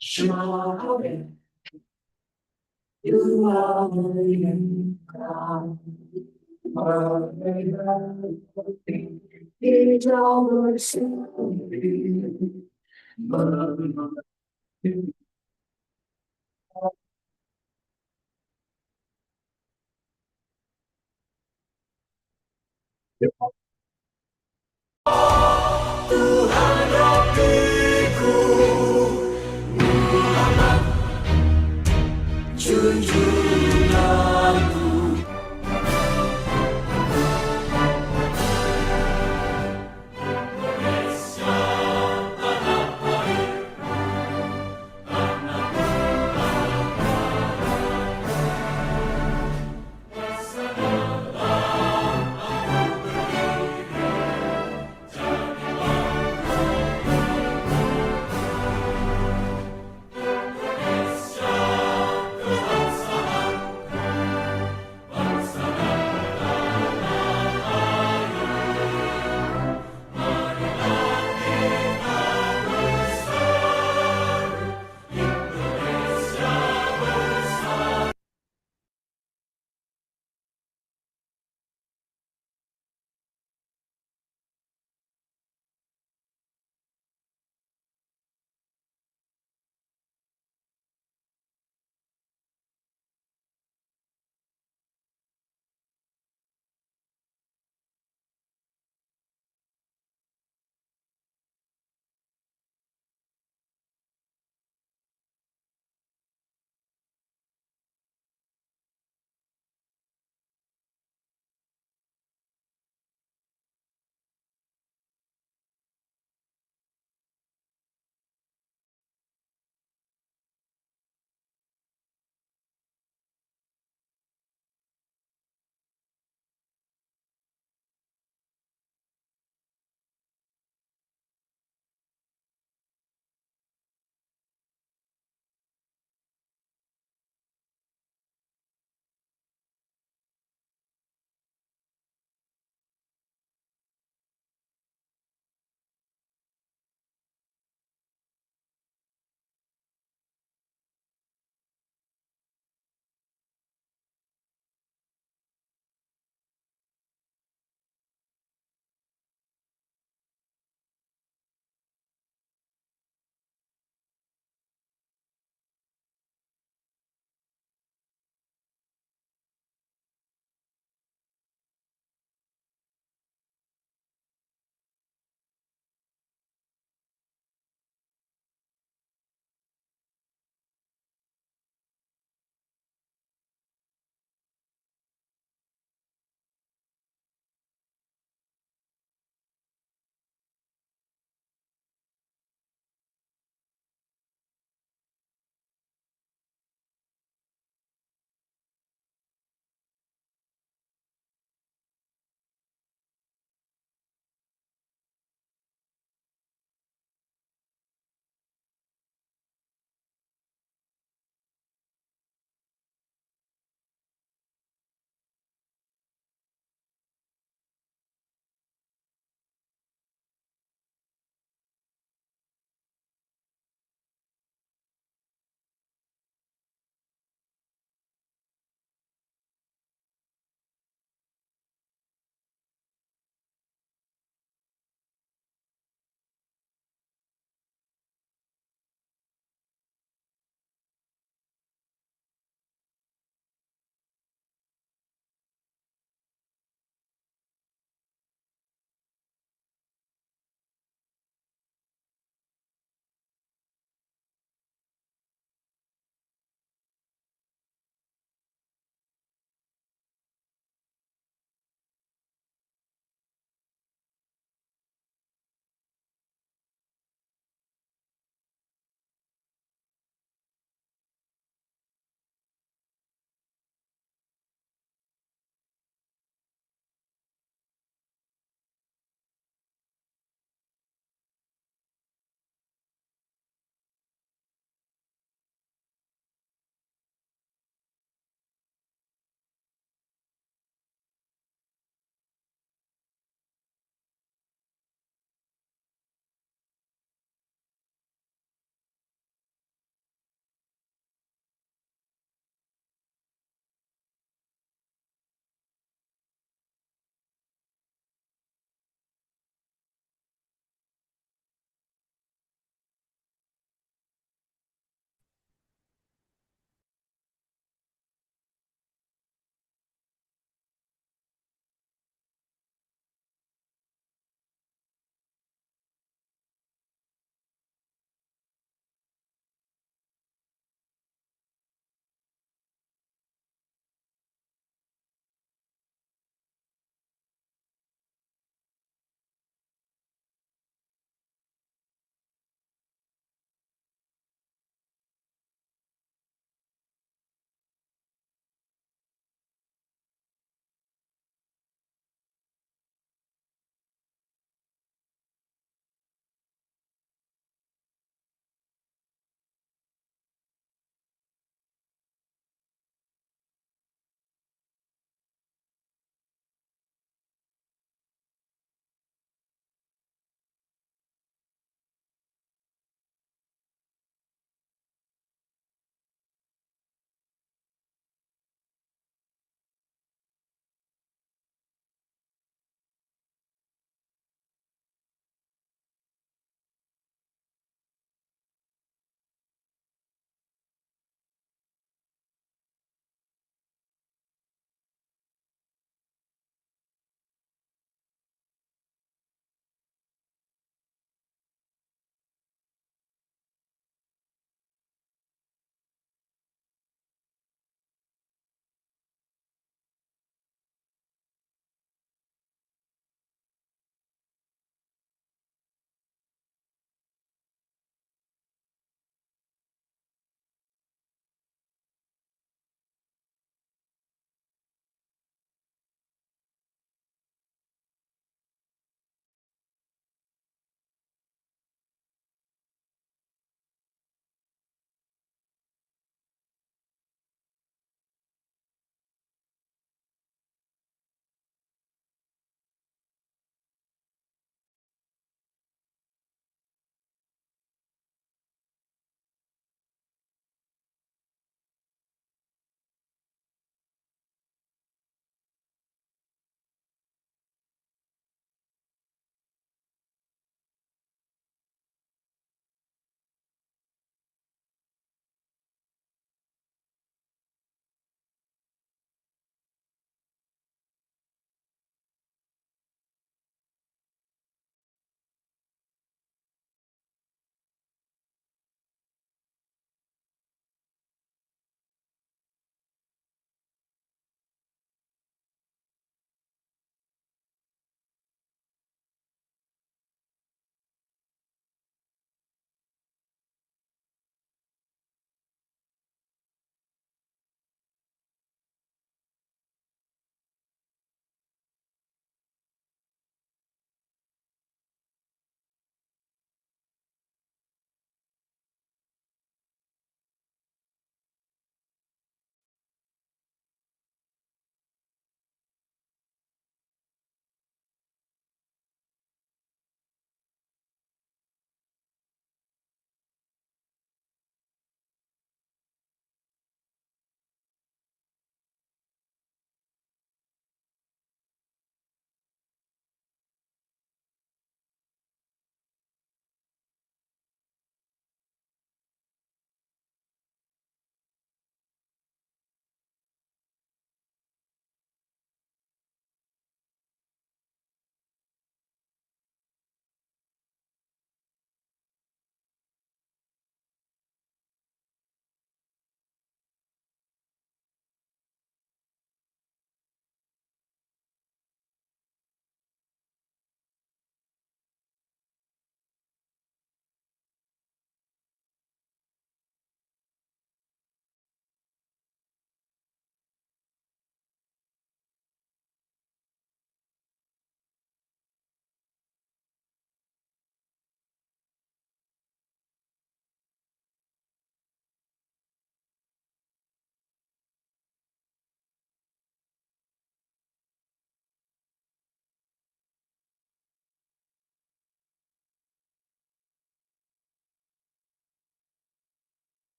Shine, you are the God. It's all the same.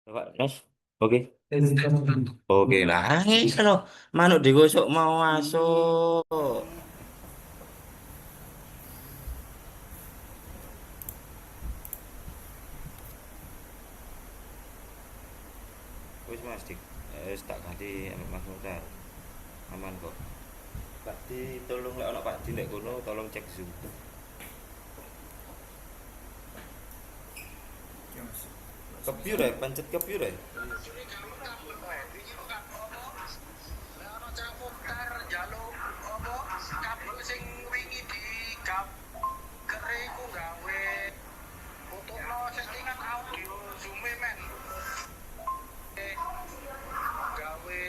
Pak, Mas. Oke. Satu. Oke, nangis loh. Manuk digosok mau masuk. Wis Mas, wis tak ganti ambek Mas Mutar. Aman kok. Pak Di, tolong lek ana Pak Di ndek kono tolong cek Zoom. Kepiur ya, pencet kepiur ya. Kabel sing wingi di gap kere iku gawe butuhno settingan audio zoom men gawe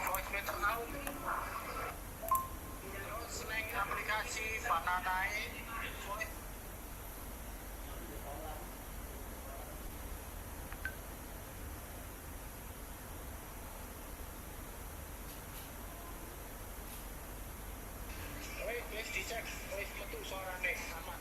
voice meter out terus neng aplikasi bananae wis dicek wis metu suarane aman.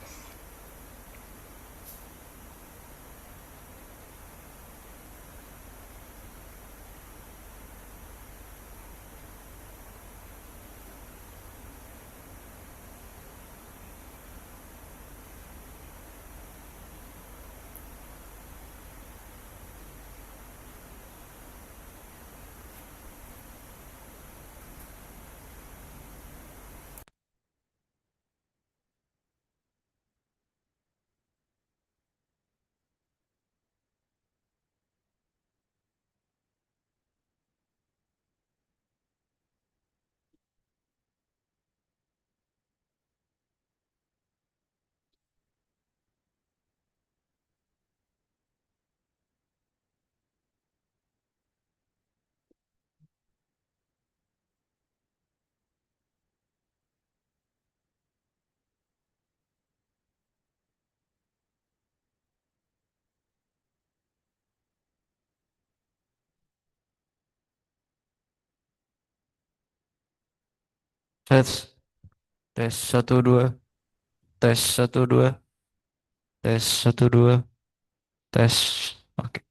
Tes, tes satu dua, tes satu dua, tes satu dua, tes. Oke.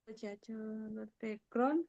Judge background.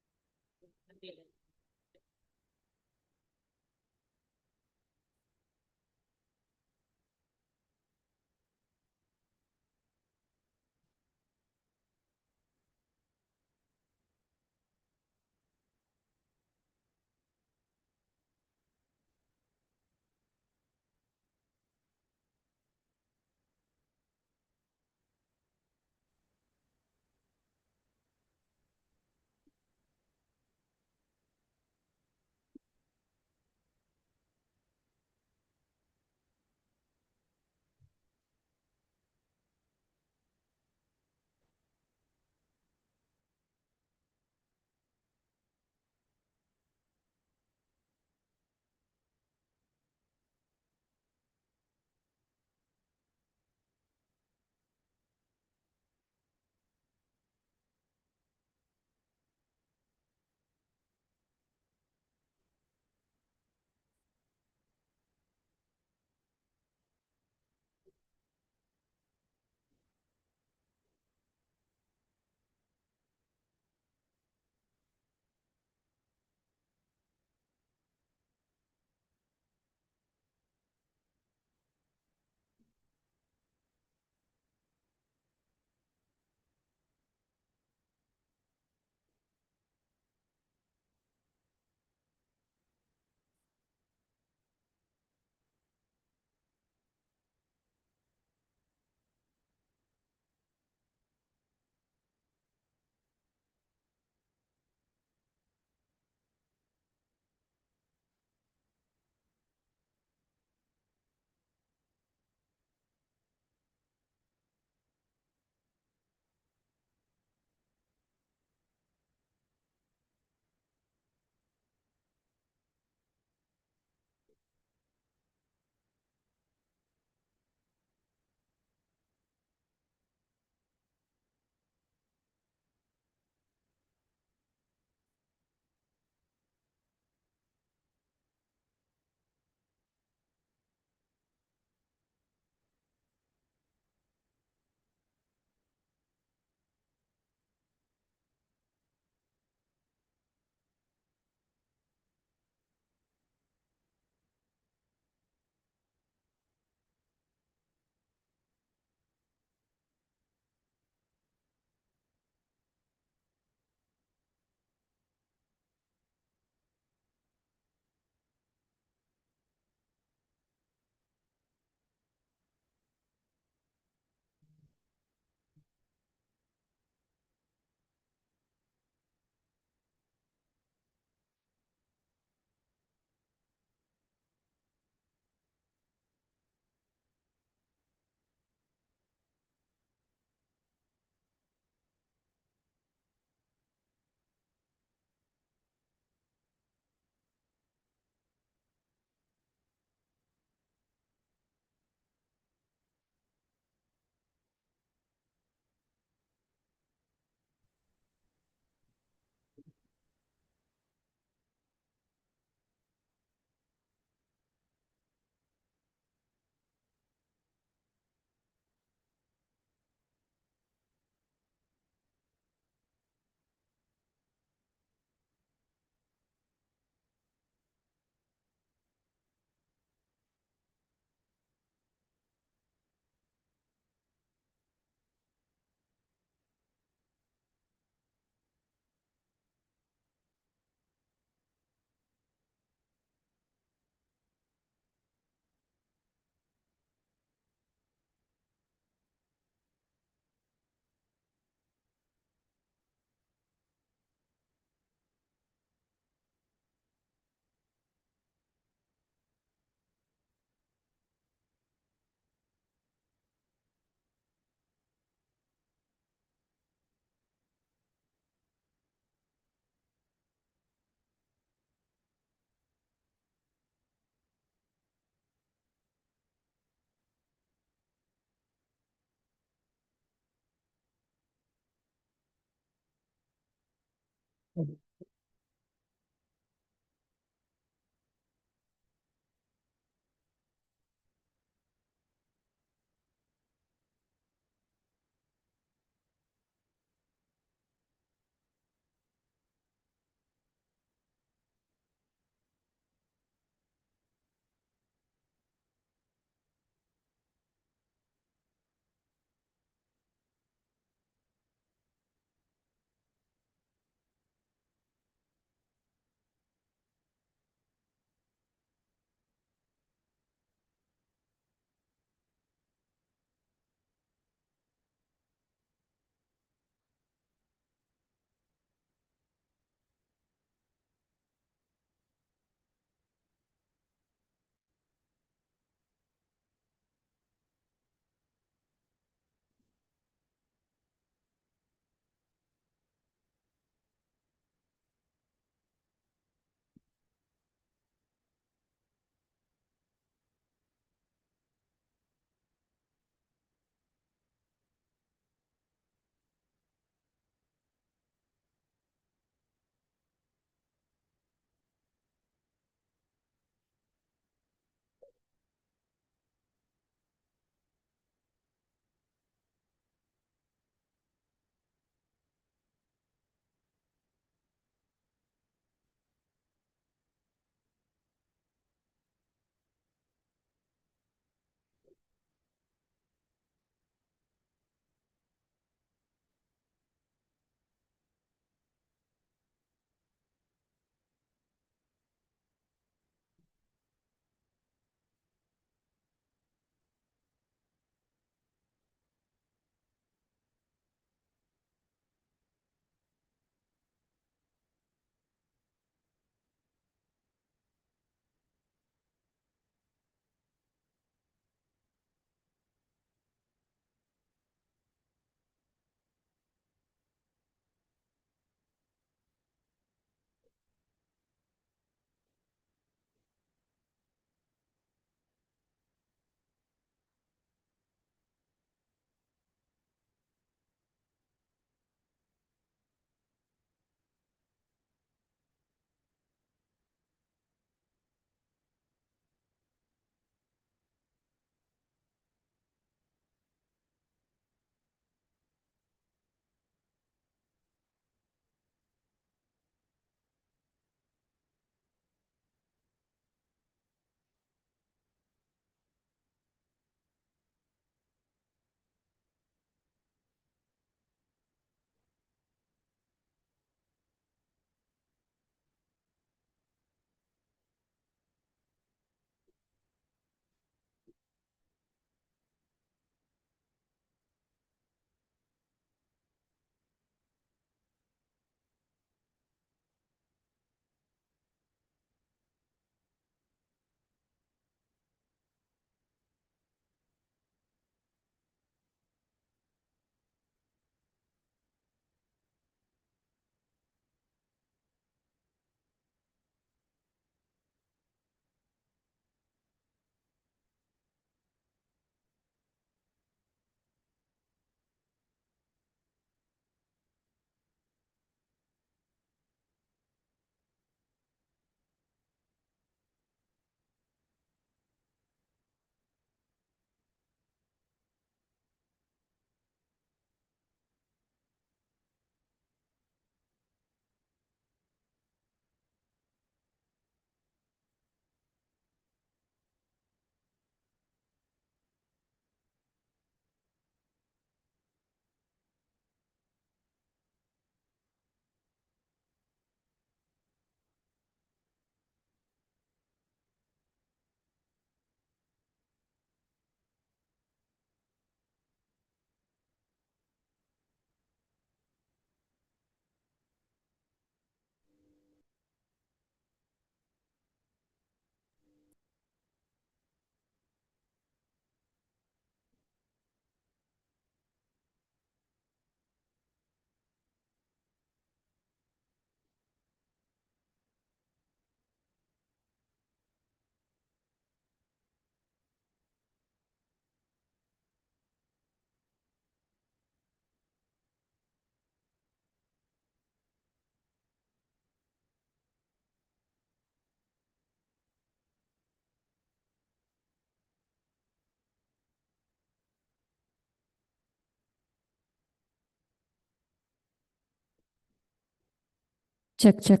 Check.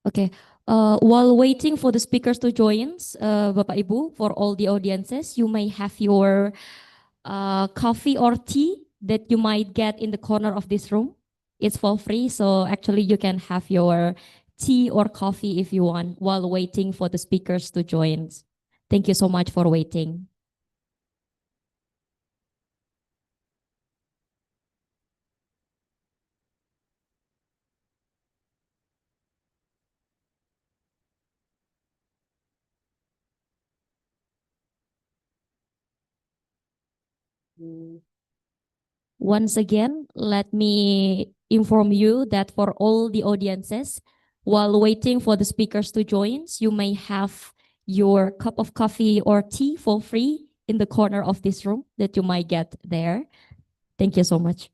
Okay. While waiting for the speakers to join, Bapak Ibu, for all the audiences, you may have your coffee or tea that you might get in the corner of this room. It's for free, so actually you can have your tea or coffee if you want while waiting for the speakers to join. Thank you so much for waiting. Once again, let me inform you that for all the audiences, while waiting for the speakers to join, you may have your cup of coffee or tea for free in the corner of this room that you might get there. Thank you so much.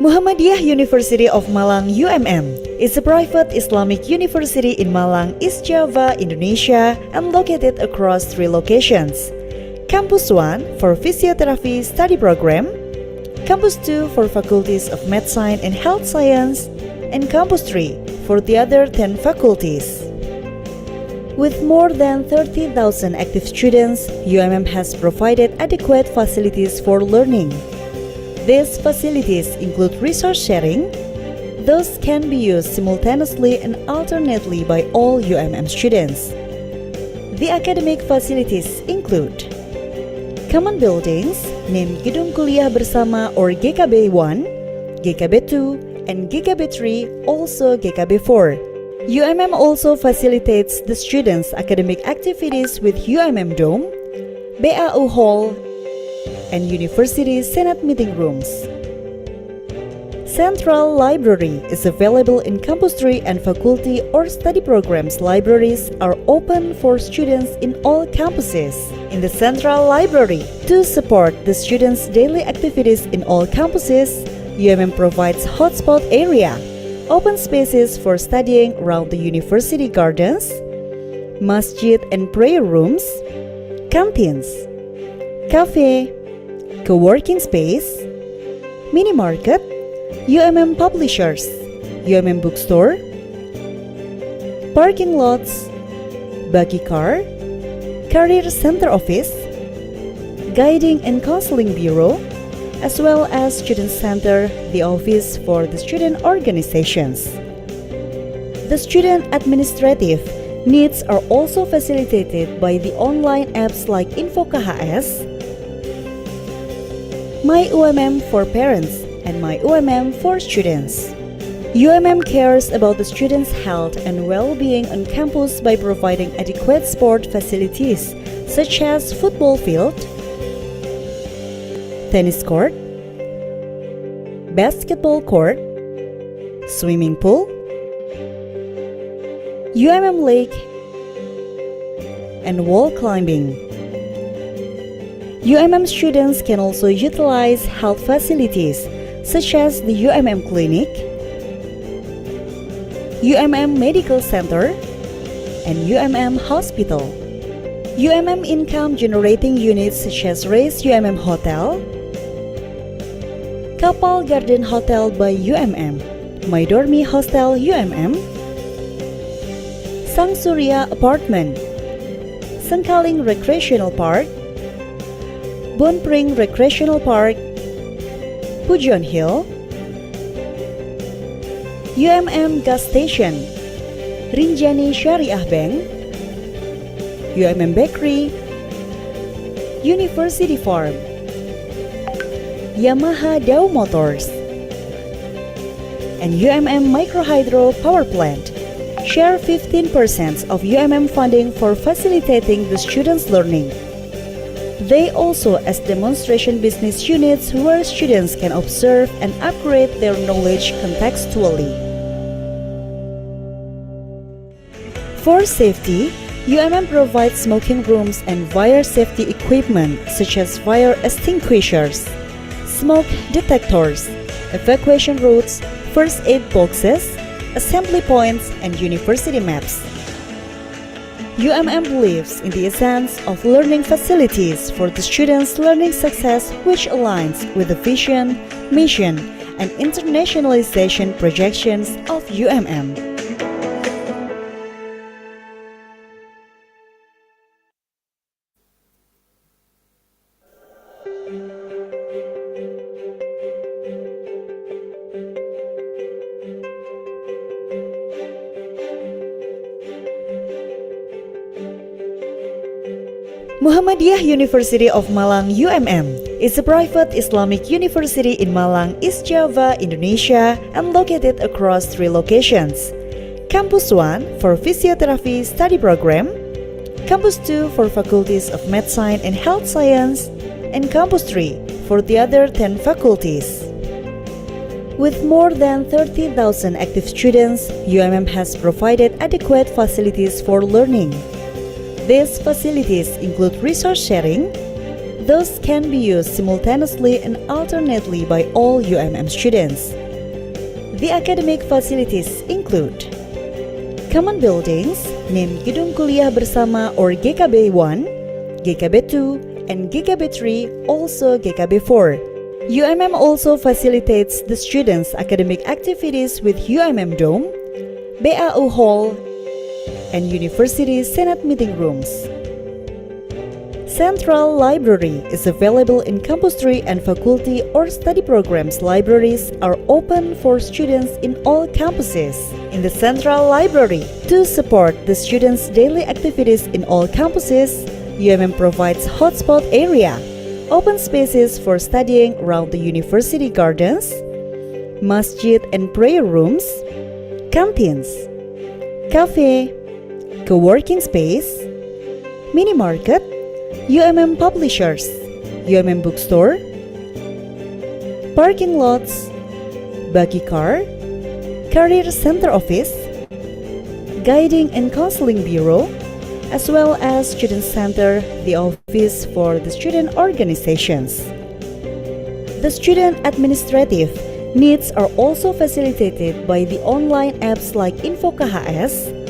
Muhammadiyah University of Malang UMM is a private Islamic university in Malang, East Java, Indonesia, and located across 3 locations. Campus 1 for Physiotherapy Study Program, Campus 2 for Faculties of Medicine and Health Science, and Campus 3 for the other 10 faculties. With more than 30,000 active students, UMM has provided adequate facilities for learning. These facilities include resource sharing. Those can be used simultaneously and alternately by all UMM students. The academic facilities include common buildings named Gedung Kuliah Bersama or GKB 1, GKB 2, and GKB 3, also GKB 4. UMM also facilitates the students' academic activities with UMM Dome, BAU Hall, and University Senate meeting rooms. Central Library is available in Campus 3 and faculty or study programs. Libraries are open for students in all campuses. In the Central Library, to support the students' daily activities in all campuses, UMM provides hotspot area, open spaces for studying around the university gardens, masjid and prayer rooms, canteens, cafe, co-working space, mini market, UMM publishers, UMM bookstore, parking lots, buggy car, career center office, guiding and counseling bureau, as well as student center, the office for the student organizations. The student administrative needs are also facilitated by the online apps like InfoKHS, My UMM for parents, and My UMM for students. UMM cares about the students' health and well-being on campus by providing adequate sport facilities such as football field, tennis court, basketball court, swimming pool, UMM lake, and wall climbing. UMM students can also utilize health facilities such as the UMM clinic, UMM Medical Center, and UMM Hospital. UMM income generating units such as Race UMM Hotel, Kapal Garden Hotel by UMM, My Dormi Hostel UMM, Sang Surya Apartment, Sengkaling Recreational Park, Bonpring Recreational Park, Pujon Hill, UMM Gas Station, Rinjani Syariah Bank, UMM Bakery, University Farm, Yamaha Dow Motors, and UMM Microhydro Power Plant share 15% of UMM funding for facilitating the students' learning. They also as demonstration business units where students can observe and upgrade their knowledge contextually. For safety, UMM provides smoking rooms and fire safety equipment such as fire extinguishers, smoke detectors, evacuation routes, first aid boxes, assembly points, and university maps. UMM believes in the essence of learning facilities for the students' learning success, which aligns with the vision, mission, and internationalization projections of UMM. Muhammadiyah University of Malang UMM is a private Islamic university in Malang, East Java, Indonesia, and located across 3 locations. Campus 1 for Physiotherapy Study Program, Campus 2 for Faculties of Medicine and Health Science, and Campus 3 for the other 10 faculties. With more than 30,000 active students, UMM has provided adequate facilities for learning. These facilities include resource sharing. Those can be used simultaneously and alternately by all UMM students. The academic facilities include common buildings named Gedung Kuliah Bersama or GKB 1, GKB 2, and GKB 3, also GKB 4. UMM also facilitates the students' academic activities with UMM Dome, BAU Hall, and University Senate meeting rooms. Central Library is available in Campus 3 and faculty or study programs. Libraries are open for students in all campuses. In the Central Library, to support the students' daily activities in all campuses, UMM provides hotspot area, open spaces for studying around the university gardens, masjid and prayer rooms, canteens, cafe, co-working space, mini market, UMM publishers, UMM bookstore, parking lots, buggy car, career center office, guiding and counseling bureau, as well as student center, the office for the student organizations. The student administrative needs are also facilitated by the online apps like InfoKHS,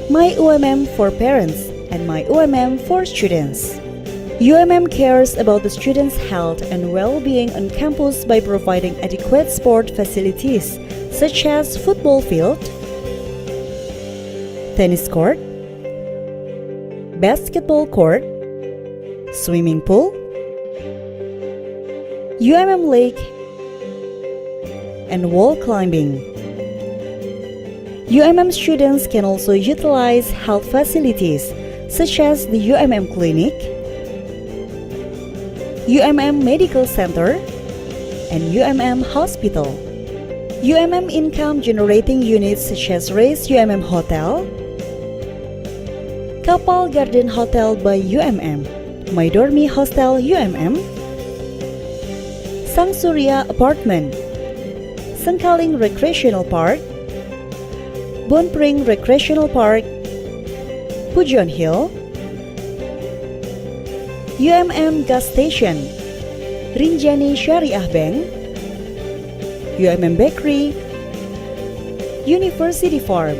My UMM for parents, and My UMM for students. UMM cares about the students' health and well-being on campus by providing adequate sport facilities such as football field, tennis court, basketball court, swimming pool, UMM lake, and wall climbing. UMM students can also utilize health facilities such as the UMM clinic, UMM Medical Center, and UMM Hospital. UMM income generating units such as Race UMM Hotel, Kapal Garden Hotel by UMM, My Dormi Hostel UMM, Sang Surya Apartment, Sengkaling Recreational Park, Bonpring Recreational Park, Pujon Hill, UMM Gas Station, Rinjani Syariah Bank, UMM Bakery, University Farm,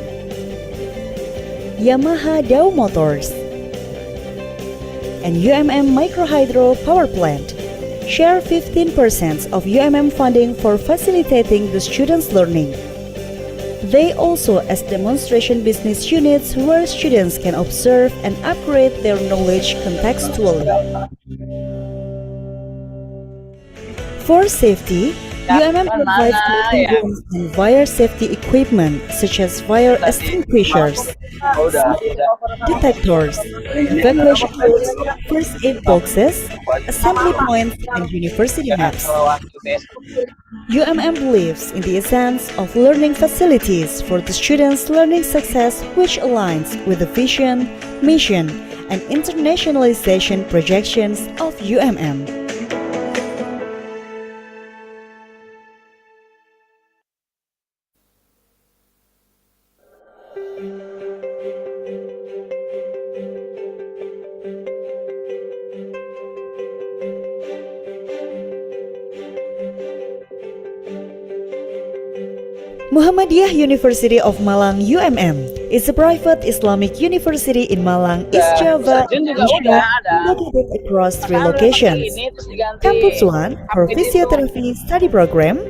Yamaha Dow Motors, and UMM Microhydro Power Plant share 15% of UMM funding for facilitating the students' learning. They also as demonstration business units where students can observe and upgrade their knowledge contextually. For safety, UMM provides smoking rooms and fire safety equipment such as fire extinguishers, smoke detectors, evacuation routes, first aid boxes, assembly points, and university maps. UMM believes in the essence of learning facilities for the students' learning success, which aligns with the vision, mission, and internationalization projections of UMM. Muhammadiyah University of Malang UMM is a private Islamic university in Malang, East Java, Indonesia, located across 3 locations. Campus 1 for physiotherapy study program,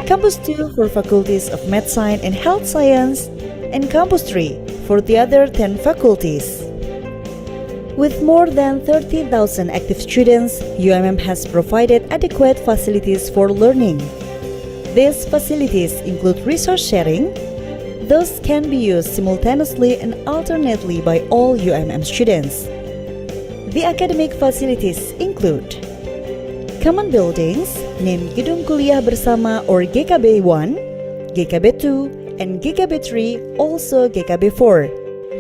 Campus 2 for faculties of medicine and health science, and Campus 3 for the other 10 faculties. With more than 30,000 active students, UMM has provided adequate facilities for learning. These facilities include resource sharing. Those can be used simultaneously and alternately by all UMM students. The academic facilities include common buildings named Gedung Kuliah Bersama or GKB 1, GKB 2, and GKB 3, also GKB 4.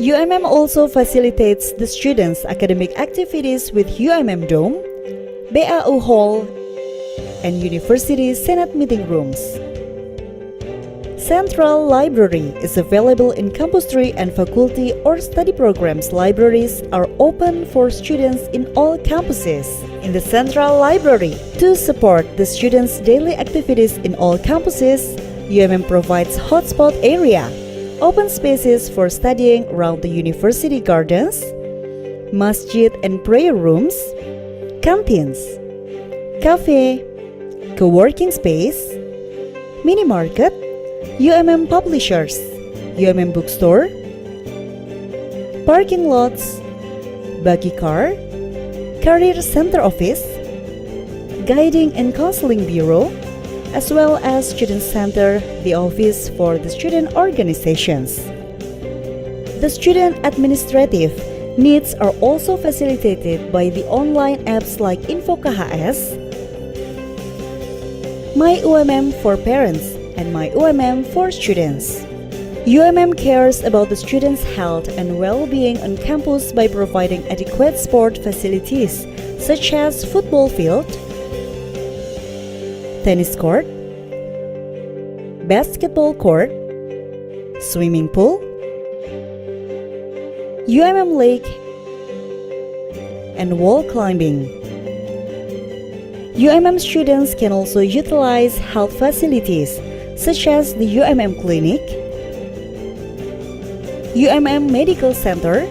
UMM also facilitates the students' academic activities with UMM Dome, BAU Hall, and University Senate meeting rooms. Central Library is available in Campus 3 and faculty or study programs. Libraries are open for students in all campuses. In the Central Library, to support the students' daily activities in all campuses, UMM provides hotspot area, open spaces for studying around the university gardens, masjid and prayer rooms, canteens, cafe, co-working space, mini market, UMM publishers, UMM bookstore, parking lots, buggy car, career center office, guiding and counseling bureau, as well as student center, the office for the student organizations. The student administrative needs are also facilitated by the online apps like InfoKHS, My UMM for parents, and My UMM for students. UMM cares about the students' health and well-being on campus by providing adequate sport facilities such as football field, tennis court, basketball court, swimming pool, UMM lake, and wall climbing. UMM students can also utilize health facilities such as the UMM clinic, UMM Medical Center,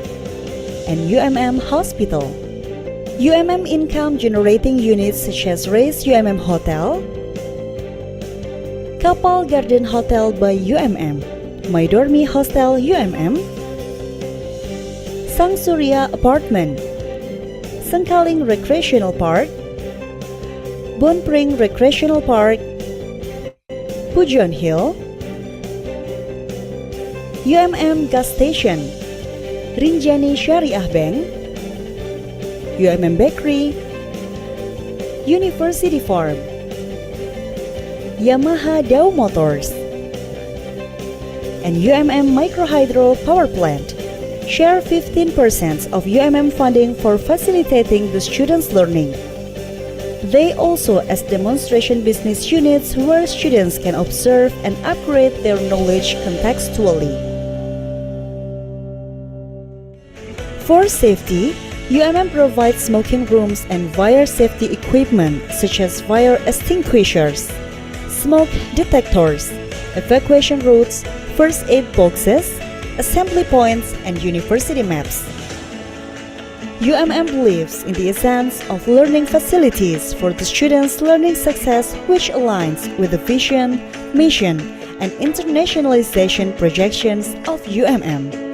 and UMM Hospital. UMM income generating units such as Race UMM Hotel, Kapal Garden Hotel by UMM, My Dormi Hostel UMM, Sang Surya Apartment, Sengkaling Recreational Park, Bonpring Recreational Park, Pujon Hill, UMM Gas Station, Rinjani Syariah Bank, UMM Bakery, University Farm, Yamaha Dow Motors, and UMM Microhydro Power Plant share 15% of UMM funding for facilitating the students' learning. They also as demonstration business units where students can observe and upgrade their knowledge contextually. For safety, UMM provides smoking rooms and fire safety equipment such as fire extinguishers, smoke detectors, evacuation routes, first aid boxes, assembly points, and university maps. UMM believes in the essence of learning facilities for the students' learning success, which aligns with the vision, mission, and internationalization projections of UMM.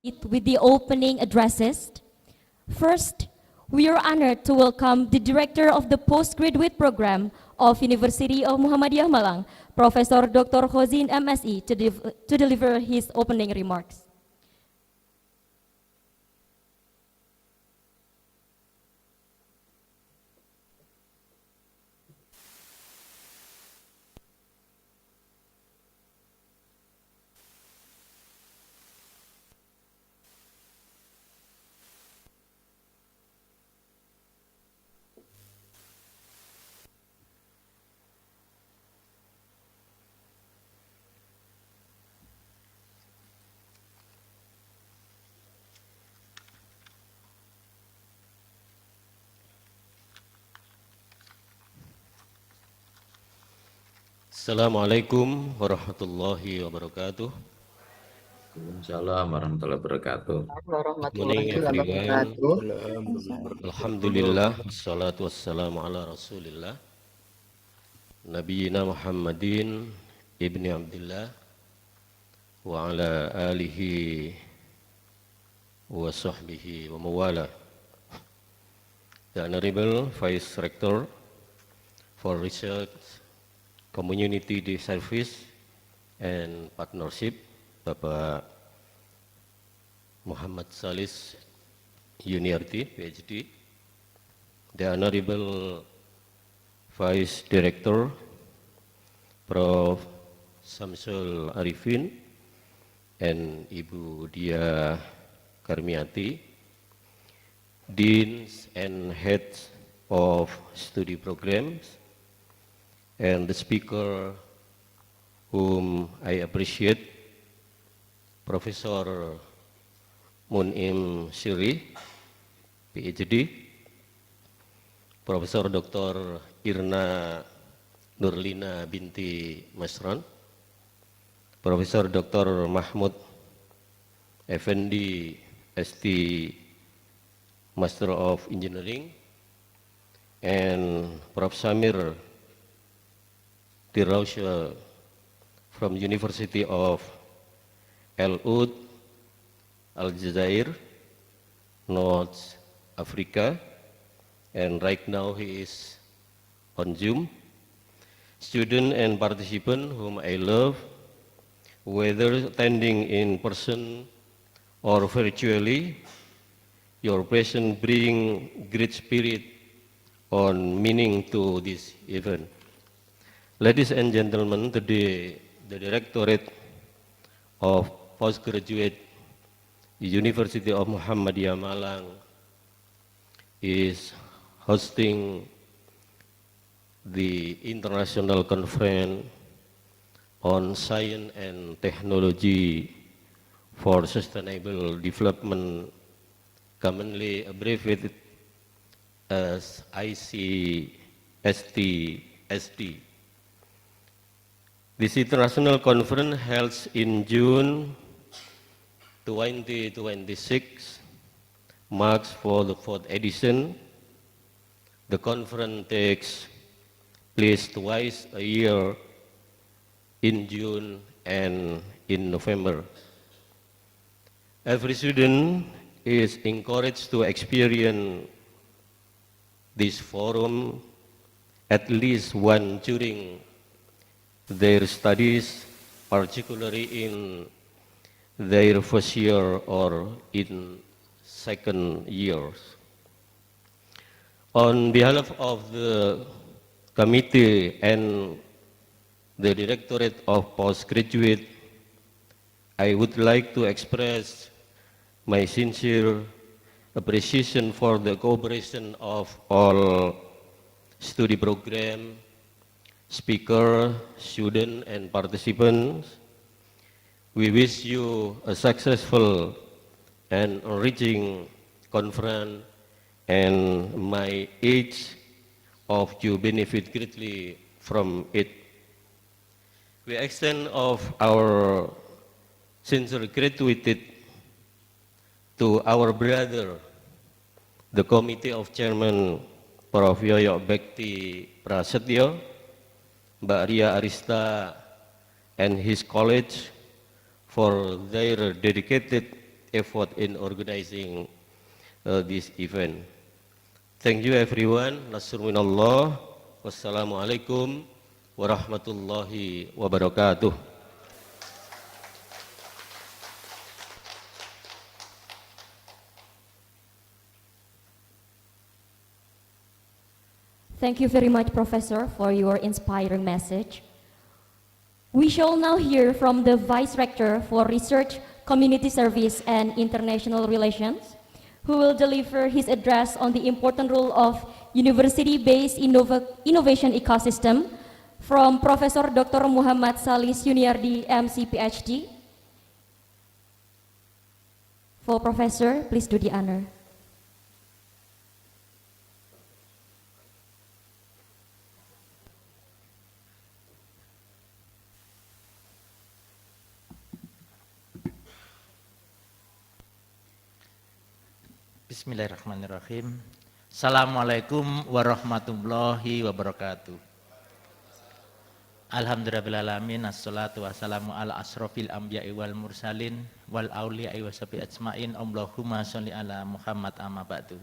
With the opening addresses. First, we are honored to welcome the Director of the Postgraduate Program of University of Muhammadiyah Malang, Professor Dr. Hozin MSE, to deliver his opening remarks. Assalamualaikum warahmatullahi wabarakatuh. Waalaikumsalam warahmatullahi wabarakatuh. Good morning everyone. Alhamdulillah, wassalatu wassalamu ala rasulillah Nabiyina Muhammadin ibni Abdullah wa ala alihi wa sahbihi wa mawala. The Honorable Vice Rector for Research, Community Service and Partnership, Bapak Muhammad Salis Yuniarti, PhD, the Honorable Vice Director, Prof. Samsul Arifin, and Ibu Dia Karmiati, Deans and Heads of Study Programs, and the speaker whom I appreciate, Professor Munim Siri, PhD, Profesor Dr. Irna Nurlina binti Masron, Profesor Dr. Mahmud Effendi, ST Master of Engineering, and Prof. Samir Tirausha from University of Al Ud, Aljazair, North Africa, and right now he is on Zoom. Student and participant whom I love, whether attending in person or virtually, your presence bring great spirit on meaning to this event. Ladies and gentlemen, today the Directorate of Postgraduate University of Muhammadiyah Malang is hosting the International Conference on Science and Technology for Sustainable Development, commonly abbreviated as IC-STSD. This international conference held in June 2026 marks for the 4th edition. The conference takes place twice a year in June and in November. Every student is encouraged to experience this forum at least once during their studies, particularly in their first year or in second years. On behalf of the committee and the Directorate of Postgraduate, I would like to express my sincere appreciation for the cooperation of all study program, speaker, student, and participants. We wish you a successful and enriching conference, and my age of you benefit greatly from it. We extend of our sincere gratitude to our brother, the Committee of Chairman Prof. Yoyo Bekti Prasetyo, Mbak Ria Arista, and his college for their dedicated effort in organizing this event. Thank you everyone. Nasrun minallah. Wassalamualaikum warahmatullahi wabarakatuh. Thank you very much, Professor, for your inspiring message. We shall now hear from the Vice Rector for Research, Community Service, and International Relations, who will deliver his address on the important role of university-based innovation ecosystem from Professor Dr. Muhammad Salis Yuniardi, MC, PhD. For Professor, please do the honor. Bismillahirrahmanirrahim. Assalamualaikum warahmatullahi wabarakatuh. Alhamdulillahirrahmanirrahim. Assalatu wassalamu ala asrofil anbiya'i wal mursalin wal auliya'i wassabi ajma'in. Allahumma sholli ala Muhammad amma ba'du.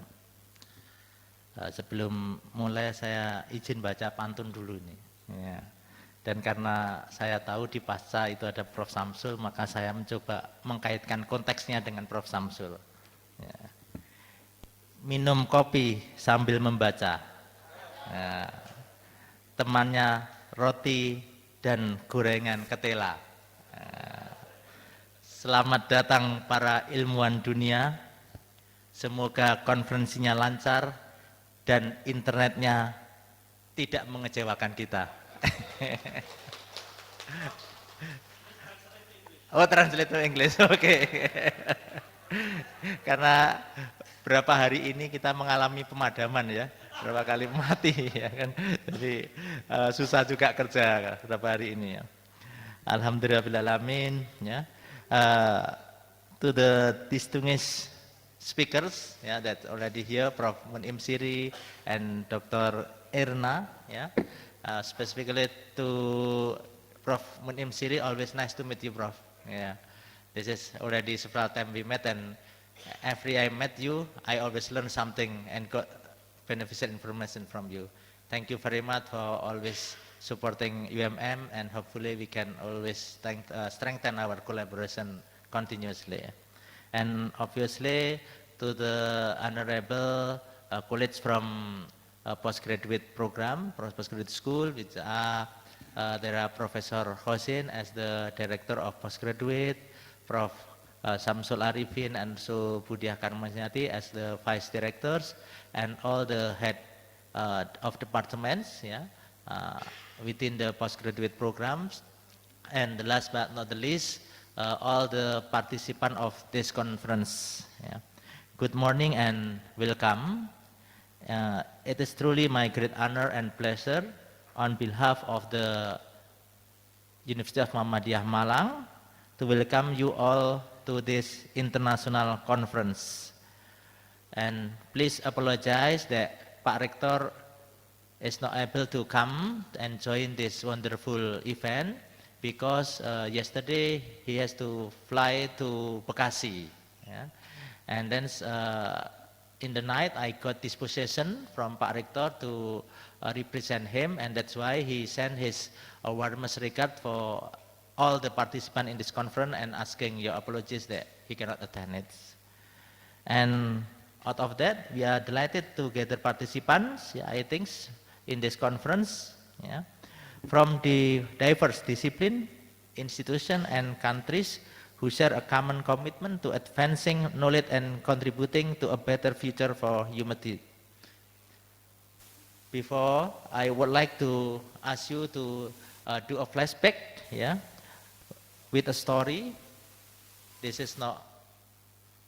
Sebelum mulai saya izin baca pantun dulu nih. Ya. Dan karena saya tahu di pasca itu ada Prof. Samsul, maka saya mencoba mengkaitkan konteksnya dengan Prof. Samsul. Ya. Minum kopi sambil membaca, ya. Temannya roti dan gorengan ketela. Ya. Selamat datang para ilmuwan dunia, semoga konferensinya lancar dan internetnya tidak mengecewakan kita. Oh, translate to English, oke. Karena berapa hari ini kita mengalami pemadaman ya, berapa kali mati ya kan, jadi susah juga kerja berapa hari ini ya. Alhamdulillahirrahmanirrahim ya. To the distinguished speakers ya, that already here, Prof. Munim Siri and Dr. Erna ya, specifically to Prof. Munim Siri, always nice to meet you, Prof. Yeah. This is already several times we met, and every I met you, I always learn something and got beneficial information from you. Thank you very much for always supporting UMM, and hopefully we can always strengthen our collaboration continuously. And obviously to the honorable colleagues from postgraduate program, postgraduate school, which are there are Professor Hosin as the director of postgraduate, Prof. Samsul Arifin and so Budiah Karmanyati as the vice directors, and all the head of departments yeah, within the postgraduate programs. And the last but not the least, all the participants of this conference. Yeah. Good morning and welcome. It is truly my great honor and pleasure on behalf of the University of Muhammadiyah Malang to welcome you all to this international conference. And please apologize that Pak Rektor is not able to come and join this wonderful event because yesterday he has to fly to Bekasi. Yeah? And then in the night I got disposition from Pak Rektor to represent him, and that's why he sent his warmest regard for all the participants in this conference and asking your apologies that he cannot attend it. And out of that, we are delighted to gather participants, yeah, I think, in this conference, yeah, from the diverse discipline, institutions, and countries who share a common commitment to advancing knowledge and contributing to a better future for humanity. Before, I would like to ask you to do a flashback, yeah, with a story. This is not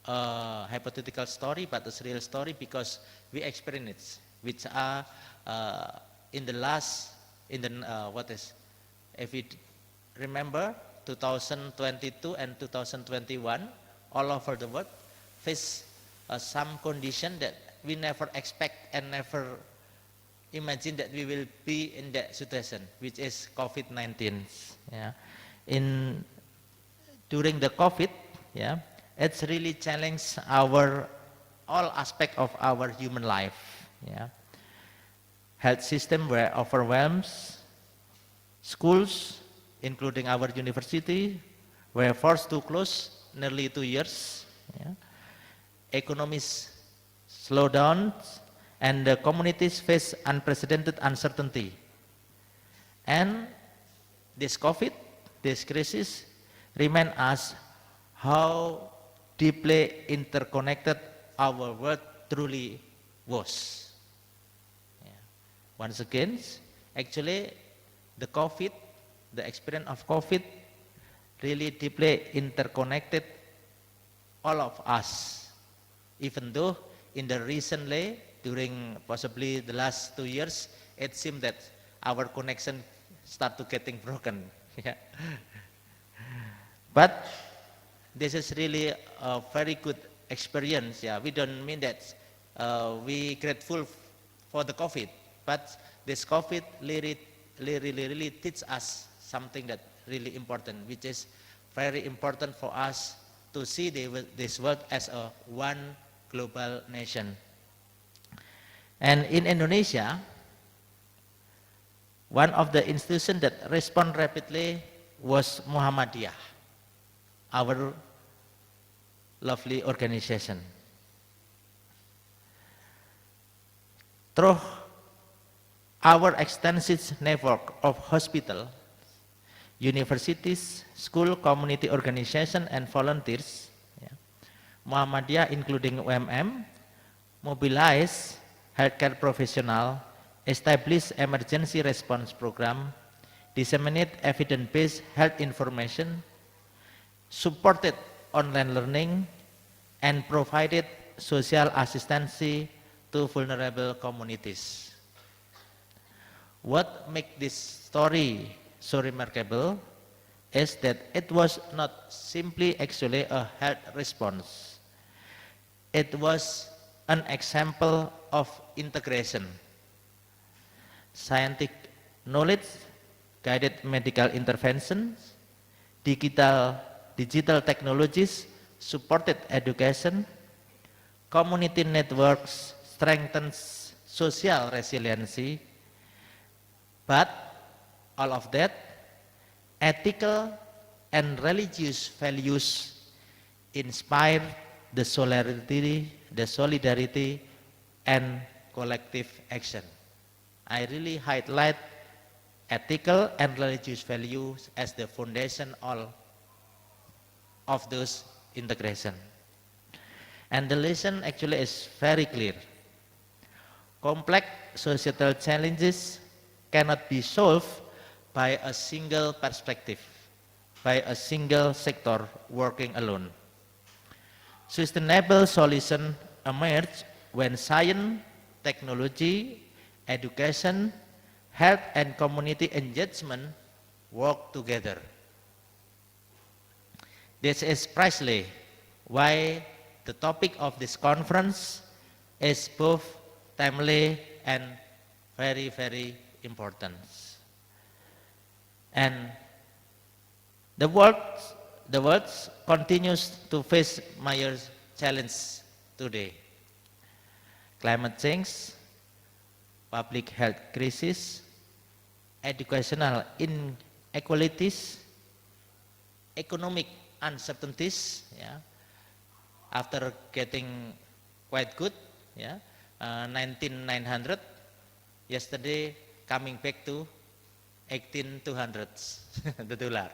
a hypothetical story, but a real story because we experience it, which are in the last, if you remember, 2022 and 2021, all over the world face some condition that we never expect and never imagine that we will be in that situation, which is COVID-19. Yeah. During the COVID, yeah, it's really challenged all aspect of our human life. Yeah. Health system were overwhelmed. Schools, including our university, were forced to close nearly 2 years. Yeah. Economies slow down, and the communities face unprecedented uncertainty. And this COVID, this crisis, remind us how deeply interconnected our world truly was. Yeah. Once again, actually, the COVID, the experience of COVID, really deeply interconnected all of us. Even though in the recently, during possibly the last 2 years, it seemed that our connection start to getting broken. Yeah. But this is really a very good experience. Yeah, we don't mean that we grateful for the COVID, but this COVID really teach us something that really important, which is very important for us to see this world as a one global nation. And in Indonesia, one of the institutions that respond rapidly was Muhammadiyah, our lovely organization. Through our extensive network of hospitals, universities, school, community organization, and volunteers, Muhammadiyah, including UMM, mobilize healthcare professional, establish emergency response program, disseminate evidence-based health information, supported online learning, and provided social assistance to vulnerable communities. What makes this story so remarkable is that it was not simply actually a health response. It was an example of integration. Scientific knowledge, guided medical interventions, digital technologies, supported education, community networks strengthens social resiliency, but all of that, ethical and religious values inspire the solidarity and collective action. I really highlight ethical and religious values as the foundation of those integration. And the lesson actually is very clear. Complex societal challenges cannot be solved by a single perspective, by a single sector working alone. Sustainable solutions emerge when science, technology, education, health, and community engagement work together. This is precisely why the topic of this conference is both timely and very, very important. And the world continues to face major challenges today. Climate change, public health crisis, educational inequalities, economic uncertainties, after getting quite good, 1900, yesterday coming back to 18,200s, the dollar.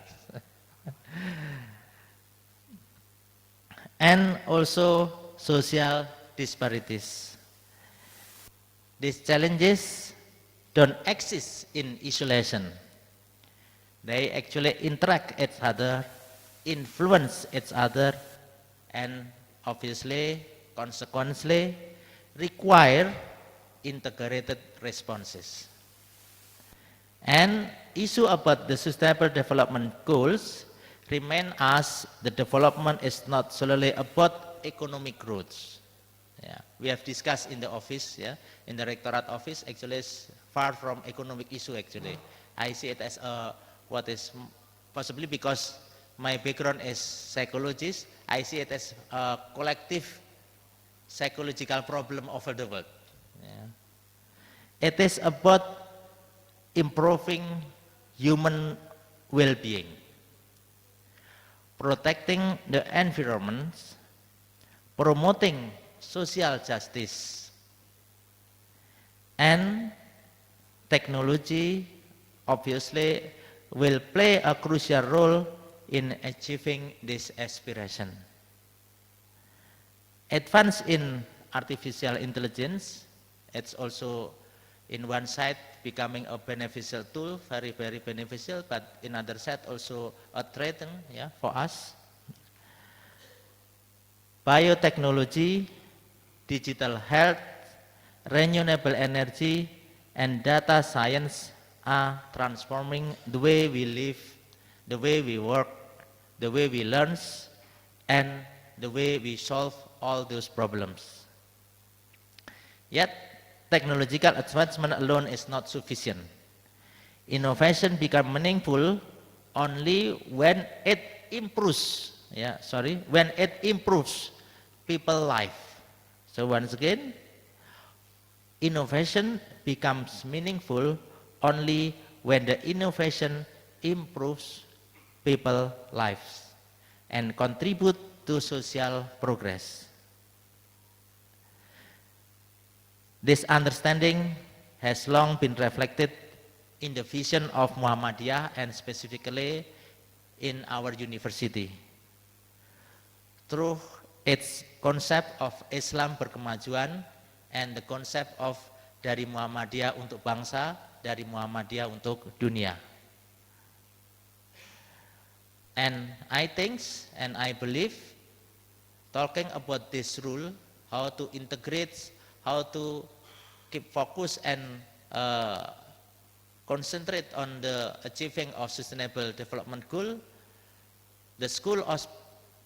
And also social disparities. These challenges don't exist in isolation. They actually interact each other, influence each other, and obviously, consequently, require integrated responses. And issue about the sustainable development goals remain as the development is not solely about economic growth. We have discussed in the office, in the rectorate office, actually is far from economic issue actually. I see it as what is possibly because my background is psychologist, I see it as a collective psychological problem over the world. It is about improving human well-being, protecting the environment, promoting social justice, and technology obviously will play a crucial role in achieving this aspiration. Advance in artificial intelligence, it's also in one side becoming a beneficial tool, very, very beneficial, but in other side also a threat for us. Biotechnology, digital health, renewable energy, and data science are transforming the way we live, the way we work, the way we learn, and the way we solve all those problems. Yet, technological advancement alone is not sufficient. Innovation becomes meaningful only when it improves, when it improves people's life. So once again, innovation becomes meaningful only when the innovation improves people's lives and contribute to social progress. This understanding has long been reflected in the vision of Muhammadiyah and specifically in our university. Through its concept of Islam berkemajuan and the concept of dari Muhammadiyah untuk bangsa, dari Muhammadiyah untuk dunia. And I think and I believe talking about this rule, how to integrate, how to keep focus and concentrate on the achieving of sustainable development goal, the school of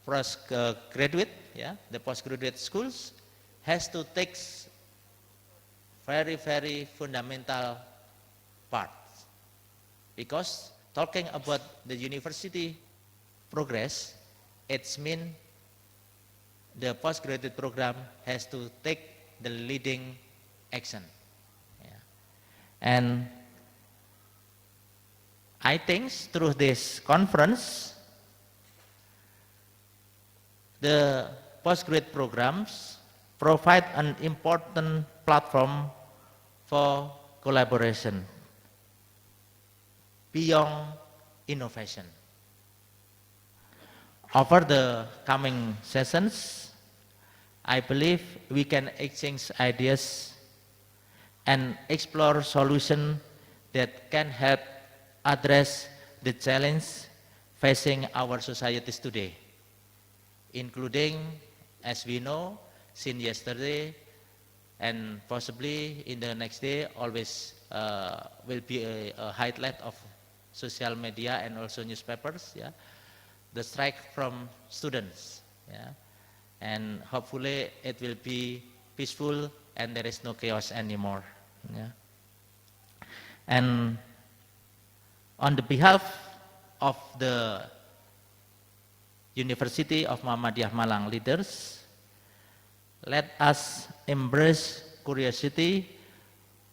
postgraduate, the postgraduate schools has to take very, very fundamental parts. Because talking about the university progress, it's mean the postgraduate program has to take the leading action. And I think through this conference, the postgraduate programs provide an important platform for collaboration beyond innovation. Over the coming sessions, I believe we can exchange ideas and explore solutions that can help address the challenge facing our societies today, including, as we know, since yesterday and possibly in the next day always will be a highlight of social media and also newspapers, the strike from students, and hopefully it will be peaceful and there is no chaos anymore. And on the behalf of the University of Muhammadiyah Malang leaders, let us embrace curiosity,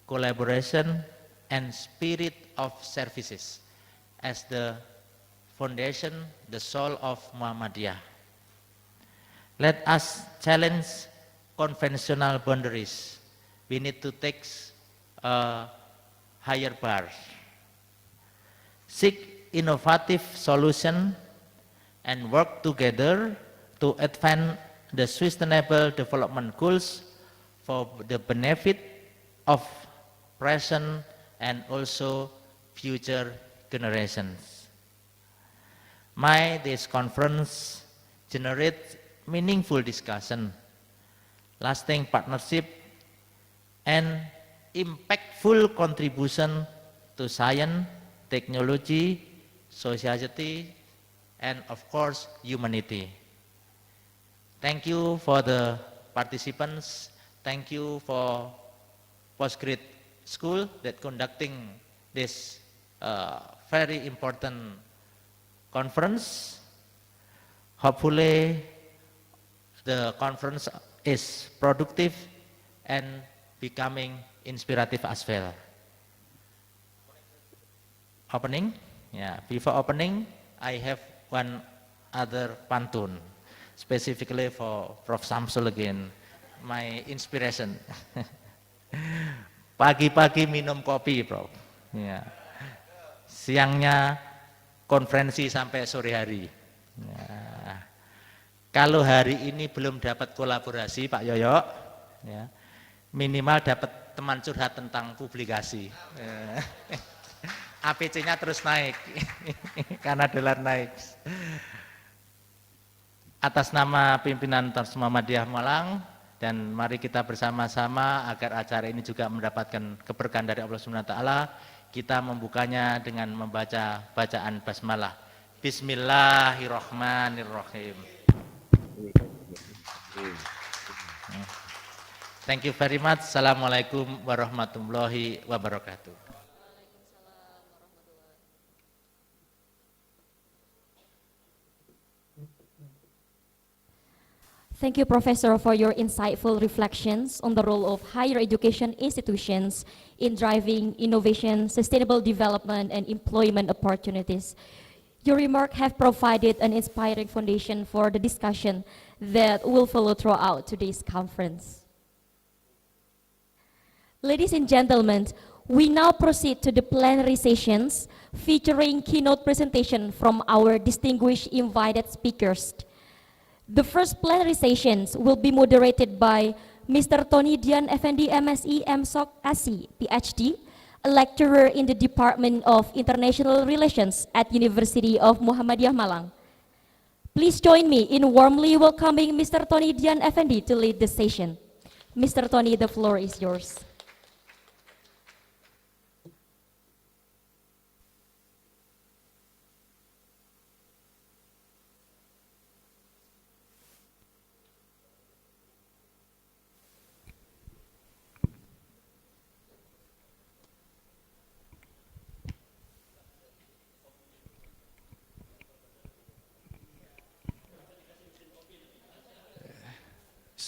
collaboration, and spirit of services as the foundation, the soul of Muhammadiyah. Let us challenge conventional boundaries. We need to take a higher bar. Seek innovative solutions and work together to advance the sustainable development goals for the benefit of present and also future generations. May this conference generate meaningful discussion, lasting partnership, and impactful contribution to science, technology, society, and of course, humanity. Thank you for the participants. Thank you for postgrad school that conducting this very important conference. Hopefully, the conference is productive and becoming inspirative as well. Opening, before opening, I have one other pantun, specifically for Prof. Samsul again, my inspiration. Pagi-pagi minum kopi, Prof. Siangnya konferensi sampai sore hari. Kalau hari ini belum dapat kolaborasi, Pak Yoyo, minimal dapat teman curhat tentang publikasi. APC-nya terus naik, karena dolar naik. Atas nama pimpinan Tors Muhammadiyah Malang, dan mari kita bersama-sama agar acara ini juga mendapatkan keberkahan dari Allah Subhanahu wa taala, kita membukanya dengan membaca bacaan basmalah. Bismillahirrahmanirrahim. Thank you very much. Assalamualaikum warahmatullahi wabarakatuh. Thank you, Professor, for your insightful reflections on the role of higher education institutions in driving innovation, sustainable development, and employment opportunities. Your remarks have provided an inspiring foundation for the discussion that will follow throughout today's conference. Ladies and gentlemen, we now proceed to the plenary sessions featuring keynote presentation from our distinguished invited speakers. The first plenary sessions will be moderated by Mr. Tony Dian Effendi MSc MSoc SC PhD, a lecturer in the Department of International Relations at University of Muhammadiyah Malang. Please join me in warmly welcoming Mr. Tony Dian Effendi to lead the session. Mr. Tony, the floor is yours.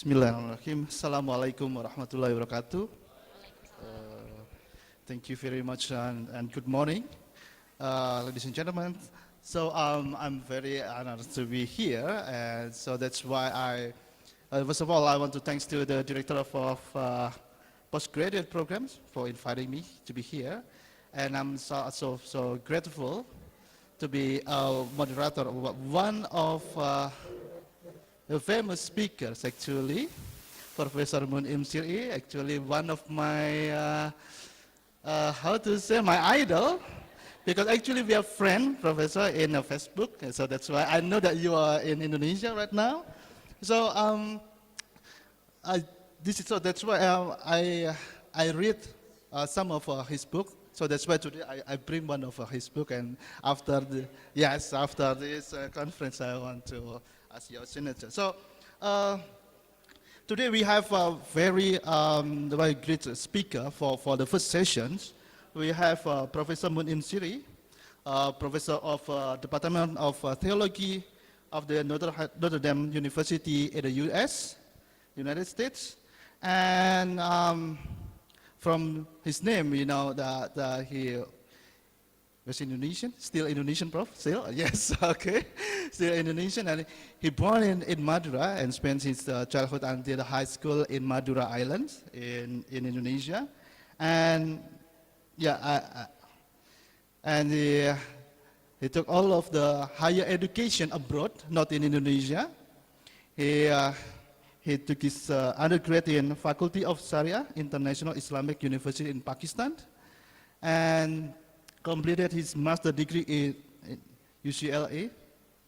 Bismillahirrahmanirrahim. Assalamualaikum warahmatullahi wabarakatuh. Thank you very much and good morning, ladies and gentlemen. So I'm very honored to be here, and so that's why first of all, I want to thanks to the director of postgraduate programs for inviting me to be here, and I'm so grateful to be a moderator, one of the famous speakers actually, Professor Mun Imsiri, actually one of my, how to say, my idol, because actually we are friends, Professor, in Facebook, and so that's why I know that you are in Indonesia right now. So that's why I read some of his book. So that's why today I bring one of his book, and after this conference, I want to ask your signature. So today we have a very great speaker for the first sessions. We have Professor Mun Imsiri, professor of Department of Theology of the Notre Dame University in the United States, and from his name, you know that he was Indonesian, still Indonesian, Prof? Still? Yes, okay. Still Indonesian, and he born in Madura and spent his childhood until high school in Madura Island in Indonesia. And yeah, he took all of the higher education abroad, not in Indonesia. He took his undergrad in Faculty of Sharia, International Islamic University in Pakistan, and completed his master degree in UCLA,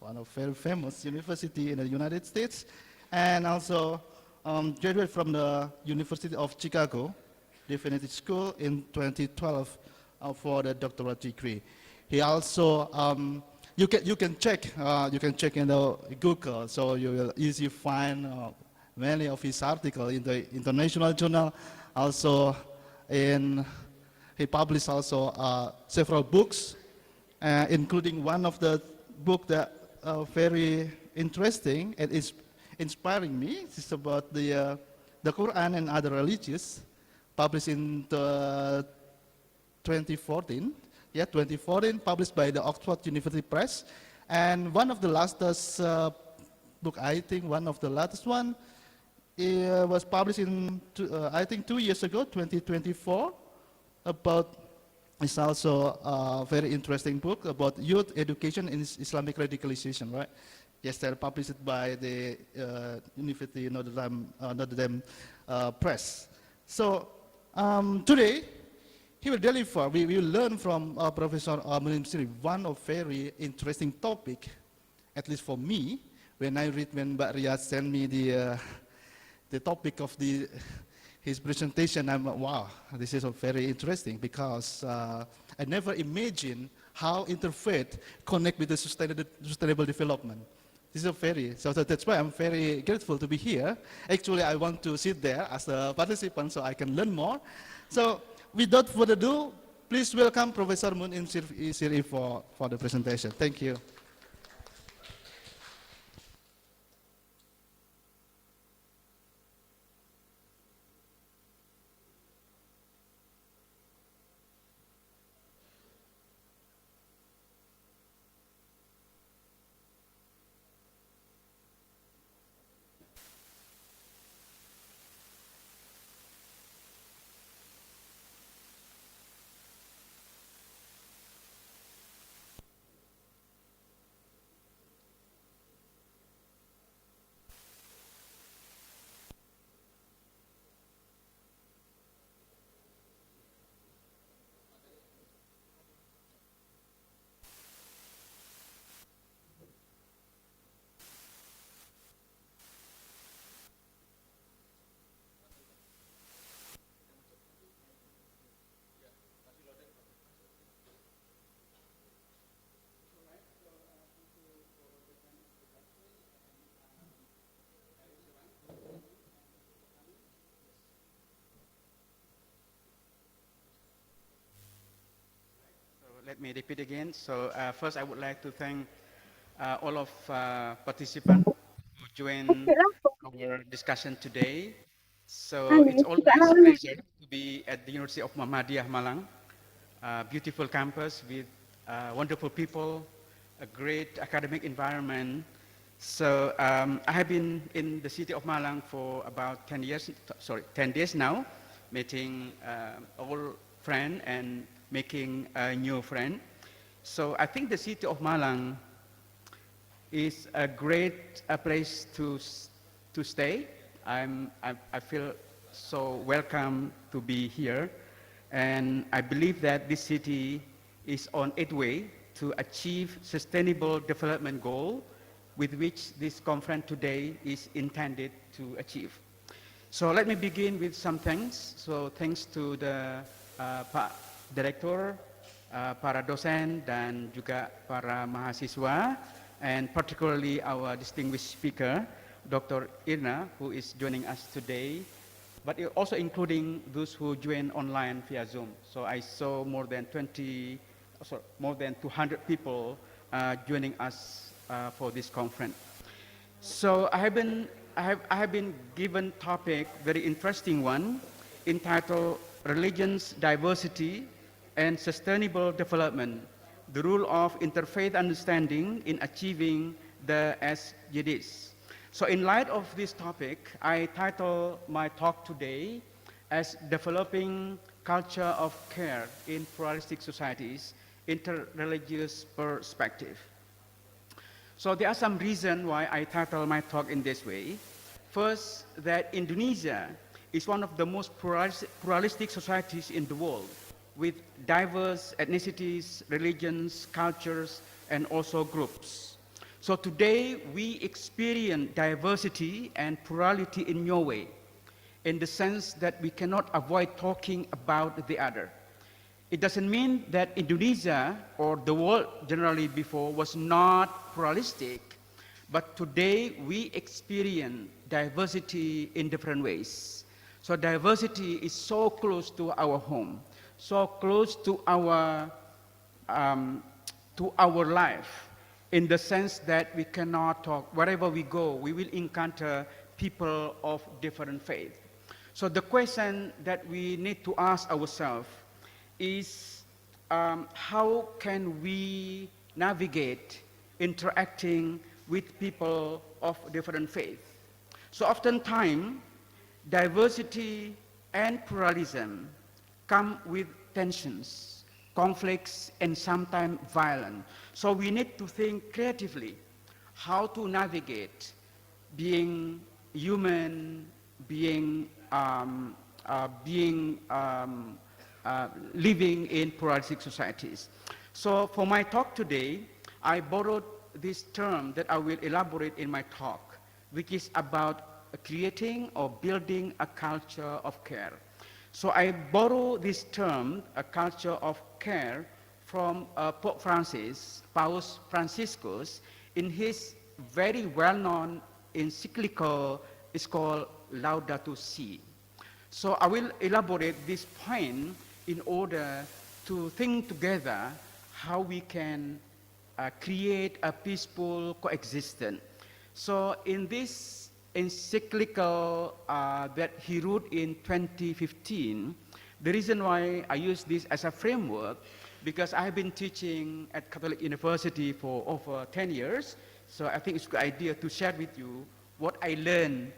one of very famous university in the United States, and also graduated from the University of Chicago Divinity School in 2012 for the doctorate degree. He also you can check in the Google, so you will easily find many of his articles in the international journal. Also he published also several books, including one of the book that very interesting and is inspiring me. It's about the Quran and other religions, published in 2014. Yeah, 2014, published by the Oxford University Press. And one of the latest book, I think one of the latest one, was published in I think 2 years ago, 2024. It's also a very interesting book about youth education in Islamic radicalization, right? Yes, they're published by the University Notre Dame Press. So today, he will deliver, we will learn from Professor Mun Imsiri one of very interesting topic, at least for me, when Mbak Ria sent me the topic of his presentation, I'm like, wow, this is very interesting, because I never imagined how interfaith connect with the sustainable development. This is a ferry, so that's why I'm very grateful to be here. Actually, I want to sit there as a participant so I can learn more. So without further ado, please welcome Professor Moon Siri for the presentation. Thank you. Let me repeat again. So first I would like to thank all of participants who joined our discussion today. So it's always a pleasure to be at the University of Muhammadiyah Malang, a beautiful campus with wonderful people, a great academic environment. So I have been in the city of Malang for about 10 days now, meeting old friends and making a new friend. So I think the city of Malang is a great place to stay. I feel so welcome to be here. And I believe that this city is on its way to achieve sustainable development goal with which this conference today is intended to achieve. So let me begin with some thanks. So thanks to the Pak Direktur, para dosen dan juga para mahasiswa, and particularly our distinguished speaker, Dr. Irna, who is joining us today, but also including those who join online via Zoom. So I saw more than 200 people joining us for this conference. So I have been given topic, very interesting one, entitled Religions, Diversity, and Sustainable Development, the Role of Interfaith Understanding in Achieving the SDGs. So in light of this topic, I title my talk today as Developing Culture of Care in Pluralistic Societies, Interreligious Perspective. So there are some reasons why I title my talk in this way. First, that Indonesia is one of the most pluralistic societies in the world, with diverse ethnicities, religions, cultures, and also groups. So today we experience diversity and plurality in Norway, in the sense that we cannot avoid talking about the other. It doesn't mean that Indonesia or the world generally before was not pluralistic, but today we experience diversity in different ways. So diversity is so close to our home, so close to our life, in the sense that we cannot talk. Wherever we go, we will encounter people of different faith. So the question that we need to ask ourselves is how can we navigate interacting with people of different faith? So oftentimes, diversity and pluralism come with tensions, conflicts, and sometimes violence. So we need to think creatively how to navigate being human, being living in pluralistic societies. So for my talk today, I borrowed this term that I will elaborate in my talk, which is about creating or building a culture of care. So I borrow this term, a culture of care, from Pope Francis, Paus Franciscus, in his very well-known encyclical is called Laudato Si. So I will elaborate this point in order to think together how we can create a peaceful coexistence. So in this encyclical that he wrote in 2015, the reason why I use this as a framework, because I have been teaching at Catholic University for over 10 years, so I think it's a good idea to share with you what I learned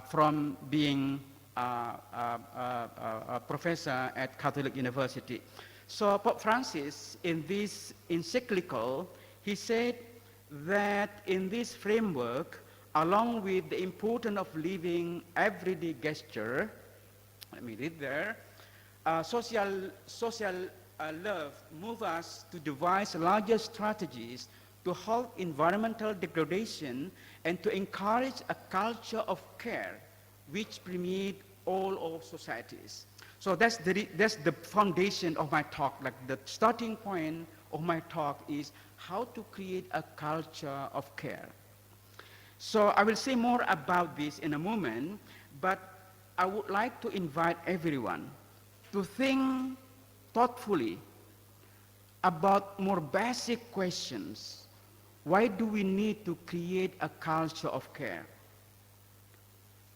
from being a professor at Catholic University. So Pope Francis, in this encyclical, he said that in this framework, along with the importance of living everyday gesture, let me read there, social love moves us to devise larger strategies to halt environmental degradation and to encourage a culture of care which permeates all of societies. So that's the foundation of my talk. Like the starting point of my talk is how to create a culture of care. So I will say more about this in a moment, but I would like to invite everyone to think thoughtfully about more basic questions. Why do we need to create a culture of care?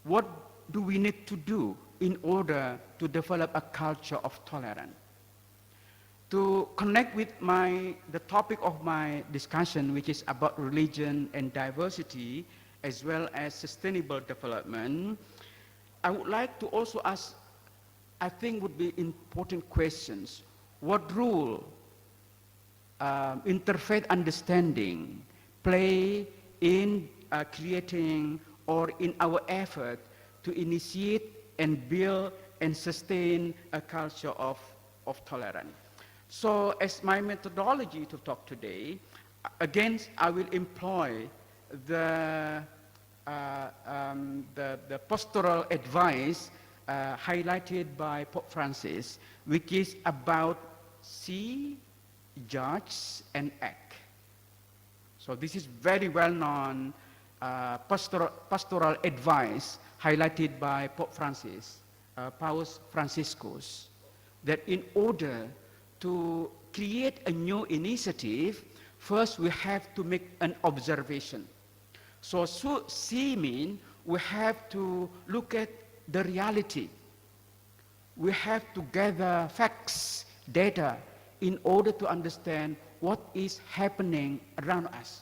What do we need to do in order to develop a culture of tolerance? To connect with the topic of my discussion, which is about religion and diversity, as well as sustainable development, I would like to also ask, I think would be important questions. What role interfaith understanding play in creating or in our effort to initiate and build and sustain a culture of tolerance? So as my methodology to talk today, again, I will employ the pastoral advice highlighted by Pope Francis, which is about see, judge, and act. So this is very well-known pastoral advice highlighted by Pope Francis, Paus Franciscus, that in order to create a new initiative, first we have to make an observation. So see means we have to look at the reality. We have to gather facts, data, in order to understand what is happening around us.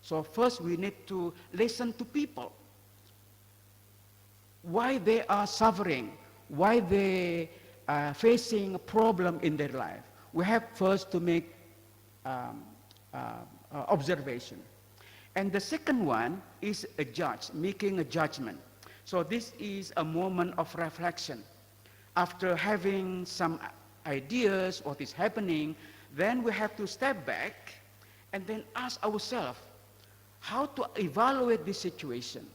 So first we need to listen to people. Why they are suffering, why they are facing a problem in their life. We have first to make observation. And the second one is a judge, making a judgment. So this is a moment of reflection. After having some ideas, what is happening, then we have to step back and then ask ourselves how to evaluate this situation.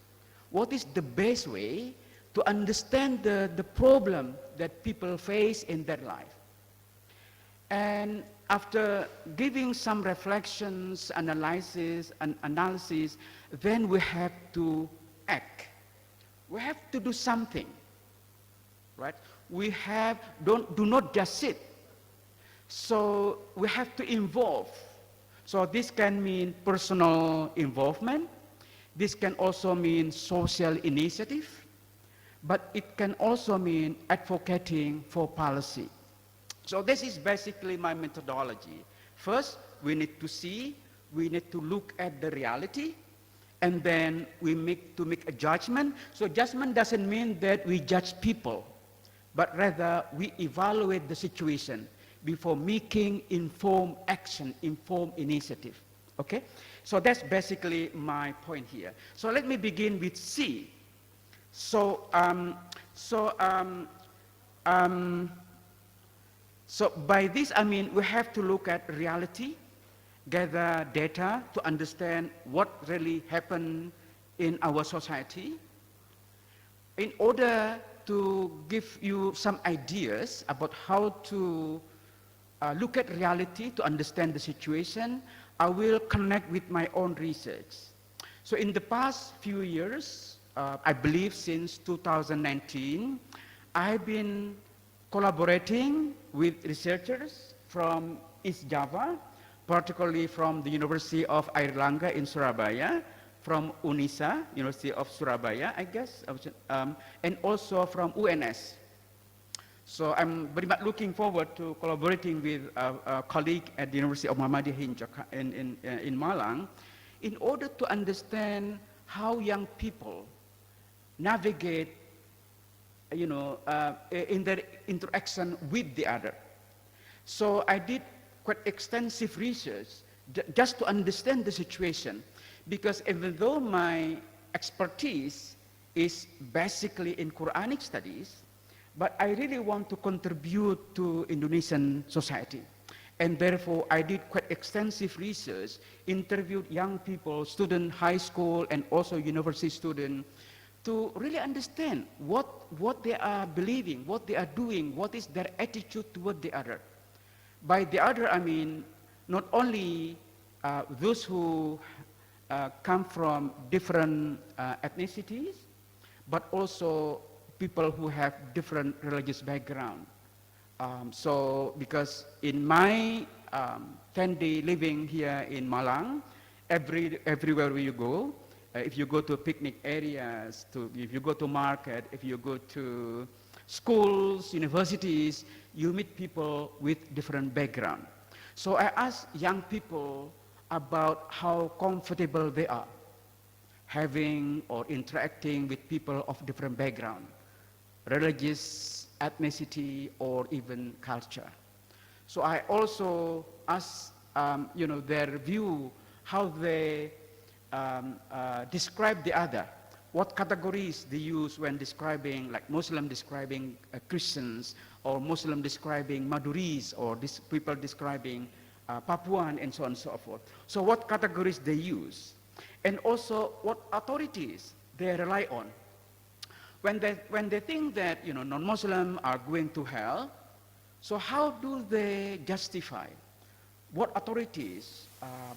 What is the best way to understand the problem that people face in their life? And after giving some reflections, analysis, then we have to act. We have to do something, right? We do not just sit. So we have to involve. So this can mean personal involvement. This can also mean social initiative. But it can also mean advocating for policy. So this is basically my methodology. First, we need to see, we need to look at the reality, and then we make a judgment. So judgment doesn't mean that we judge people, but rather we evaluate the situation before making informed action, informed initiative. Okay? So that's basically my point here. So let me begin with C. So by this I mean we have to look at reality, gather data to understand what really happened in our society. In order to give you some ideas about how to look at reality to understand the situation, I will connect with my own research. So in the past few years, I believe since 2019, I've been collaborating with researchers from East Java, particularly from the University of Airlangga in Surabaya, from UNISA, University of Surabaya, I guess, and also from UNS. So I'm very much looking forward to collaborating with a colleague at the University of Muhammadiyah in Malang in order to understand how young people navigate, in their interaction with the other. So I did quite extensive research just to understand the situation, because even though my expertise is basically in Quranic studies, but I really want to contribute to Indonesian society. And therefore, I did quite extensive research, interviewed young people, students, high school, and also university students, to really understand what they are believing, what they are doing, what is their attitude toward the other. By the other, I mean not only those who come from different ethnicities, but also people who have different religious background. So because in my 10-day living here in Malang, everywhere where you go, if you go to picnic areas, if you go to market, if you go to schools, universities, you meet people with different background. So I asked young people about how comfortable they are having or interacting with people of different background, religious, ethnicity, or even culture. So I also asked their view, how they describe the other, what categories they use when describing, like Muslim describing Christians, or Muslim describing Maduris, or people describing Papuan, and so on and so forth. So what categories they use, and also what authorities they rely on. When they think that non-Muslim are going to hell, so how do they justify? What authorities,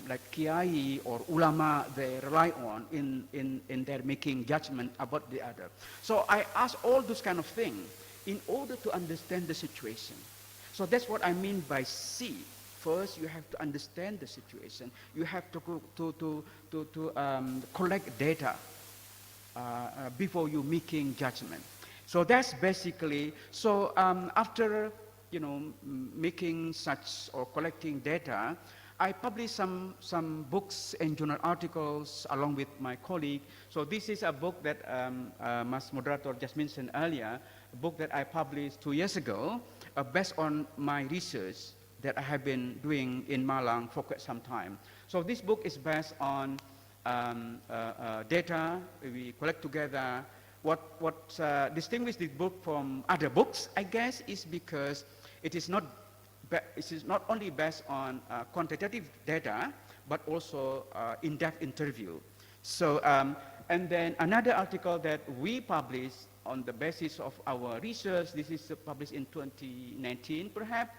like kiai or ulama, they rely on in their making judgment about the other? So I ask all those kind of things in order to understand the situation. So that's what I mean by C. First, you have to understand the situation. You have to collect data before you making judgment. So that's basically, so after making such or collecting data, I published some books and journal articles along with my colleague. So this is a book that Mas Moderator just mentioned earlier, a book that I published 2 years ago, based on my research that I have been doing in Malang for quite some time. So this book is based on data we collect together. What distinguishes this book from other books, I guess, is because it is not only based on quantitative data, but also in-depth interview. So, and then another article that we published on the basis of our research, this is published in 2019 perhaps,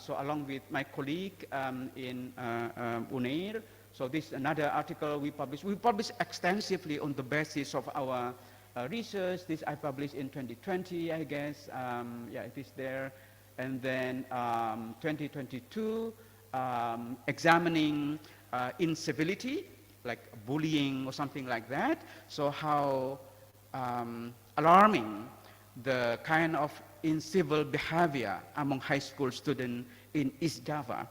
so along with my colleague in UNAIR. So this is another article we published. We published extensively on the basis of our research. This I published in 2020, I guess. Yeah, it is there. And then 2022, examining incivility, like bullying or something like that. So how alarming the kind of incivil behavior among high school students in East Java.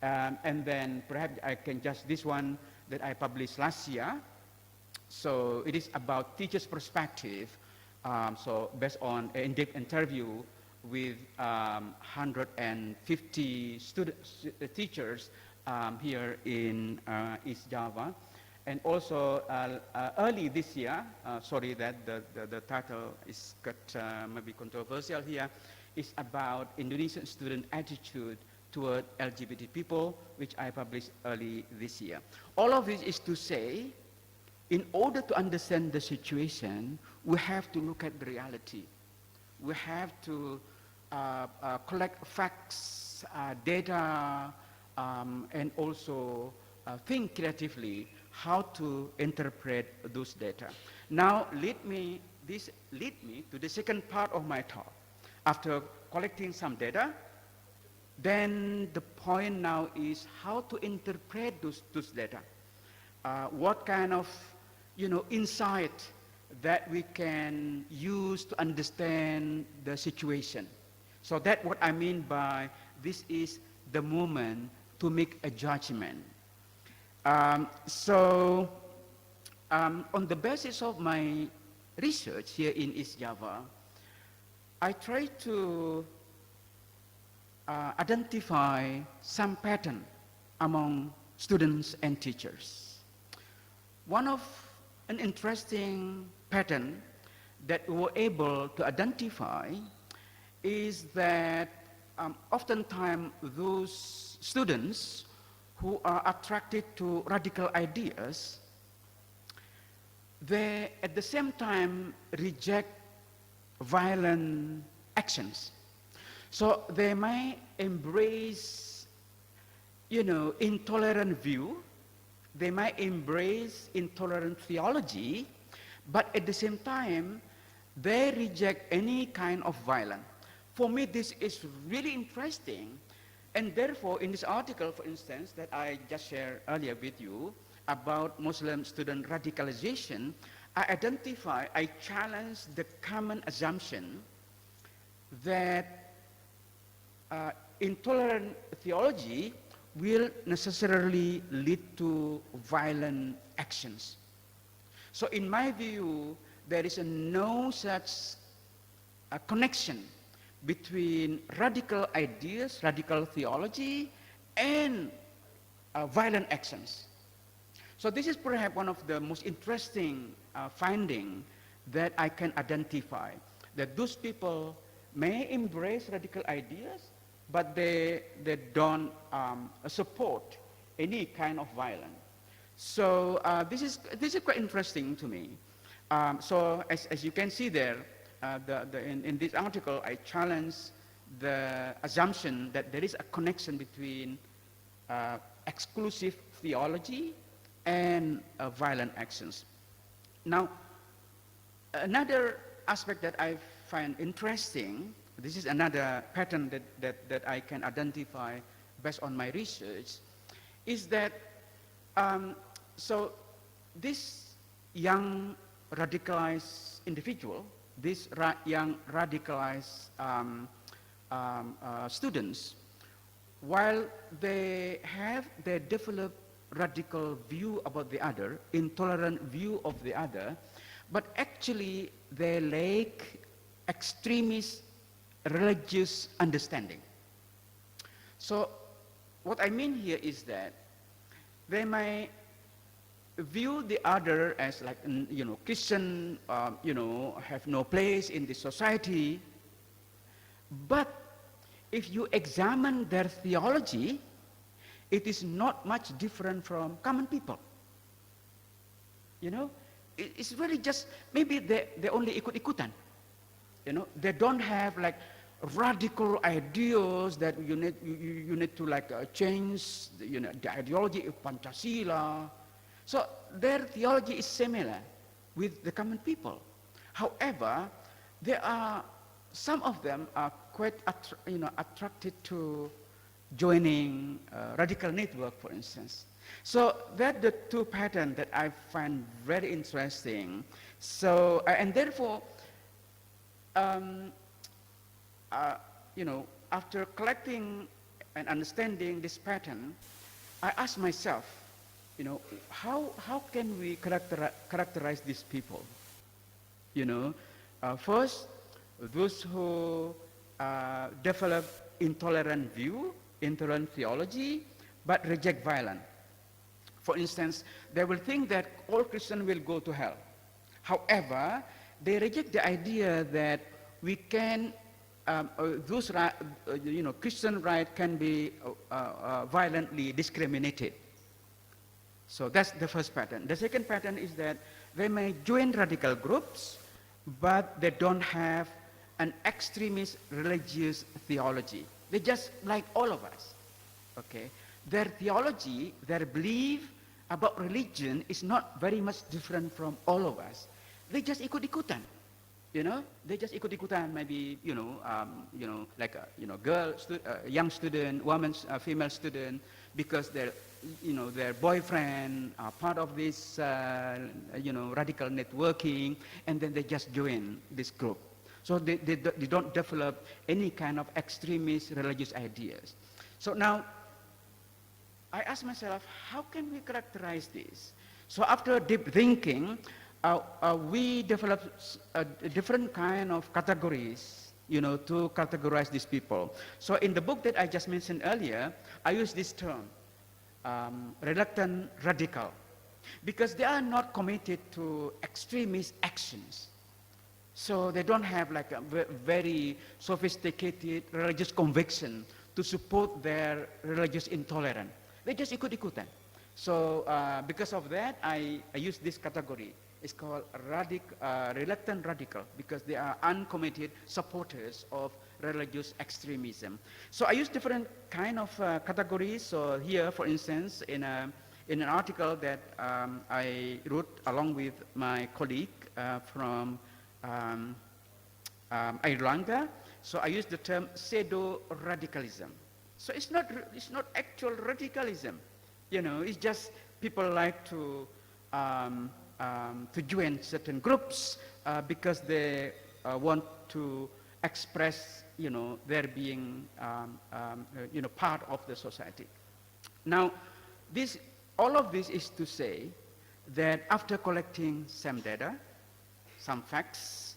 And then perhaps I can just this one that I published last year. So it is about teachers' perspective. So based on an in-depth interview with 150 teachers here in East Java. And also early this year, sorry that the title is maybe controversial here, is about Indonesian student attitude toward LGBT people, which I published early this year. All of this is to say, in order to understand the situation, we have to look at the reality. We have to collect facts, data, and also think creatively how to interpret those data. Now, lead me to the second part of my talk. After collecting some data, then the point now is how to interpret those data. What kind of insight that we can use to understand the situation. So that's what I mean by this is the moment to make a judgment. On the basis of my research here in East Java, I try to identify some pattern among students and teachers. One of an interesting pattern that we were able to identify is that oftentimes those students who are attracted to radical ideas, they at the same time reject violent actions. So they may embrace, intolerant view, they might embrace intolerant theology, but at the same time, they reject any kind of violence. For me, this is really interesting, and therefore, in this article, for instance, that I just shared earlier with you about Muslim student radicalization, I challenge the common assumption that intolerant theology will necessarily lead to violent actions. So in my view, there is no such connection between radical ideas, radical theology, and violent actions. So this is perhaps one of the most interesting findings that I can identify, that those people may embrace radical ideas, but they don't support any kind of violence. So this is quite interesting to me. So as you can see there, in this article, I challenge the assumption that there is a connection between exclusive theology and violent actions. Now, another aspect that I find interesting, this is another pattern that I can identify based on my research, is that so this young radicalized individual, these young radicalized students, while they develop radical view about the other, intolerant view of the other, but actually they lack extremist religious understanding. So what I mean here is that they may view the other as like, Christian, have no place in the society. But if you examine their theology, it is not much different from common people. It's really just, maybe they only ikut-ikutan. They don't have like radical ideas that you need to like change, the ideology of Pancasila. So their theology is similar with the common people. However, some of them are quite attracted to joining radical network, for instance. So that's the two patterns that I find very interesting. So and therefore, after collecting and understanding this pattern, I ask myself, how can we characterize these people? First, those who develop intolerant view, intolerant theology, but reject violence. For instance, they will think that all Christians will go to hell. However, they reject the idea that we can, Christian right can be violently discriminated. So that's the first pattern. The second pattern is that they may join radical groups, but they don't have an extremist religious theology. They're just like all of us, okay? Their theology, their belief about religion is not very much different from all of us. They just ikut-ikutan. You know, they just ikut-ikutan, maybe, like a, young student, female student, because their boyfriend are part of this, radical networking, and then they just join this group. So they don't develop any kind of extremist religious ideas. So now, I asked myself, how can we characterize this? So after deep thinking, we developed a different kind of categories, to categorize these people. So in the book that I just mentioned earlier, I use this term, reluctant radical, because they are not committed to extremist actions. So they don't have like a very sophisticated religious conviction to support their religious intolerance. They just ikut-ikutan. So because of that, I use this category. It's called reluctant radical, because they are uncommitted supporters of religious extremism. So I use different kind of categories. So here, for instance, in an article that I wrote along with my colleague from Ireland, so I use the term pseudo-radicalism. So it's not actual radicalism, it's just people like to join certain groups because they want to express, their being, part of the society. Now, all of this is to say that after collecting some data, some facts,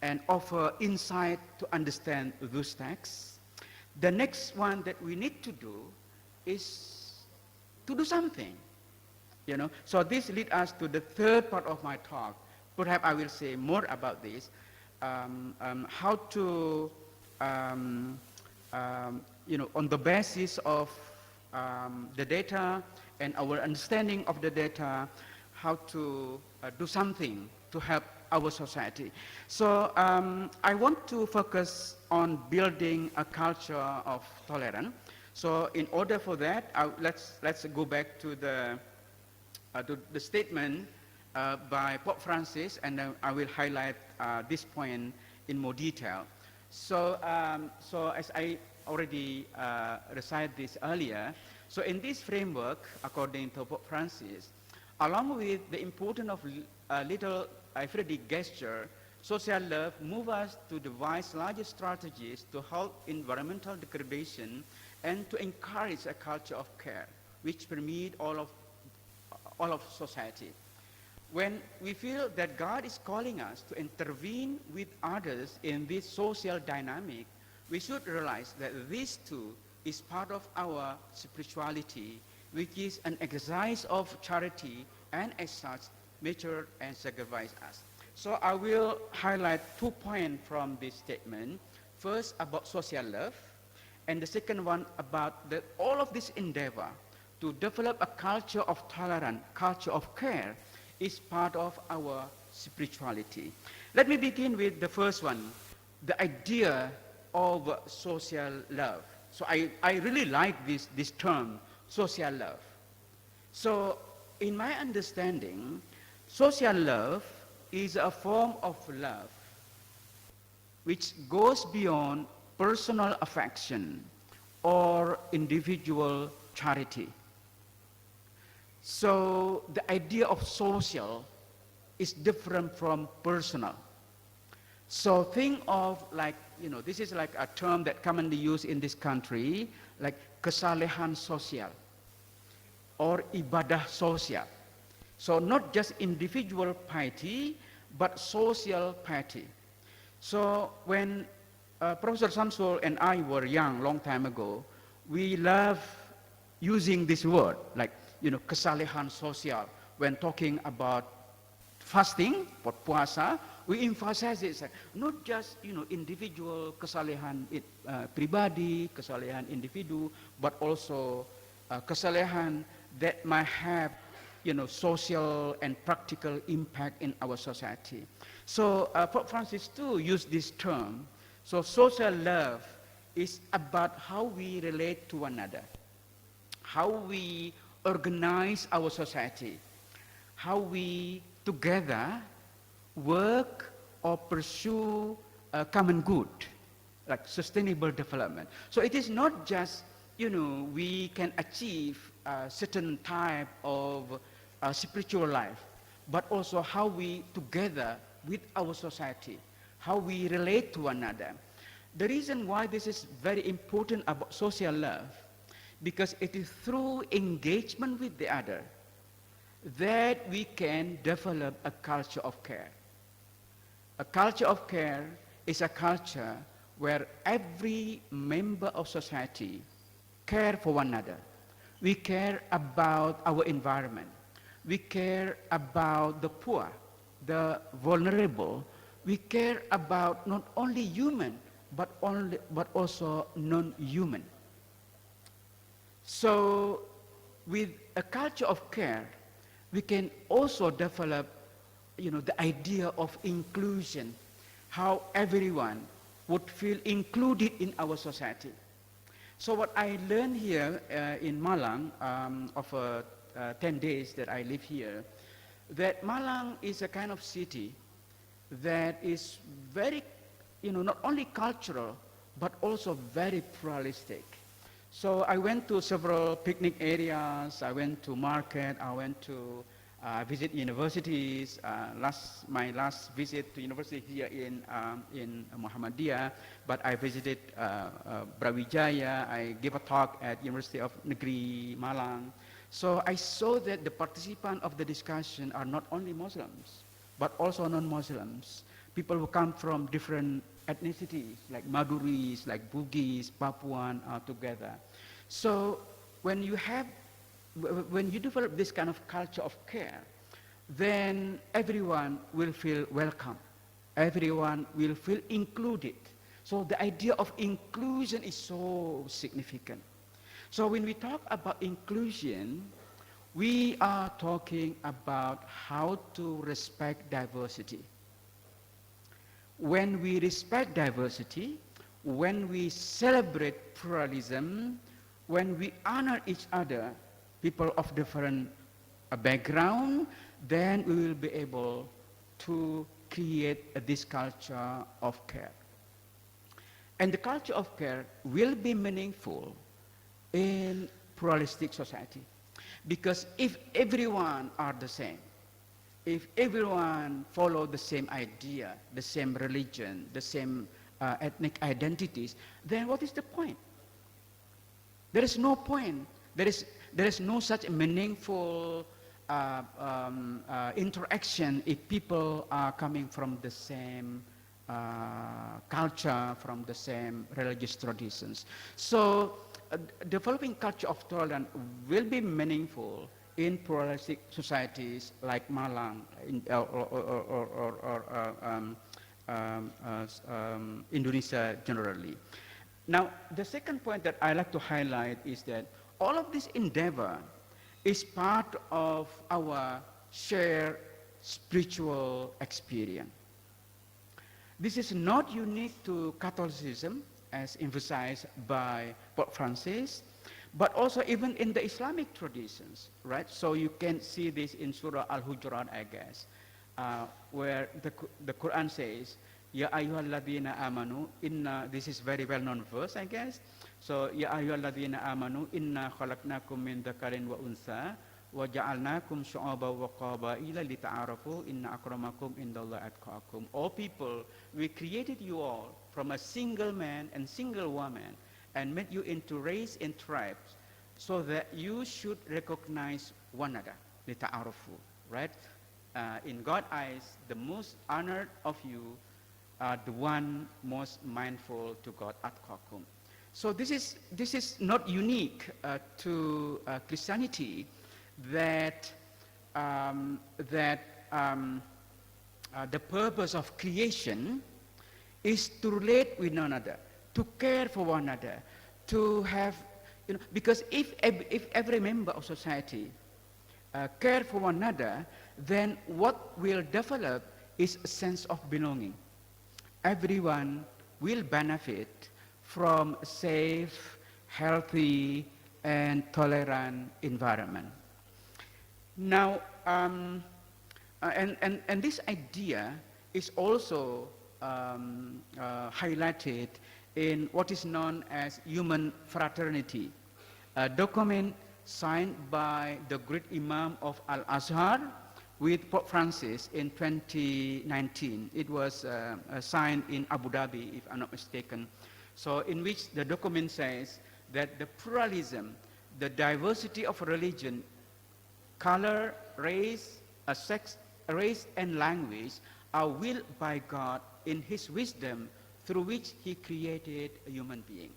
and offer insight to understand those facts, the next one that we need to do is to do something. So this leads us to the third part of my talk. Perhaps I will say more about this, how to, on the basis of the data and our understanding of the data, how to do something to help our society. So I want to focus on building a culture of tolerance. So in order for that, let's go back to the statement by Pope Francis, and I will highlight this point in more detail. So, as I already recited this earlier, so in this framework, according to Pope Francis, along with the importance of little everyday gesture, social love moves us to devise larger strategies to halt environmental degradation and to encourage a culture of care, which permeates all of society. When we feel that God is calling us to intervene with others in this social dynamic, we should realize that this too is part of our spirituality, which is an exercise of charity and as such mature and sacrifice us. So I will highlight 2 points from this statement. First, about social love, and the second one about all of this endeavor to develop a culture of tolerance, culture of care, is part of our spirituality. Let me begin with the first one, the idea of social love. So I really like this term, social love. So in my understanding, social love is a form of love which goes beyond personal affection or individual charity. So the idea of social is different from personal. So think of like, this is like a term that commonly used in this country, like kesalehan sosial or ibadah sosial. So not just individual piety, but social piety. So when Professor Samsul and I were young, long time ago, we love using this word, like, kesalehan sosial. When talking about fasting, puasa, we emphasize it, not just, individual kesalehan pribadi, kesalehan individu, but also kesalehan that might have, social and practical impact in our society. So Pope Francis too used this term. So social love is about how we relate to one another, how we organize our society, how we together work or pursue a common good, like sustainable development. So it is not just, we can achieve a certain type of spiritual life, but also how we together with our society, how we relate to one another. The reason why this is very important about social love, because it is through engagement with the other that we can develop a culture of care. A culture of care is a culture where every member of society care for one another. We care about our environment. We care about the poor, the vulnerable. We care about not only human, but also non-human. So with a culture of care, we can also develop, the idea of inclusion, how everyone would feel included in our society. So what I learned here in Malang, of 10 days that I live here, that Malang is a kind of city that is very, not only cultural, but also very pluralistic. So I went to several picnic areas, I went to market, I went to visit universities. My last visit to university here in Muhammadiyah, but I visited Brawijaya, I gave a talk at University of Negeri Malang. So I saw that the participants of the discussion are not only Muslims, but also non-Muslims, people who come from different ethnicities, like Maduris, like Bugis, Papuan, together. So when you develop this kind of culture of care, then everyone will feel welcome. Everyone will feel included. So the idea of inclusion is so significant. So when we talk about inclusion, we are talking about how to respect diversity. When we respect diversity, when we celebrate pluralism, when we honor each other, people of different background, then we will be able to create this culture of care. And the culture of care will be meaningful in pluralistic society. Because if everyone are the same, if everyone follow the same idea, the same religion, the same ethnic identities, then what is the point? There is no point. There is no such meaningful interaction if people are coming from the same culture, from the same religious traditions. So developing culture of tolerance will be meaningful in pluralistic societies like Malang Indonesia generally. Now, the second point that I like to highlight is that all of this endeavor is part of our shared spiritual experience. This is not unique to Catholicism, as emphasized by Pope Francis, but also even in the Islamic traditions, right? So you can see this in Surah Al-Hujurat, I guess, where the Quran says, Ya ayyuhalladhina amanu, this is very well-known verse, I guess. So, Ya ayyuhalladhina amanu, inna khalaqnakum min dhakarin wa unsa, wa ja'alnakum syu'aba wa qabaila lita'arafu, inna akramakum indallahi atqakum. All people, we created you all from a single man and single woman, and made you into race and tribes, so that you should recognize one another, lita'arafu, right? In God's eyes, the most honored of you are the one most mindful to God, atqakum. So this is not unique to Christianity, that the purpose of creation is to relate with one another, to care for one another, to have, because if every member of society care for one another, then what will develop is a sense of belonging. Everyone will benefit from safe, healthy, and tolerant environment. Now, and this idea is also highlighted in what is known as human fraternity, a document signed by the great Imam of Al-Azhar with Pope Francis in 2019. It was signed in Abu Dhabi, if I'm not mistaken. So in which the document says that the pluralism, the diversity of religion, color, race, sex, race and language are willed by God in His wisdom through which He created a human being.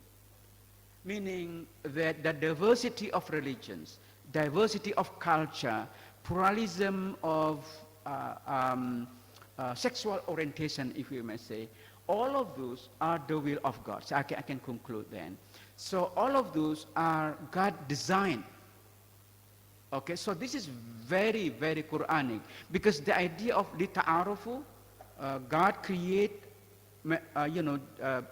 Meaning that the diversity of religions, diversity of culture, pluralism of sexual orientation, if you may say, all of those are the will of God. So I can conclude then. So all of those are God designed. Okay, so this is very, very Quranic, because the idea of lita'arufu, God create,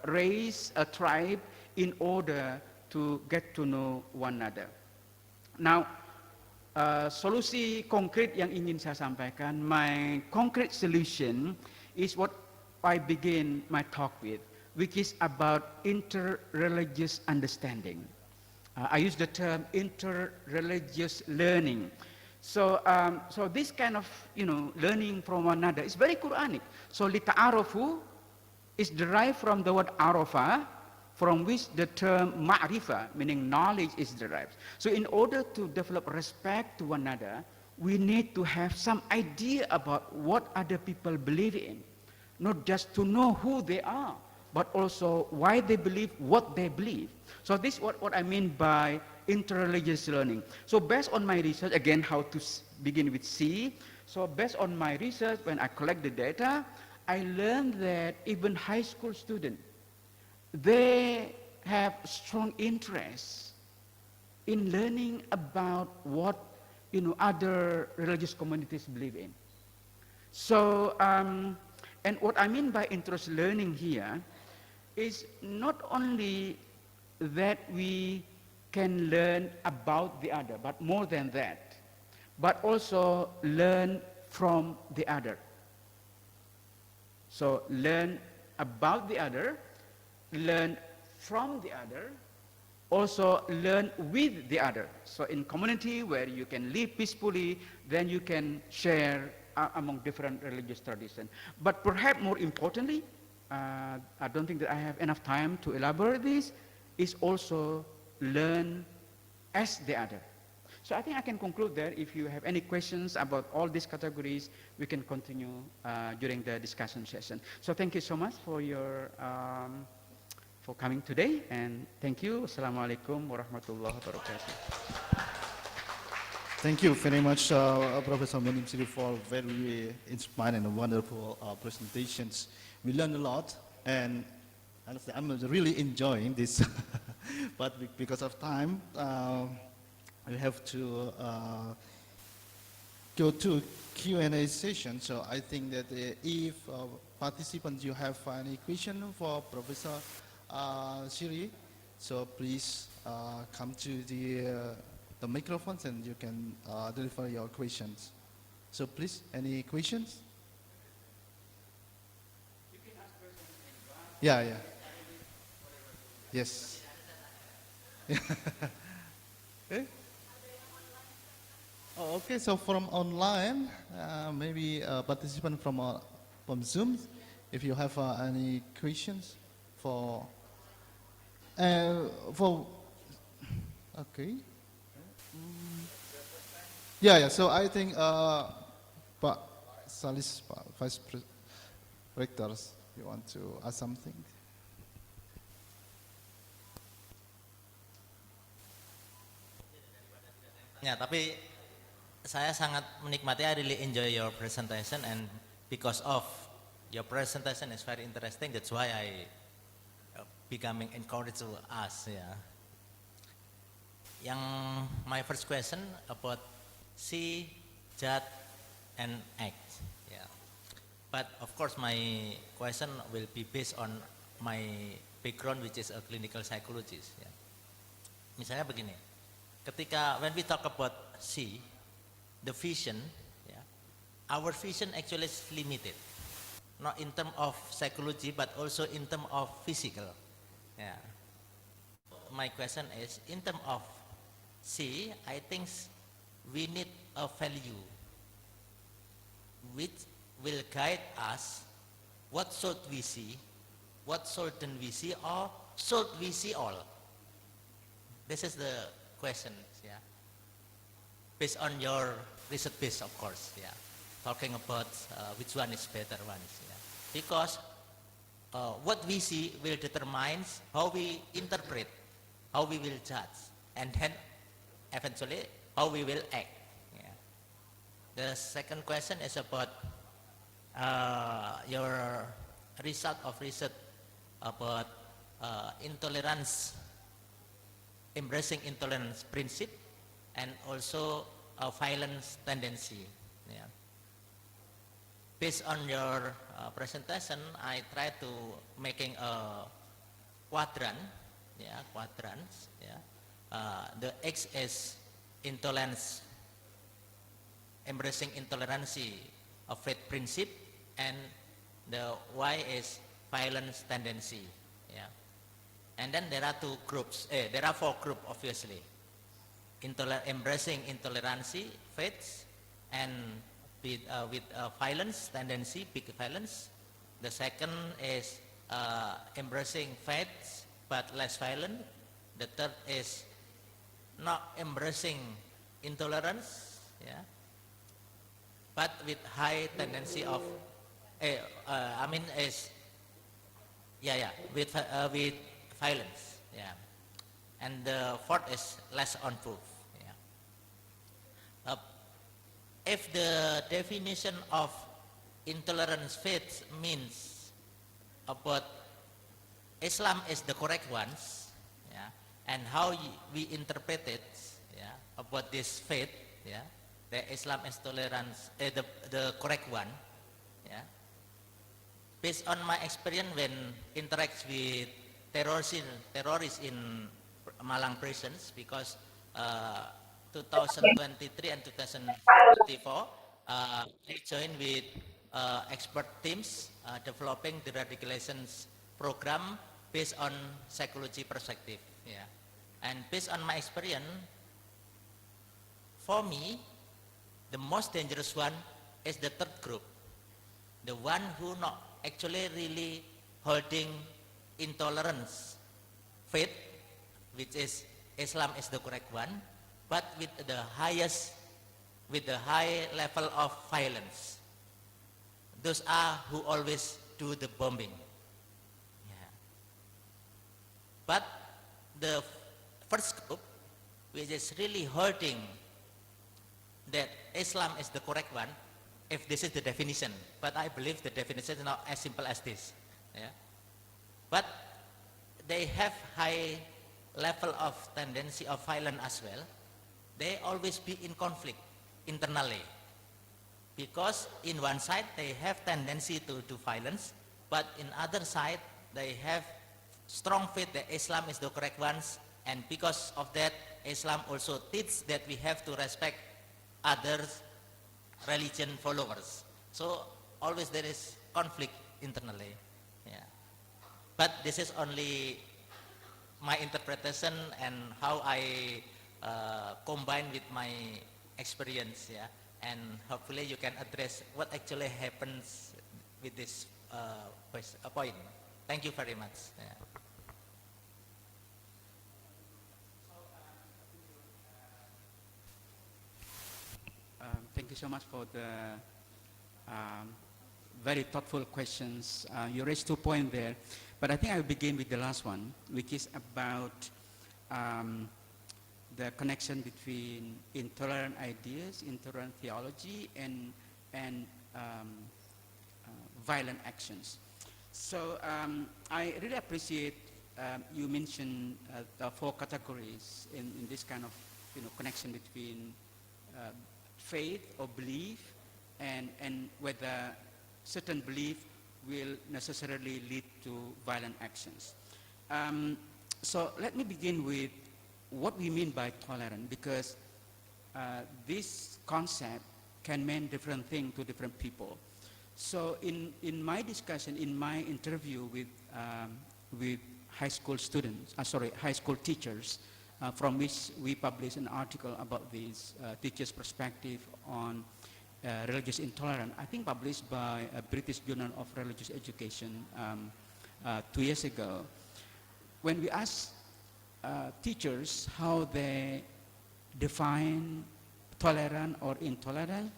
race, a tribe in order to get to know one another. Now, solusi konkret yang ingin saya sampaikan, my concrete solution is what I begin my talk with, which is about interreligious understanding. I use the term interreligious learning. So, so this kind of, learning from one another is very Quranic. So, lita'arufu is derived from the word arafa, from which the term ma'rifah, meaning knowledge, is derived. So, in order to develop respect to one another, we need to have some idea about what other people believe in. Not just to know who they are, but also why they believe what they believe. So this is what I mean by interreligious learning. So based on my research, again, how to begin with C. So based on my research, when I collect the data, I learned that even high school students, they have strong interest in learning about what other religious communities believe in. So, and what I mean by interest learning here is not only that we can learn about the other, but more than that, but also learn from the other. So learn about the other, learn from the other, also learn with the other. So in community where you can live peacefully, then you can share among different religious traditions. But perhaps more importantly, I don't think that I have enough time to elaborate this, is also learn as the other. So I think I can conclude there. If you have any questions about all these categories, we can continue during the discussion session. So thank you so much for your for coming today, and thank you. Assalamualaikum warahmatullahi wabarakatuh. Thank you very much, Professor Monim Siri, for very inspiring and wonderful presentations. We learned a lot, and honestly, I'm really enjoying this. But because of time, we have to go to Q&A session. So I think that if participants, you have any question for Professor Siri, so please come to the microphones and you can deliver your questions. So please, any questions? You can ask questions in advance. Yeah. Yes. Okay. Oh, okay, so from online, maybe a participant from Zoom, if you have any questions for, okay. Yeah, so I think, Pak Salis, Vice Rectors, you want to ask something? Ya, tapi saya sangat menikmati, I really enjoy your presentation, and because of your presentation is very interesting, that's why I becoming encouraged to ask. Ya. Yang my first question about see, judge, and act. Yeah. But of course, my question will be based on my background, which is a clinical psychologist. Yeah. Misalnya begini. when we talk about C, the vision, yeah, our vision actually is limited, not in terms of psychology, but also in terms of physical. Yeah. My question is, in terms of C, I think we need a value which will guide us what should we see, what shouldn't we see, or should we see all? This is the question, yeah. Based on your research base, of course, yeah. Talking about which one is better ones, yeah. Because what we see will determine how we interpret, how we will judge, and then eventually how we will act. Yeah. The second question is about your result of research about intolerance, embracing intolerance principle, and also a violence tendency. Yeah. Based on your presentation, I tried to making a quadrant, yeah, quadrants, yeah. The X is intolerance, embracing intolerance of faith principle, and the Y is violence tendency, yeah. And then there are two groups, there are four groups obviously. Embracing intolerance, faith, and with violence tendency, big violence. The second is embracing faith but less violent. The third is not embracing intolerance, yeah, but with high tendency of, with violence, yeah. And the fourth is less on proof, yeah. If the definition of intolerance faith means about Islam is the correct ones, yeah, and how we interpret it, yeah, about this faith, yeah, the Islam is tolerance, the correct one, yeah. Based on my experience when interacts with terrorists in Malang prisons, because 2023 and 2024, I joined with expert teams developing the radicalizations program based on psychology perspective. Yeah. And based on my experience, for me, the most dangerous one is the third group, the one who not actually really holding intolerance faith, which is Islam is the correct one, but with the high level of violence. Those are who always do the bombing. Yeah. But the first group, which is really hurting that Islam is the correct one, if this is the definition, but I believe the definition is not as simple as this. Yeah. But they have high level of tendency of violence as well. They always be in conflict internally, because in one side they have tendency to do violence, but in other side they have strong faith that Islam is the correct ones, and because of that Islam also teaches that we have to respect others religion followers. So always there is conflict internally. Yeah. But this is only my interpretation and how I combine with my experience, yeah, and hopefully you can address what actually happens with this point. Thank you very much. Yeah. Thank you so much for the very thoughtful questions. You raised 2 points there, but I think I'll begin with the last one, which is about the connection between intolerant ideas, intolerant theology, and violent actions. So I really appreciate you mentioned the 4 categories in this kind of connection between faith or belief and whether certain belief will necessarily lead to violent actions. So let me begin with what we mean by tolerant, because this concept can mean different things to different people. So in my discussion, in my interview with high school students, high school teachers, from which we published an article about this teachers' perspective on religious intolerance, I think published by a British Journal of Religious Education 2 years ago. When we asked teachers how they define tolerant or intolerant,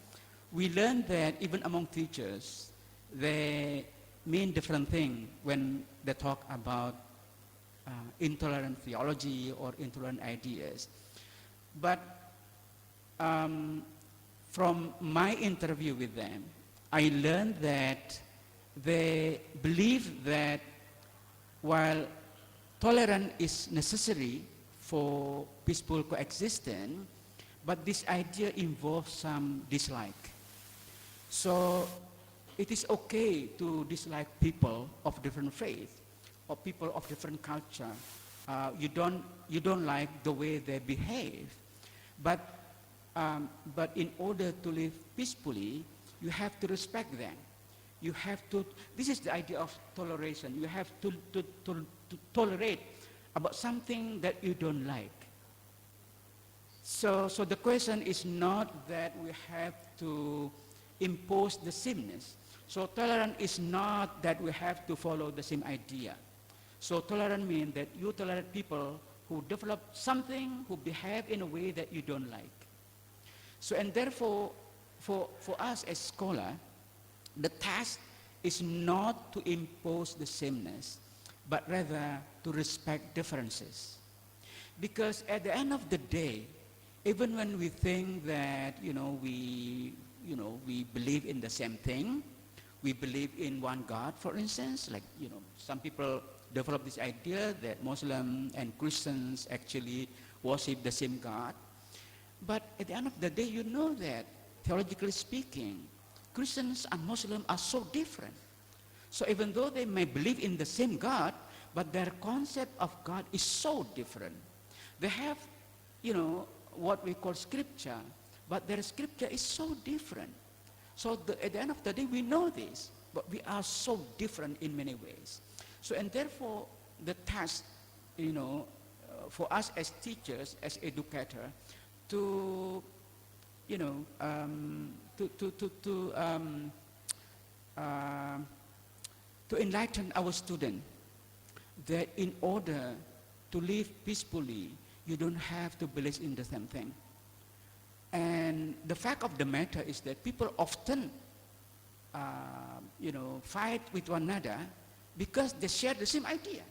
we learned that even among teachers, they mean different things when they talk about intolerant theology or intolerant ideas. But from my interview with them, I learned that they believe that while tolerance is necessary for peaceful coexistence, but this idea involves some dislike. So it is okay to dislike people of different faith or people of different culture. You don't like the way they behave, but in order to live peacefully, you have to respect them. You have to. This is the idea of toleration. You have to tolerate about something that you don't like. So the question is not that we have to impose the sameness. So tolerant is not that we have to follow the same idea. So tolerant means that you tolerate people who develop something, who behave in a way that you don't like. So and therefore, for us as scholars, the task is not to impose the sameness, but rather to respect differences. Because at the end of the day, even when we think that we believe in the same thing, we believe in one God, for instance, like some people develop this idea that Muslims and Christians actually worship the same God. But at the end of the day, you know that theologically speaking, Christians and Muslims are so different. So even though they may believe in the same God, but their concept of God is so different. They have, what we call scripture, but their scripture is so different. So at the end of the day, we know this, but we are so different in many ways. So and therefore, the task, for us as teachers, as educators, to enlighten our students that in order to live peacefully, you don't have to believe in the same thing. And the fact of the matter is that people often, fight with one another because they share the same idea.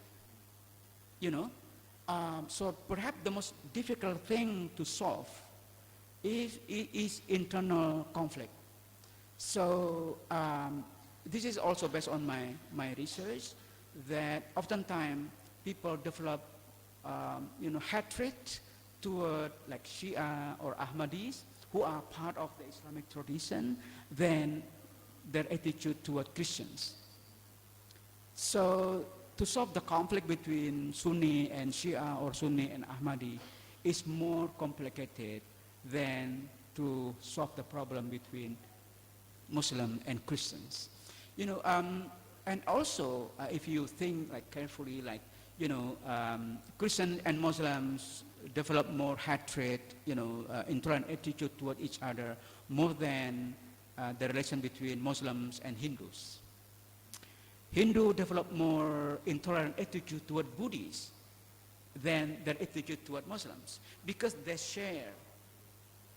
So perhaps the most difficult thing to solve is internal conflict. So this is also based on my research, that oftentimes people develop hatred toward like Shia or Ahmadis, who are part of the Islamic tradition, than their attitude toward Christians. So to solve the conflict between Sunni and Shia or Sunni and Ahmadi is more complicated than to solve the problem between Muslim and Christians. And also, if you think like carefully, like, Christians and Muslims develop more hatred, intolerant attitude toward each other more than the relation between Muslims and Hindus. Hindu develop more intolerant attitude toward Buddhists than their attitude toward Muslims, because they share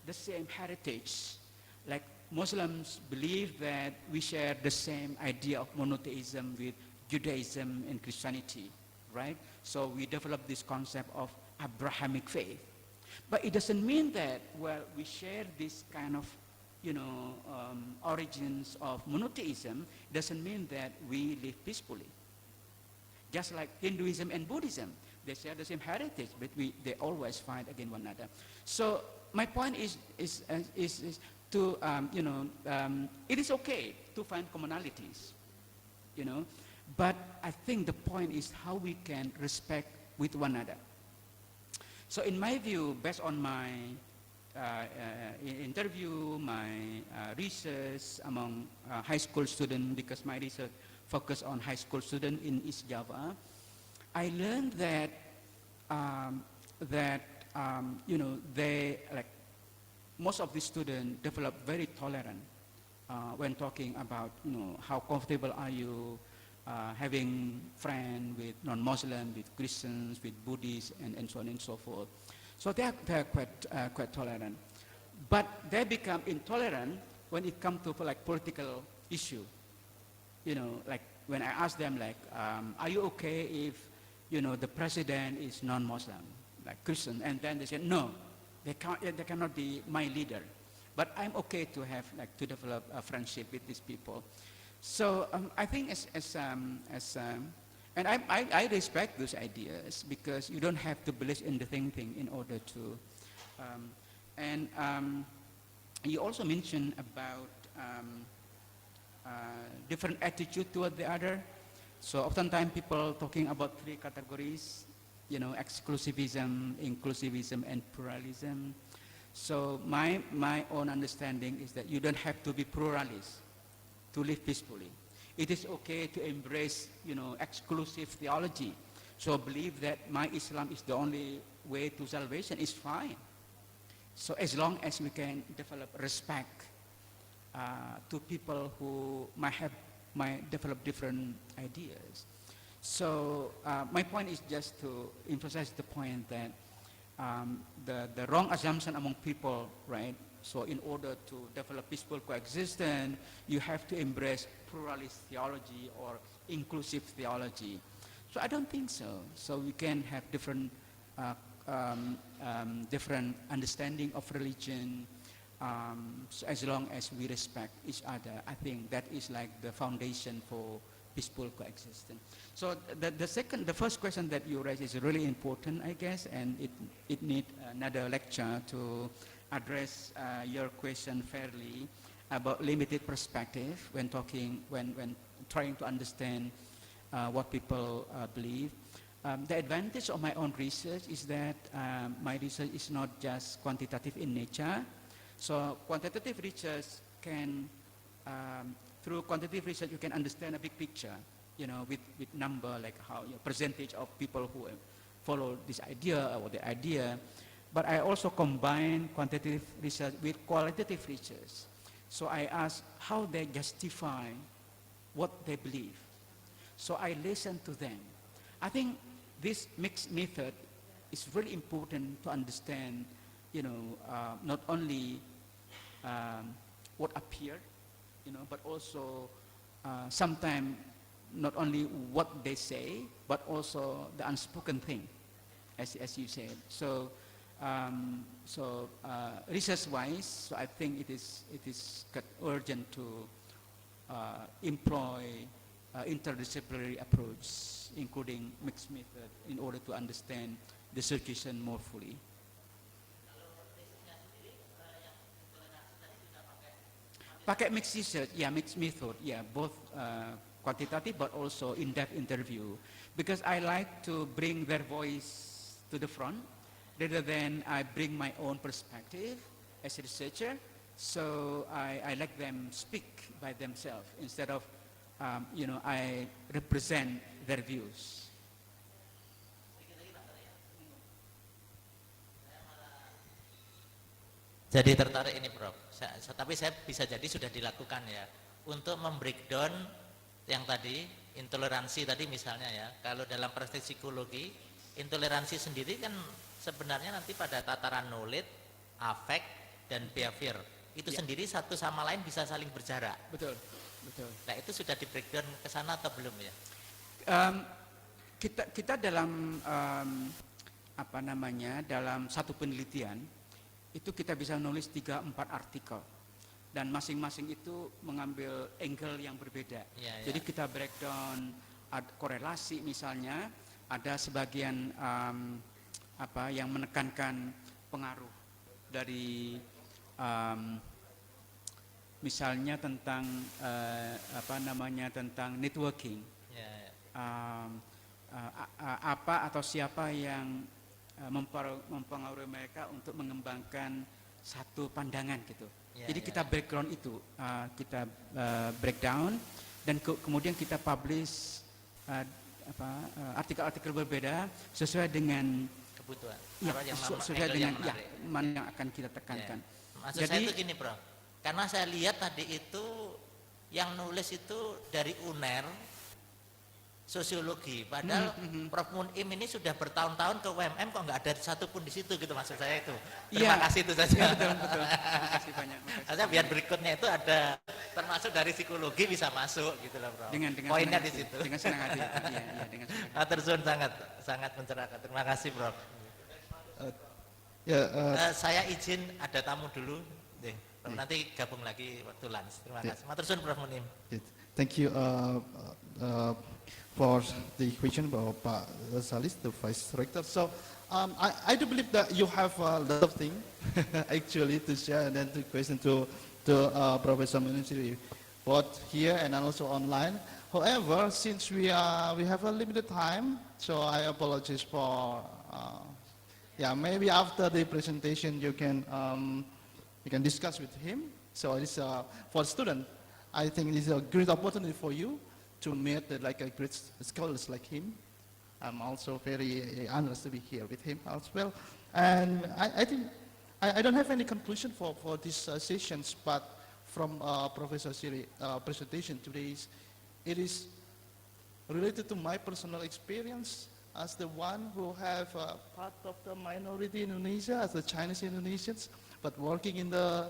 the same heritage. Like Muslims believe that we share the same idea of monotheism with Judaism and Christianity, right? So we develop this concept of Abrahamic faith. But it doesn't mean that, well, we share this kind of, origins of monotheism, doesn't mean that we live peacefully. Just like Hinduism and Buddhism, they share the same heritage, but they always fight against one another. So my point is to, it is okay to find commonalities, but I think the point is how we can respect with one another. So in my view, based on my interview, my research among high school students, because my research focused on high school students in East Java, I learned that you know, they like most of the students develop very tolerant when talking about, you know, how comfortable are you having friends with non-Muslim, with Christians, with Buddhists, and so on and so forth. So they are quite tolerant, but they become intolerant when it comes to like political issue. You know, like when I ask them, like, are you okay if, you know, the president is non-Muslim, like Christian, and then they say no, they cannot be my leader, but I'm okay to have like to develop a friendship with these people. So I think and I respect those ideas, because you don't have to believe in the same thing in order to. You also mentioned about different attitude toward the other. So oftentimes people talking about three categories, you know, exclusivism, inclusivism, and pluralism. So my own understanding is that you don't have to be pluralist to live peacefully. It is okay to embrace, you know, exclusive theology. So believe that my Islam is the only way to salvation is fine. So as long as we can develop respect to people who might develop different ideas. So my point is just to emphasize the point that the wrong assumption among people, right? So in order to develop peaceful coexistence, you have to embrace pluralist theology or inclusive theology. So I don't think so. So we can have different different understanding of religion, so as long as we respect each other. I think that is like the foundation for peaceful coexistence. So the first question that you raised is really important, I guess, and it needs another lecture to address your question fairly about limited perspective when trying to understand what people believe. The advantage of my own research is that my research is not just quantitative in nature. So quantitative research can, through quantitative research, you can understand a big picture, you know, with number, like how percentage of people who follow this idea or the idea. But I also combine quantitative research with qualitative research. So I ask how they justify what they believe. So I listen to them. I think this mixed method is really important to understand, you know, not only what appeared, you know, but also sometimes not only what they say, but also the unspoken thing, as you said. So, research-wise, so I think it is urgent to employ interdisciplinary approach, including mixed method, in order to understand the situation more fully. Pakai mixed research, yeah, mixed method, yeah, both quantitative but also in-depth interview, because I like to bring their voice to the front rather than I bring my own perspective as a researcher. So I let them speak by themselves instead of, you know, I represent their views. Jadi tertarik ini Prof, tapi saya bisa jadi sudah dilakukan ya, untuk membreakdown yang tadi, intoleransi tadi misalnya ya, kalau dalam praktek psikologi, intoleransi sendiri kan sebenarnya nanti pada tataran knowledge, affect, dan behavior, itu sendiri satu sama lain bisa saling berjarak. Betul, betul. Nah itu sudah di breakdown ke sana atau belum ya? Kita dalam, apa namanya, dalam satu penelitian, itu kita bisa nulis 3-4 artikel dan masing-masing itu mengambil angle yang berbeda. Jadi kita breakdown korelasi, misalnya ada sebagian apa yang menekankan pengaruh dari misalnya tentang apa namanya, tentang networking, apa atau siapa yang mempengaruhi mereka untuk mengembangkan satu pandangan gitu. Ya, Jadi ya. kita background itu kita breakdown dan kemudian kita publish artikel-artikel berbeda sesuai dengan Kebutuhan. ya, Apa yang sesuai angle dengan yang ya, menarik. mana yang akan kita tekankan. Maksud Jadi saya itu gini, Bro. Karena saya lihat tadi itu yang nulis itu dari UNER sosiologi, padahal Prof Munim ini sudah bertahun-tahun ke UMM kok nggak ada satupun di situ gitu, maksud saya itu. Terima kasih itu saja. Ya, betul. Terima kasih banyak. Maksudnya biar berikutnya itu ada termasuk dari psikologi bisa masuk gitu loh, Bro. Dengan Poinnya senang di hati. situ. Dengan senang hati. Iya, dengan senang hati. Matur suwun sangat mencerahkan. Terima kasih, Bro. Saya izin ada tamu dulu. Nanti gabung lagi waktu lunch. Terima kasih. Matur suwun, Prof Munim. Thank you for the question about Pak Salis, the Vice Rector. So I do believe that you have a lot of things actually to share and then to question to Professor Munim, both here and also online. However, since we have a limited time, so I apologize for maybe after the presentation you can discuss with him. So it's for student, I think it's a great opportunity for you to meet like a great scholars like him. I'm also very honored to be here with him as well. And I think I don't have any conclusion for these sessions, but from Professor Siri presentation today, it is related to my personal experience as the one who have part of the minority in Indonesia, as the Chinese Indonesians, but working in the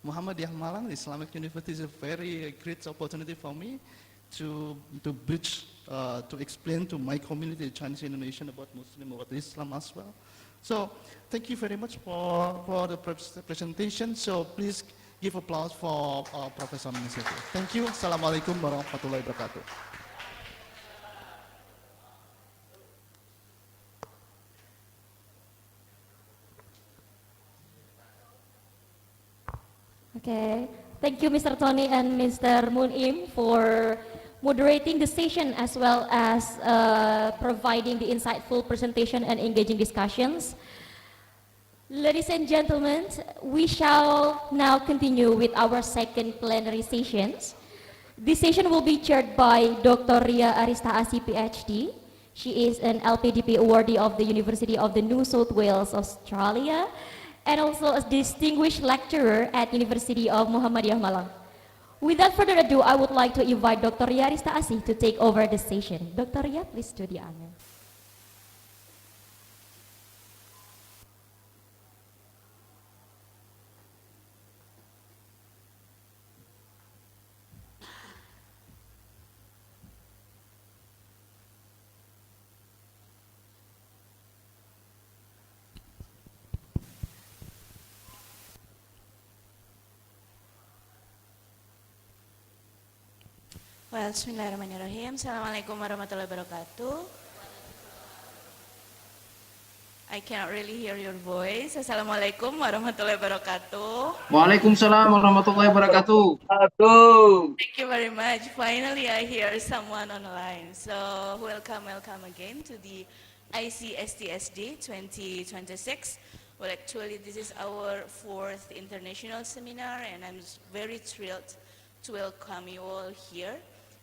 Muhammadiyah Malang Islamic University is a very great opportunity for me to bridge, to explain to my community, Chinese Indonesian, about Muslim, about Islam as well. So thank you very much for the presentation. So please give applause for Professor Minister. Thank you. Assalamualaikum warahmatullahi wabarakatuh. Okay, thank you Mr. Tony and Mr. Munim for moderating the session as well as providing the insightful presentation and engaging discussions. Ladies and gentlemen, we shall now continue with our second plenary sessions. This session will be chaired by Dr. Ria Aristaasi, PhD. She is an LPDP awardee of the University of the New South Wales, Australia, and also a distinguished lecturer at University of Muhammadiyah Malang. Without further ado, I would like to invite Dr. Ria Aristaasi to take over the session. Dr. Ria, please do the honor. Well, bismillahirrahmanirrahim. Assalamualaikum warahmatullahi wabarakatuh. I cannot really hear your voice. Assalamualaikum warahmatullahi wabarakatuh. Waalaikumsalam warahmatullahi wabarakatuh. Thank you very much. Finally, I hear someone online. So, welcome again to the IC-STSD 2026. Well, actually, this is our 4th international seminar, and I'm very thrilled to welcome you all here,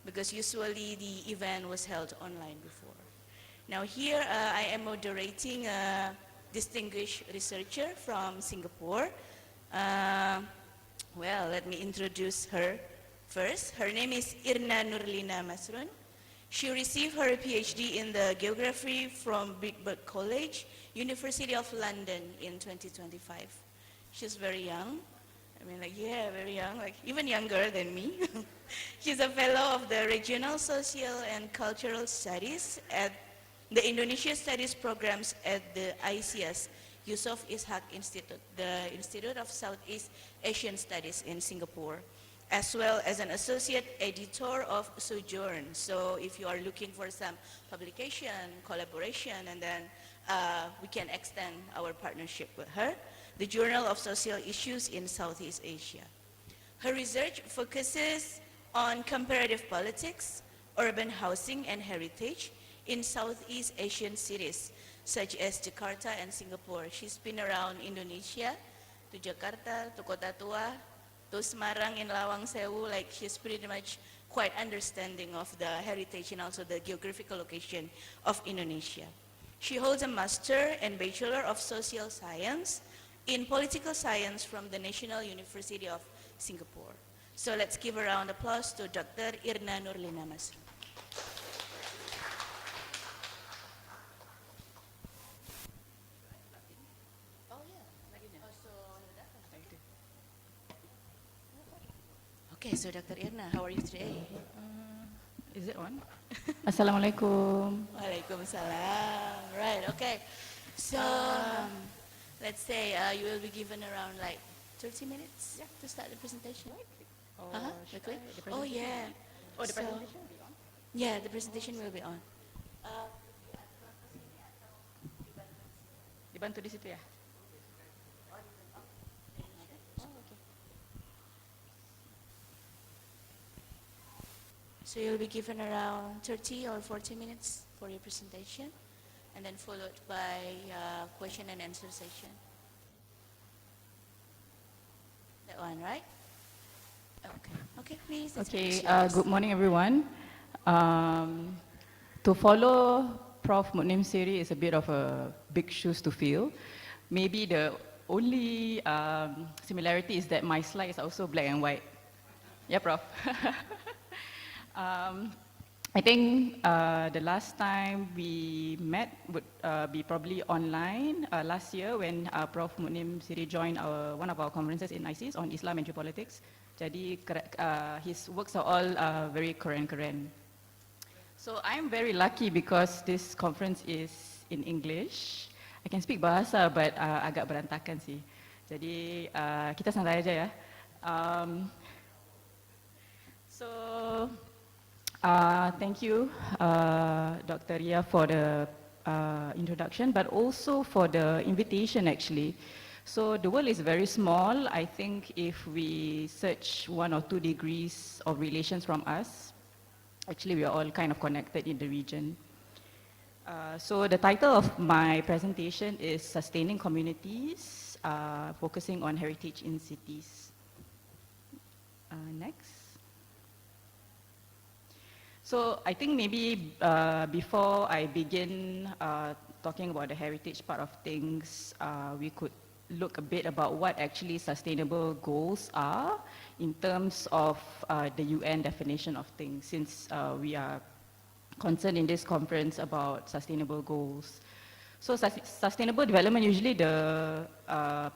because usually the event was held online before. Now here I am moderating a distinguished researcher from Singapore. Well, let me introduce her first. Her name is Irna Nurlina Masrun. She received her PhD in the geography from Big Bird College, University of London in 2025. She's very young. I mean, like, yeah, very young, like even younger than me. She's a fellow of the Regional Social and Cultural Studies at the Indonesia Studies programs at the ICS, Yusof Ishak Institute, the Institute of Southeast Asian Studies in Singapore, as well as an associate editor of Sojourn. So if you are looking for some publication, collaboration, and then we can extend our partnership with her, the Journal of Social Issues in Southeast Asia. Her research focuses on comparative politics, urban housing and heritage in Southeast Asian cities, such as Jakarta and Singapore. She's been around Indonesia, to Jakarta, to Kota Tua, to Semarang and Lawang Sewu. Like, she's pretty much quite understanding of the heritage and also the geographical location of Indonesia. She holds a Master and Bachelor of Social Science in Political Science from the National University of Singapore. So let's give a round of applause to Dr. Irna Nurlina Masrun. Okay, so Dr. Irna, how are you today? Is it on? Assalamualaikum. Waalaikumsalam. Right, okay. So, let's say you will be given around like 30 minutes to start the presentation. Quickly? Oh, yeah. Oh, the So- presentation will be on? Yeah, the presentation will be on. Dibantu di situ ya? So you'll be given around 30 or 40 minutes for your presentation, and then followed by question and answer session. That one, right? Okay. Okay, please. the Okay, stage is yours. good morning everyone. To follow Prof. Mutnim Siri is a bit of a big shoes to fill. Maybe the only similarity is that my slides are also black and white. Yeah, Prof. I think the last time we met would be probably online last year when Prof. Mutnim Siri joined one of our conferences in ICIS on Islam and Geopolitics. Jadi his works are all very keren-keren. So I'm very lucky because this conference is in English. I can speak bahasa but agak berantakan sih. Jadi kita santai aja ya. So thank you, Dr. Ria, for the introduction, but also for the invitation actually. So the world is very small. I think if we search 1 or 2 degrees of relations from us, actually we are all kind of connected in the region. So the title of my presentation is Sustaining Communities, focusing on heritage in cities. Next. So I think maybe before I begin talking about the heritage part of things, we could look a bit about what actually sustainable goals are in terms of the UN definition of things, since we are concerned in this conference about sustainable goals. So sustainable development, usually the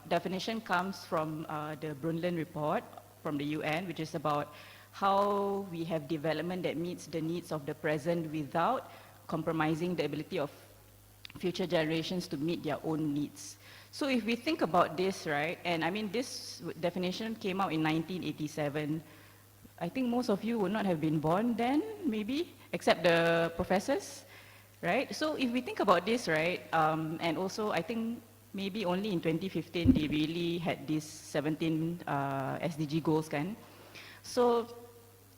definition comes from the Brundtland report from the UN, which is about how we have development that meets the needs of the present without compromising the ability of future generations to meet their own needs. So if we think about this, right, and I mean this definition came out in 1987. I think most of you would not have been born then, maybe, except the professors, right? So if we think about this, right, and also I think maybe only in 2015 they really had these 17 SDG goals, kan? So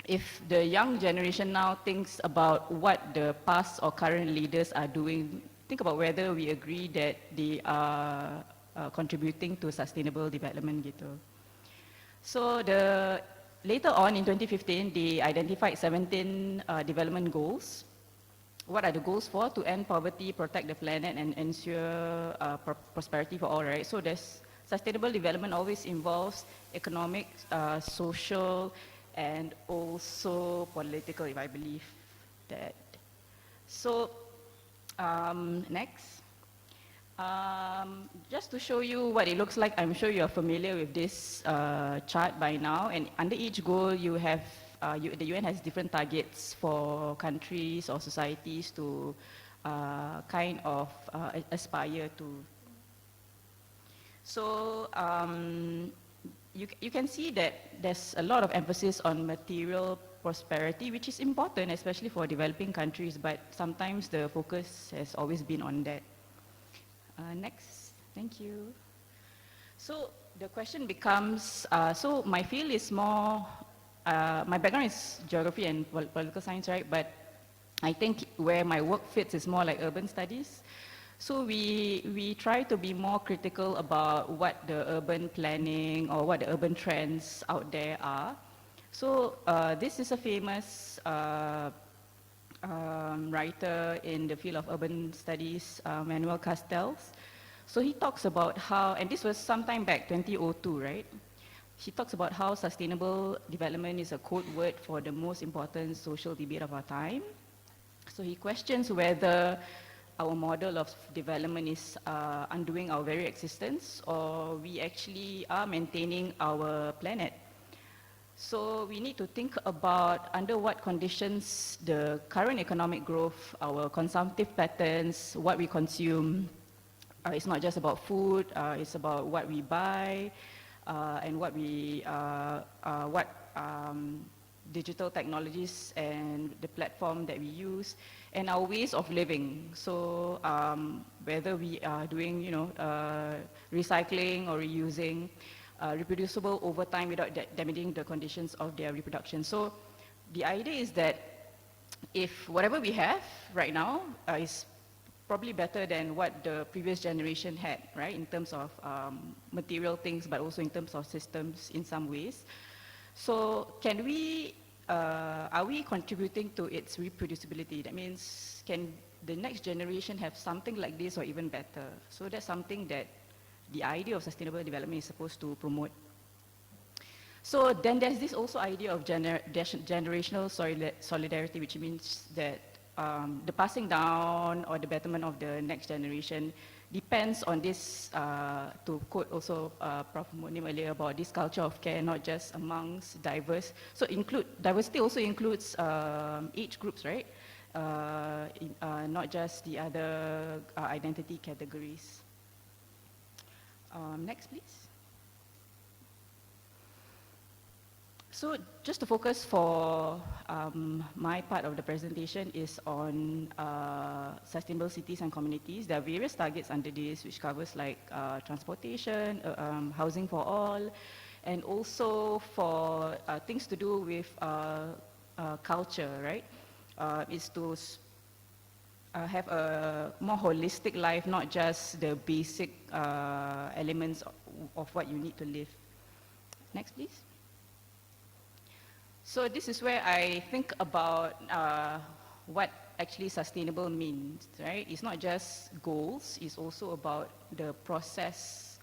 if the young generation now thinks about what the past or current leaders are doing, think about whether we agree that they are contributing to sustainable development gitu. So later on in 2015, they identified 17 development goals. What are the goals for? To end poverty, protect the planet, and ensure prosperity for all, right? So there's sustainable development always involves economic, social, and also political, if I believe that. So next. Just to show you what it looks like, I'm sure you're familiar with this chart by now, and under each goal you have, the UN has different targets for countries or societies to kind of aspire to. So you can see that there's a lot of emphasis on material prosperity, which is important, especially for developing countries, but sometimes the focus has always been on that. Next, thank you. So the question becomes, so my field is more, my background is geography and political science, right? But I think where my work fits is more like urban studies. So we try to be more critical about what the urban planning or what the urban trends out there are. So this is a famous writer in the field of urban studies, Manuel Castells. So he talks about how, and this was sometime back, 2002, right? He talks about how sustainable development is a code word for the most important social debate of our time. So he questions whether our model of development is undoing our very existence, or we actually are maintaining our planet. So we need to think about under what conditions the current economic growth, our consumptive patterns, what we consume, it's not just about food, it's about what we buy and what digital technologies and the platform that we use, and our ways of living. So whether we are doing, recycling or reusing, reproducible over time without damaging the conditions of their reproduction. So the idea is that if whatever we have right now is probably better than what the previous generation had, right, in terms of material things, but also in terms of systems in some ways. So can we, are we contributing to its reproducibility? That means, can the next generation have something like this or even better? So that's something that the idea of sustainable development is supposed to promote. So then there's this also idea of generational solidarity, which means that the passing down or the betterment of the next generation depends on this, to quote also Prof. Monim earlier about this culture of care, not just amongst diverse. So diversity also includes age groups, right? Not just the other identity categories. Next, please. So just to focus for my part of the presentation is on sustainable cities and communities. There are various targets under this, which covers like transportation, housing for all, and also for things to do with culture, right? Is to have a more holistic life, not just the basic elements of what you need to live. Next, please. So this is where I think about what actually sustainable means, right? It's not just goals, it's also about the process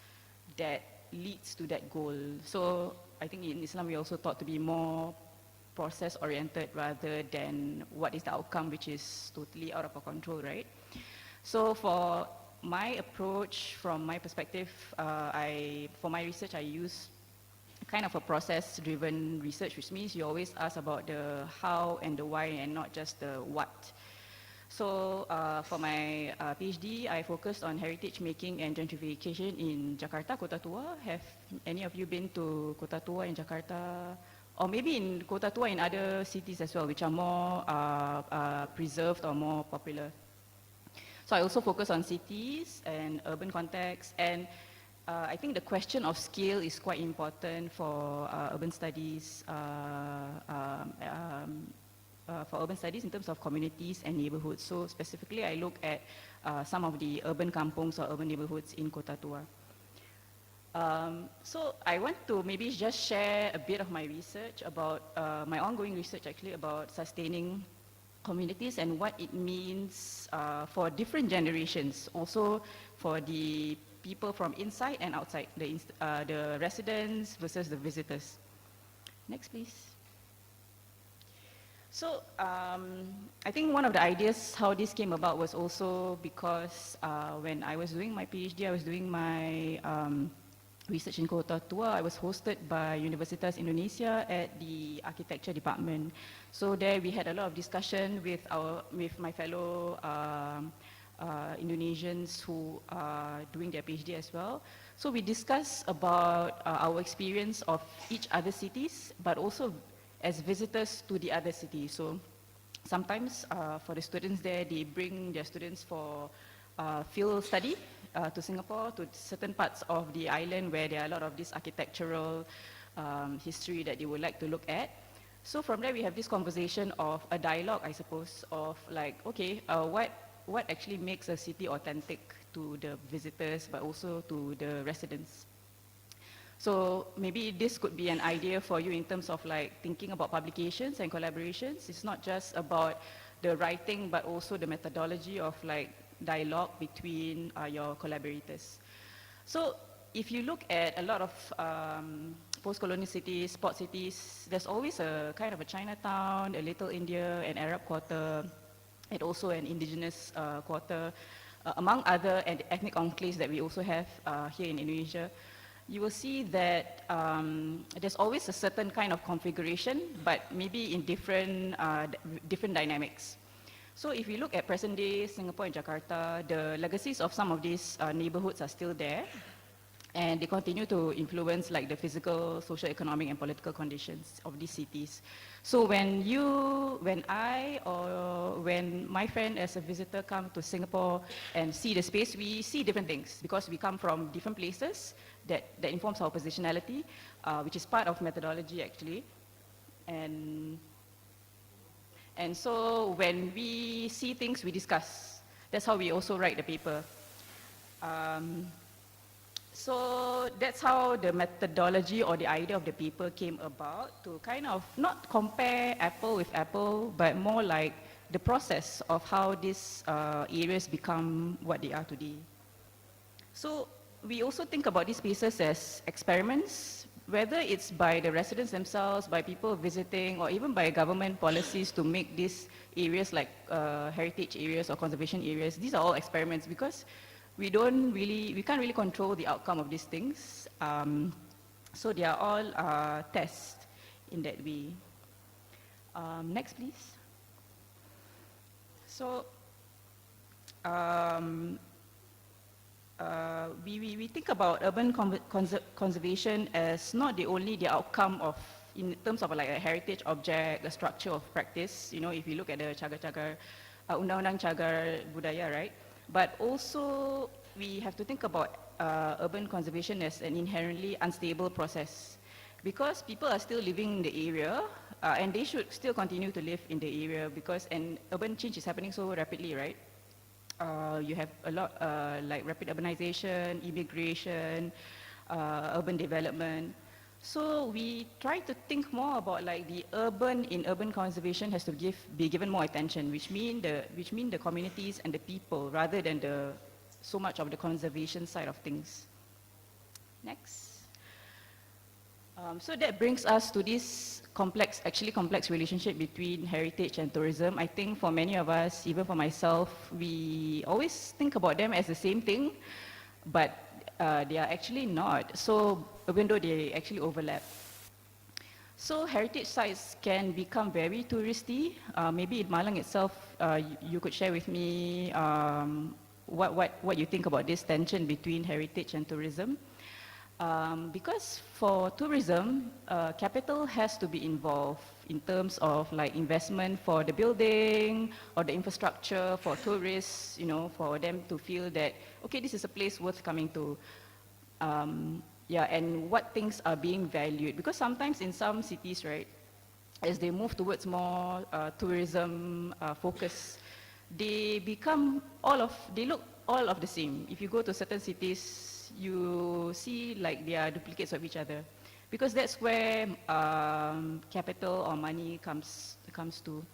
that leads to that goal. So I think in Islam we also taught to be more process-oriented rather than what is the outcome, which is totally out of our control, right? So for my approach, from my perspective, for my research I use kind of a process-driven research, which means you always ask about the how and the why and not just the what. So for my PhD, I focused on heritage making and gentrification in Jakarta, Kota Tua. Have any of you been to Kota Tua in Jakarta? Or maybe in Kota Tua in other cities as well, which are more preserved or more popular. So I also focus on cities and urban contexts, and I think the question of scale is quite important for urban studies, in terms of communities and neighborhoods. So specifically, I look at some of the urban kampungs or urban neighborhoods in Kota Tua. So I want to maybe just share a bit of my research about, my ongoing research actually about sustaining communities and what it means for different generations, also for the people from inside and outside, the residents versus the visitors. Next, please. So I think one of the ideas how this came about was also because when I was doing my PhD, I was doing my research in Kota Tua. I was hosted by Universitas Indonesia at the architecture department. So there we had a lot of discussion with my fellow Indonesians who are doing their PhD as well. So we discussed about our experience of each other cities, but also as visitors to the other cities. So sometimes for the students there, they bring their students for field study to Singapore, to certain parts of the island where there are a lot of this architectural history that they would like to look at. So from there we have this conversation of a dialogue, I suppose, of like, okay, what what actually makes a city authentic to the visitors, but also to the residents. So maybe this could be an idea for you in terms of like thinking about publications and collaborations. It's not just about the writing, but also the methodology of like dialogue between your collaborators. So if you look at a lot of post-colonial cities, port cities, there's always a kind of a Chinatown, a Little India, an Arab quarter, and also an indigenous quarter, among other ethnic enclaves that we also have here in Indonesia. You will see that there's always a certain kind of configuration, but maybe in different dynamics. So if we look at present day Singapore and Jakarta, the legacies of some of these neighborhoods are still there, and they continue to influence like the physical, social, economic, and political conditions of these cities. So when I or when my friend as a visitor come to Singapore and see the space, we see different things because we come from different places that informs our positionality, which is part of methodology actually. And so when we see things, we discuss. That's how we also write the paper. So that's how the methodology or the idea of the paper came about, to kind of not compare apple with apple, but more like the process of how these areas become what they are today. So we also think about these spaces as experiments, whether it's by the residents themselves, by people visiting, or even by government policies to make these areas like heritage areas or conservation areas. These are all experiments because we can't really control the outcome of these things. So they are all tests in that way. Next, please. So we think about urban conservation as not only the outcome of, in terms of like a heritage object, a structure of practice. You know, if you look at the cagar-cagar, undang-undang cagar budaya, right? But also we have to think about urban conservation as an inherently unstable process, because people are still living in the area and they should still continue to live in the area, because urban change is happening so rapidly, right? You have a lot like rapid urbanization, immigration, urban development. So we try to think more about like the urban conservation has to be given more attention, which mean the communities and the people, rather than so much of the conservation side of things. Next. So that brings us to this complex relationship between heritage and tourism. I think for many of us, even for myself, we always think about them as the same thing, but they are actually not. So even though they actually overlap. So heritage sites can become very touristy. Maybe in Malang itself, you could share with me what you think about this tension between heritage and tourism. Because for tourism, capital has to be involved in terms of like investment for the building or the infrastructure for tourists, you know, for them to feel that, okay, this is a place worth coming to. And what things are being valued. Because sometimes in some cities, right, as they move towards more tourism focus, they look all of the same. If you go to certain cities, you see like they are duplicates of each other, because that's where capital or money comes to.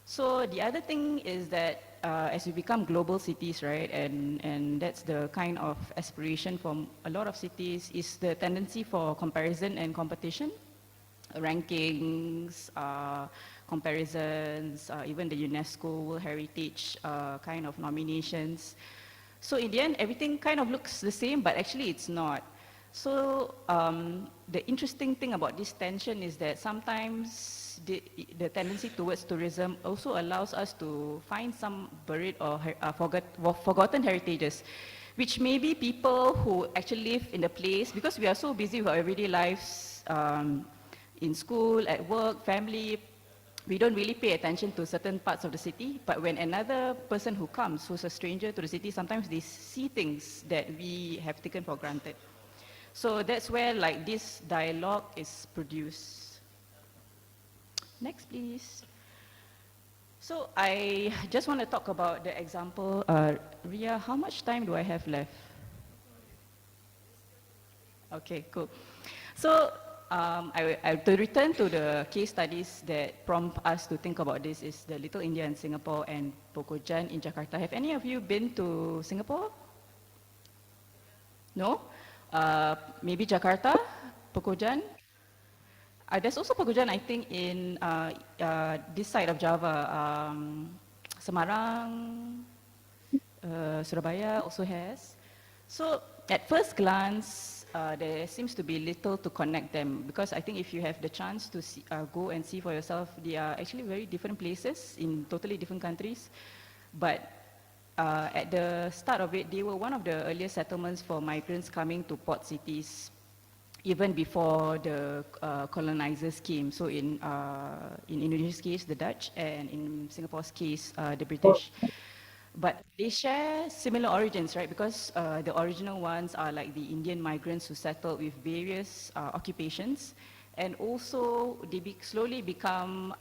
So the other thing is that as we become global cities, right, and that's the kind of aspiration from a lot of cities, is the tendency for comparison and competition, rankings, comparisons, even the UNESCO World Heritage kind of nominations. So in the end, everything kind of looks the same, but actually it's not. So the interesting thing about this tension is that sometimes the tendency towards tourism also allows us to find some buried or forgotten heritages, which may be people who actually live in the place, because we are so busy with our everyday lives, in school, at work, family, we don't really pay attention to certain parts of the city. But when another person who comes, who's a stranger to the city, sometimes they see things that we have taken for granted. So that's where like this dialogue is produced. Next, please. So I just want to talk about the example. Ria, how much time do I have left? Okay, cool. So to return to the case studies that prompt us to think about this is the Little India in Singapore and Pokojan in Jakarta. Have any of you been to Singapore? No? Maybe Jakarta, Pokojan? There's also Pokojan, I think, in this side of Java. Semarang, Surabaya also has. So at first glance, there seems to be little to connect them because I think if you have the chance to see, go and see for yourself, they are actually very different places in totally different countries. But at the start of it, they were one of the earliest settlements for migrants coming to port cities even before the colonizers came. So in Indonesia's case, the Dutch, and in Singapore's case, the British. But they share similar origins, right? Because the original ones are like the Indian migrants who settled with various occupations. And also, they slowly become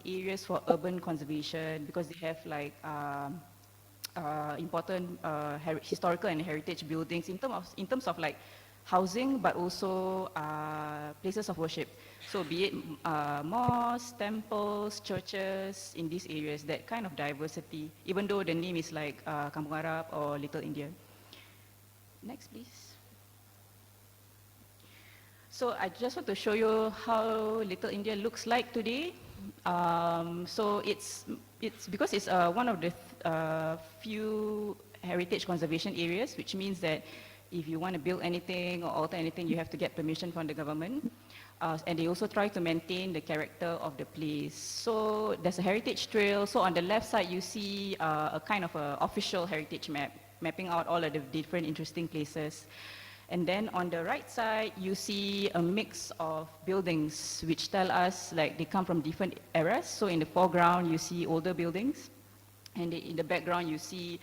areas for urban conservation because they have like important historical and heritage buildings in terms of like housing, but also places of worship. So be it mosques, temples, churches in these areas, that kind of diversity, even though the name is like Kampung Arab or Little India. Next, please. So I just want to show you how Little India looks like today. So it's because it's one of the few heritage conservation areas, which means that if you want to build anything or alter anything, you have to get permission from the government. And they also try to maintain the character of the place. So there's a heritage trail. So on the left side, you see a kind of a official heritage map, mapping out all of the different interesting places. And then on the right side, you see a mix of buildings which tell us like they come from different eras. So in the foreground, you see older buildings. And in the background, you see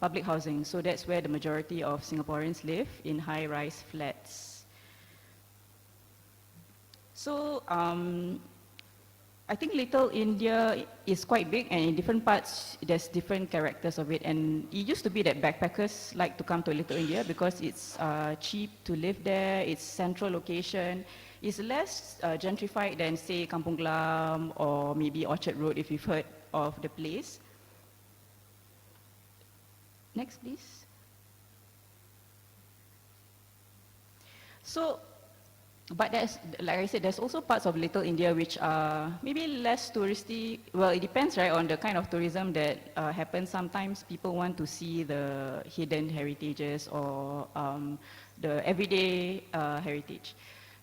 public housing. So that's where the majority of Singaporeans live, in high-rise flats. So I think Little India is quite big, and in different parts, there's different characters of it. And it used to be that backpackers like to come to Little India because it's cheap to live there, it's central location. It's less gentrified than, say, Kampung Glam or maybe Orchard Road, if you've heard of the place. Next, please. So, but there's, like I said, there's also parts of Little India which are maybe less touristy. Well, it depends, right, on the kind of tourism that happens. Sometimes people want to see the hidden heritages or the everyday heritage.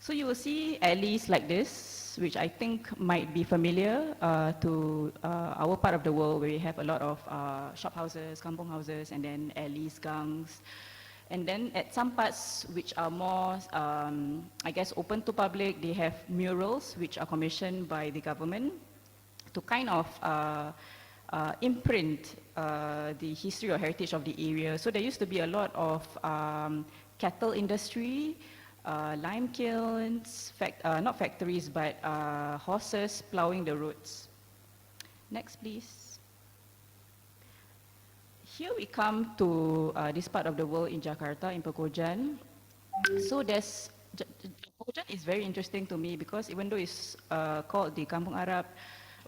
So you will see alleys like this, which I think might be familiar to our part of the world, where we have a lot of shop houses, kampong houses, and then alleys, gangs. And then at some parts which are more, I guess, open to public, they have murals which are commissioned by the government to kind of imprint the history or heritage of the area. So there used to be a lot of cattle industry, lime kilns, not factories, but horses plowing the roads. Next, please. Here we come to this part of the world in Jakarta, in Pokojan. So Pokojan is very interesting to me because even though it's called the Kampung Arab,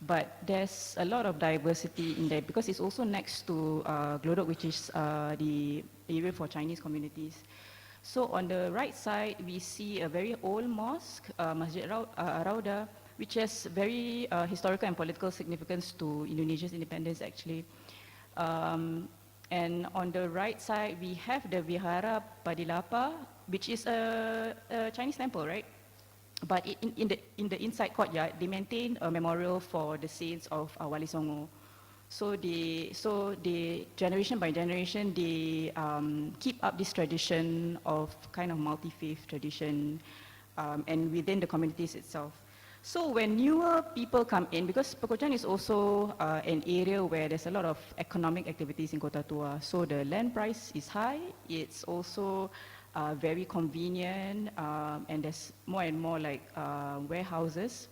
but there's a lot of diversity in there because it's also next to Glodok, which is the area for Chinese communities. So on the right side, we see a very old mosque, Masjid Rauda, which has very historical and political significance to Indonesia's independence, actually. And on the right side, we have the Vihara Padilapa, which is a Chinese temple, right? But in the inside courtyard, they maintain a memorial for the saints of Wali Songo. So they generation by generation, they keep up this tradition of kind of multi-faith tradition, and within the communities itself. So when newer people come in, because Pokojan is also an area where there's a lot of economic activities in Kota Tua, so the land price is high, it's also very convenient, and there's more and more like warehouses.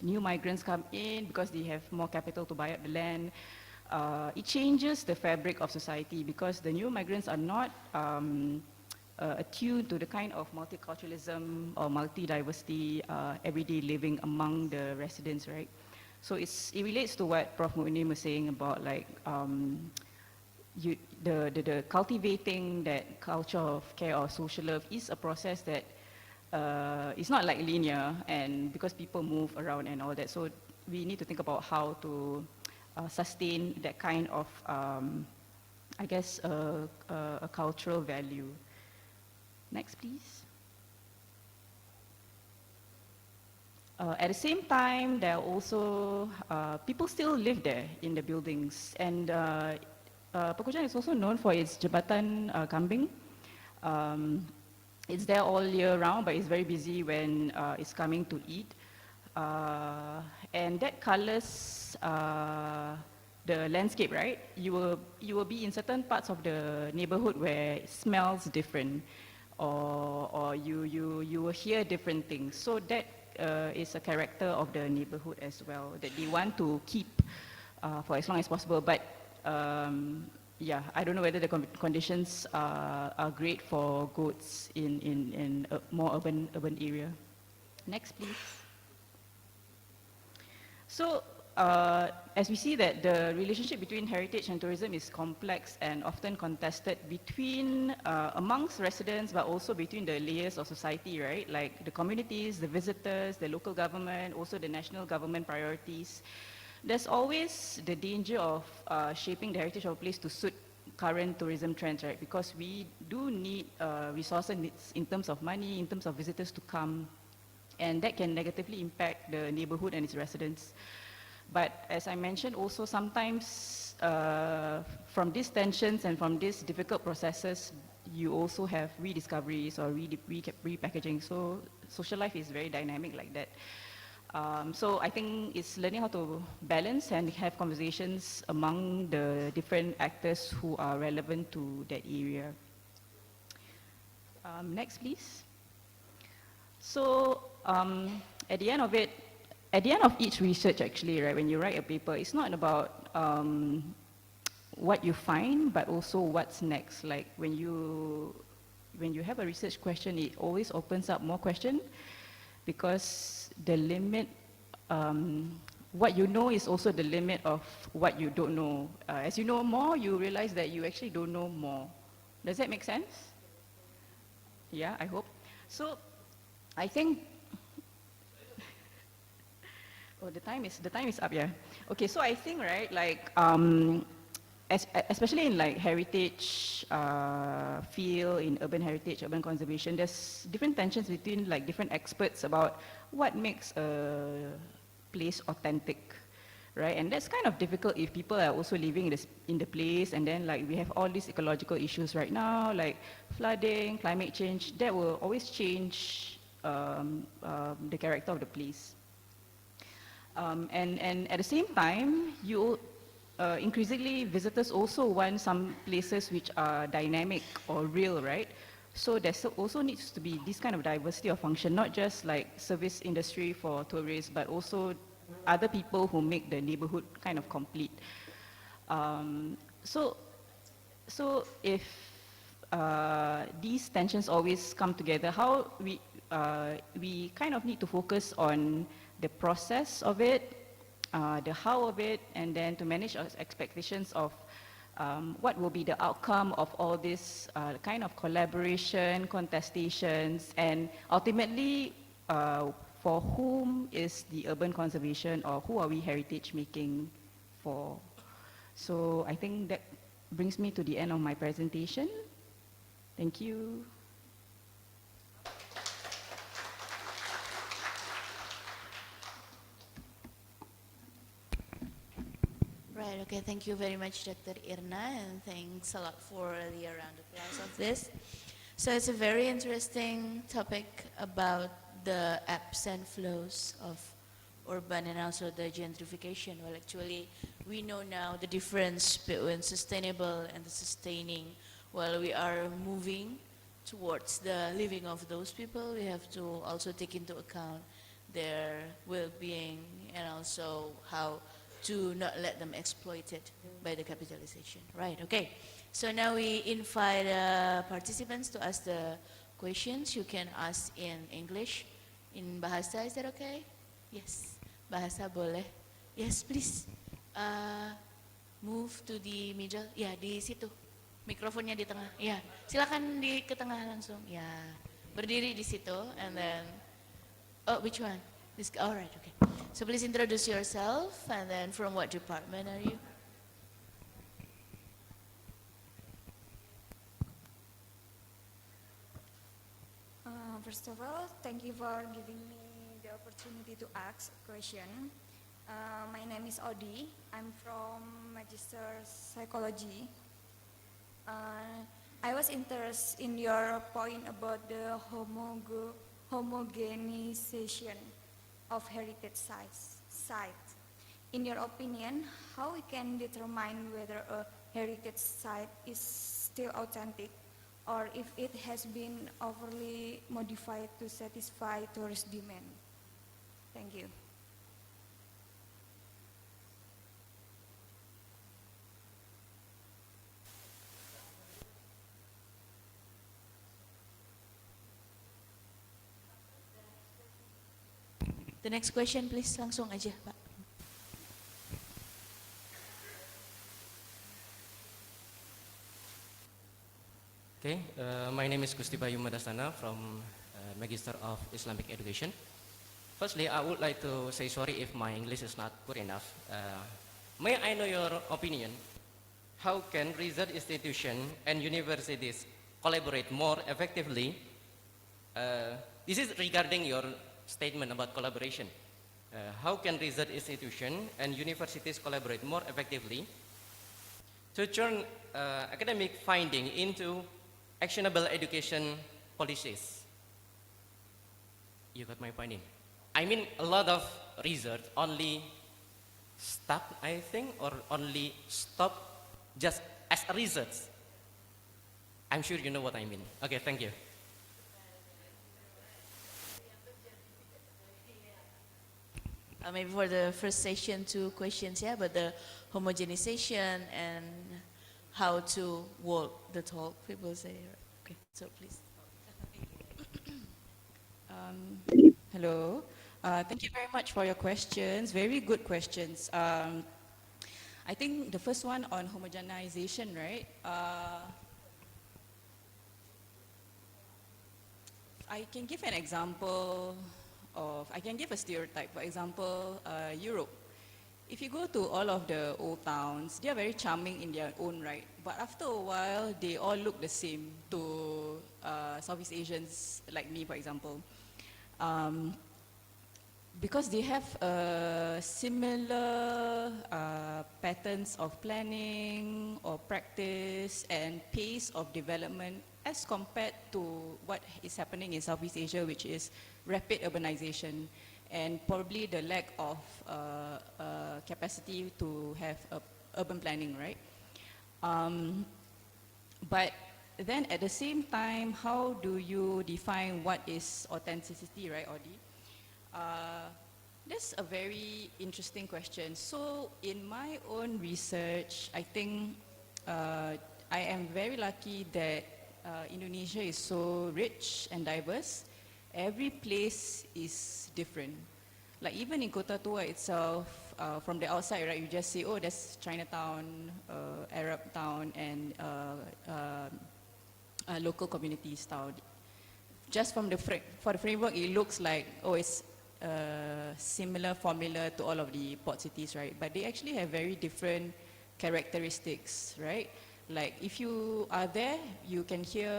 new migrants come in because they have more capital to buy up the land. It changes the fabric of society because the new migrants are not attuned to the kind of multiculturalism or multi-diversity everyday living among the residents, right? So it relates to what Prof. Mu'nim was saying about like the cultivating that culture of care or social love is a process that it's not like linear, and because people move around and all that, so we need to think about how to sustain that kind of, I guess, a cultural value. Next, please. At the same time, there are also people still live there in the buildings, and Pekojan is also known for its Jabatan Kambing. It's there all year round, but it's very busy when it's coming to eat. And that colors the landscape, right? You will be in certain parts of the neighborhood where it smells different, or you will hear different things. So that is a character of the neighborhood as well that they want to keep for as long as possible. But yeah, I don't know whether the conditions are great for goats in a more urban area. Next, please. So, as we see that the relationship between heritage and tourism is complex and often contested between, amongst residents, but also between the layers of society, right? Like the communities, the visitors, the local government, also the national government priorities. There's always the danger of shaping the heritage of a place to suit current tourism trends, right? Because we do need resources in terms of money, in terms of visitors to come, and that can negatively impact the neighborhood and its residents. But as I mentioned, also sometimes from these tensions and from these difficult processes, you also have rediscoveries or repackaging. So social life is very dynamic like that. So I think it's learning how to balance and have conversations among the different actors who are relevant to that area. Next, please. So at the end of it, at the end of each research, actually, right, when you write a paper, it's not about what you find, but also what's next. Like when you have a research question, it always opens up more questions, because the limit, what you know is also the limit of what you don't know. As you know more, you realize that you actually don't know more. Does that make sense? Yeah, I hope. So I think, oh, the time is up, yeah. Okay, so I think, right, like, especially in like heritage field, in urban heritage, urban conservation, there's different tensions between like different experts about what makes a place authentic, right? And that's kind of difficult if people are also living in the place, and then like we have all these ecological issues right now, like flooding, climate change, that will always change the character of the place. And at the same time, increasingly visitors also want some places which are dynamic or real, right? So there also needs to be this kind of diversity of function, not just like service industry for tourists, but also other people who make the neighborhood kind of complete. So if these tensions always come together, how we kind of need to focus on the process of it, the how of it, and then to manage our expectations of what will be the outcome of all this kind of collaboration, contestations, and ultimately for whom is the urban conservation, or who are we heritage making for? So I think that brings me to the end of my presentation. Thank you. Right, okay, thank you very much, Dr. Irna, and thanks a lot for the round of applause of this. So it's a very interesting topic about the ebbs and flows of urban and also the gentrification. Well, actually, we know now the difference between sustainable and the sustaining. While we are moving towards the living of those people, we have to also take into account their well-being, and also how to not let them exploited by the capitalization. Right, okay. So now we invite participants to ask the questions. You can ask in English, in Bahasa, is that okay? Yes, Bahasa boleh. Yes, please. Move to the middle. Ya, di situ. Mikrofonnya di tengah. Ya, silakan ke tengah langsung. Ya, berdiri di situ, and then, oh, which one? This, all right, okay. So please introduce yourself, and then from what department are you? First of all, thank you for giving me the opportunity to ask a question. My name is Odi. I'm from Magister Psychology. I was interested in your point about the homogenization of heritage sites. In your opinion, how we can determine whether a heritage site is still authentic or if it has been overly modified to satisfy tourist demand? Thank you. The next question, please. Langsung aja, Pak. Okay, my name is Gusti Bayu Madasana from Magister of Islamic Education. Firstly, I would like to say sorry if my English is not good enough. May I know your opinion? How can research institutions and universities collaborate more effectively? This is regarding your statement about collaboration. How can research institutions and universities collaborate more effectively to turn academic finding into actionable education policies? You got my point in. I mean, a lot of research only stop, I think, or only stop just as a research. I'm sure you know what I mean. Okay, thank you. Maybe for the first session, 2 questions, yeah, but the homogenization and how to walk the talk, people say. Okay, so please. Hello. Thank you very much for your questions. Very good questions. I think the first one on homogenization, right? I can give an example of, I can give a stereotype. For example, Europe. If you go to all of the old towns, they are very charming in their own right. But after a while, they all look the same to Southeast Asians like me, for example. Because they have similar patterns of planning or practice and pace of development as compared to what is happening in Southeast Asia, which is rapid urbanization and probably the lack of capacity to have urban planning, right? But then at the same time, how do you define what is authenticity, right, Audi? That's a very interesting question. So in my own research, I think I am very lucky that Indonesia is so rich and diverse. Every place is different. Like even in Kota Tua itself, from the outside, right, you just say, oh, that's Chinatown, Arab town, and local community style. Just from the for the framework, it looks like, oh, it's similar formula to all of the port cities, right? But they actually have very different characteristics, right? Like if you are there, you can hear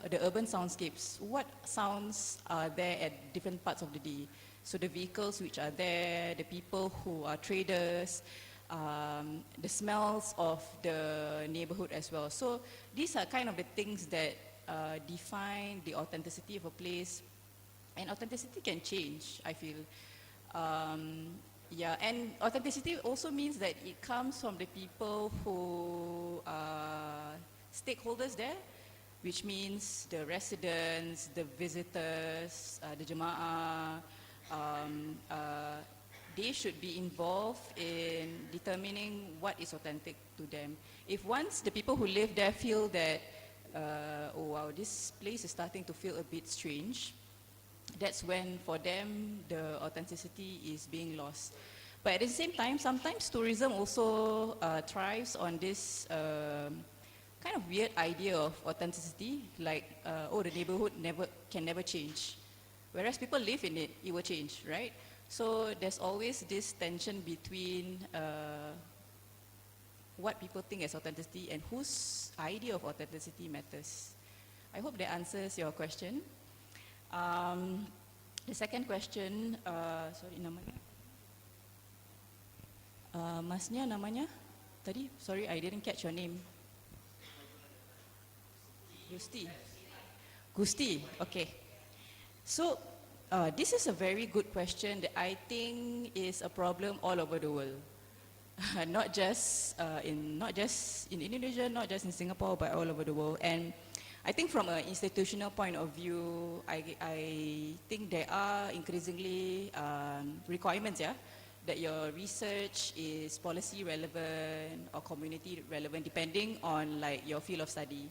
the urban soundscapes. What sounds are there at different parts of the day? So the vehicles which are there, the people who are traders, the smells of the neighborhood as well. So these are kind of the things that define the authenticity of a place. And authenticity can change, I feel. Yeah, and authenticity also means that it comes from the people who are stakeholders there, which means the residents, the visitors, the Jama'ah, they should be involved in determining what is authentic to them. If once the people who live there feel that, oh wow, this place is starting to feel a bit strange, that's when for them the authenticity is being lost. But at the same time, sometimes tourism also thrives on this kind of weird idea of authenticity, like, oh, the neighborhood can never change. Whereas people live in it, it will change, right? So there's always this tension between what people think as authenticity and whose idea of authenticity matters. I hope that answers your question. The second question, sorry, namanya? Masnya namanya? Tadi, sorry, I didn't catch your name. Gusti, okay. So, this is a very good question that I think is a problem all over the world. not just in Indonesia, not just in Singapore, but all over the world. And I think from an institutional point of view, I think there are increasingly requirements, yeah, that your research is policy relevant or community relevant, depending on like your field of study.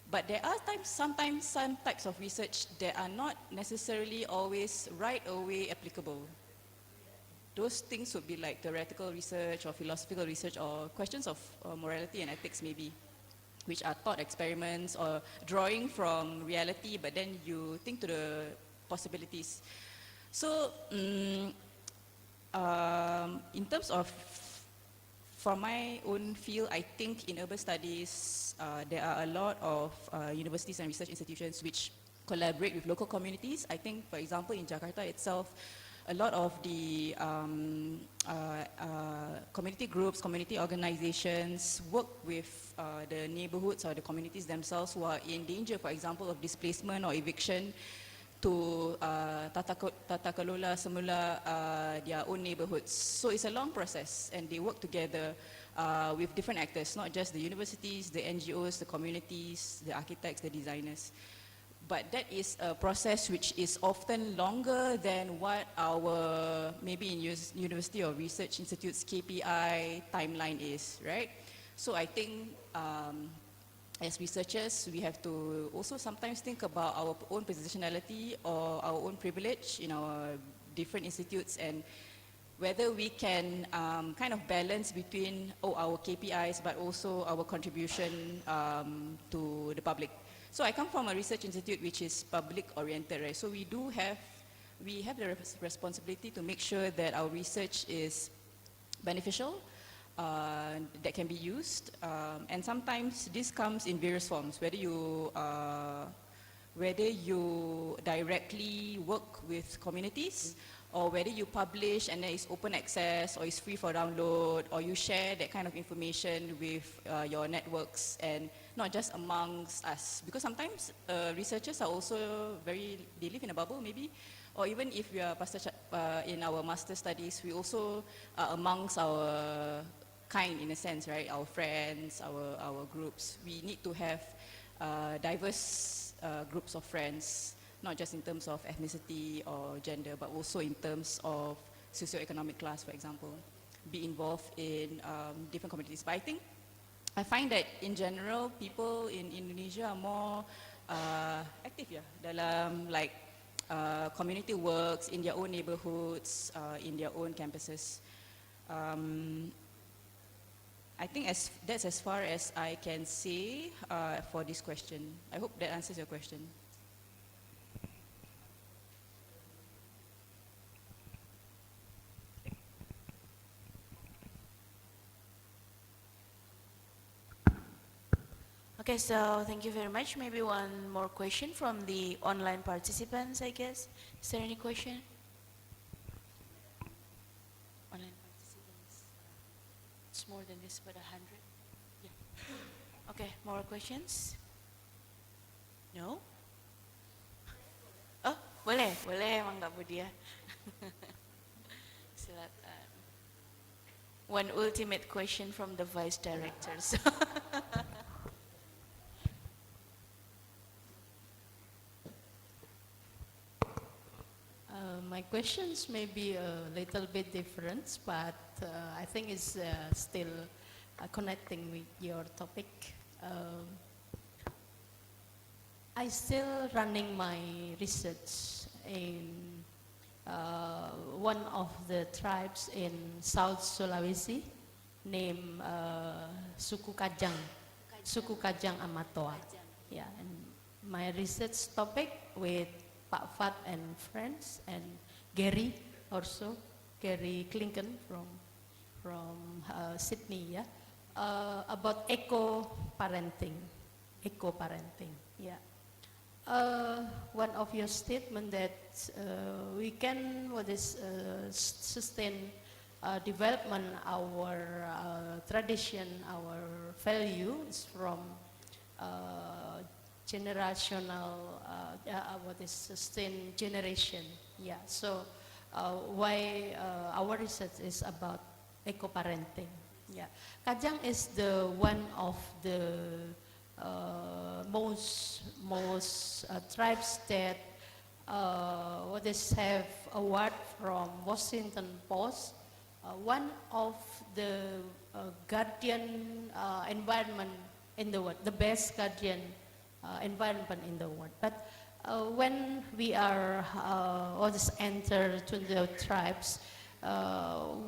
But there are sometimes some types of research that are not necessarily always right away applicable. Those things would be like theoretical research or philosophical research or questions of morality and ethics maybe, which are thought experiments or drawing from reality, but then you think to the possibilities. So, in terms of, for my own field, I think in urban studies, there are a lot of universities and research institutions which collaborate with local communities. I think, for example, in Jakarta itself, a lot of the community groups, community organizations work with the neighborhoods or the communities themselves who are in danger, for example, of displacement or eviction, to tata kelola semula their own neighborhoods. So it's a long process, and they work together with different actors, not just the universities, the NGOs, the communities, the architects, the designers. But that is a process which is often longer than what our, maybe in university or research institutes, KPI timeline is, right? So I think as researchers, we have to also sometimes think about our own positionality or our own privilege in our different institutes, and whether we can kind of balance between our KPIs but also our contribution to the public. So I come from a research institute which is public oriented, right? So we have the responsibility to make sure that our research is beneficial, that can be used, and sometimes this comes in various forms, whether you directly work with communities, or whether you publish and then it's open access or it's free for download, or you share that kind of information with your networks and not just amongst us. Because sometimes researchers are also they live in a bubble maybe, or even if we are in our master studies, we also are amongst our kind in a sense, right? Our friends, our groups. We need to have diverse groups of friends, not just in terms of ethnicity or gender, but also in terms of socioeconomic class, for example. Be involved in different communities. But I find that in general, people in Indonesia are more active, yeah, dalam like community works in their own neighborhoods, in their own campuses. I think that's as far as I can say for this question. I hope that answers your question. Okay, so thank you very much. Maybe one more question from the online participants, I guess. Is there any question? Online participants. It's more than this, but 100. Yeah. Okay, more questions? No? Oh, boleh, Mangga Budia. Silakan. One ultimate question from the vice directors. My questions may be a little bit different, but I think it's still connecting with your topic. I still running my research in one of the tribes in South Sulawesi named Suku Kajang Amatoa. Yeah, and my research topic with Pak Fat and friends and Gary also, Gary Clinton from Sydney, yeah, about eco-parenting, yeah. One of your statement that we can sustain development our tradition, our values from generational sustain generation, yeah. So why our research is about eco-parenting, yeah. Kajang is the one of the most tribes that have award from Washington Post, one of the guardian environment in the world, the best guardian environment in the world. But when we are enter to the tribes,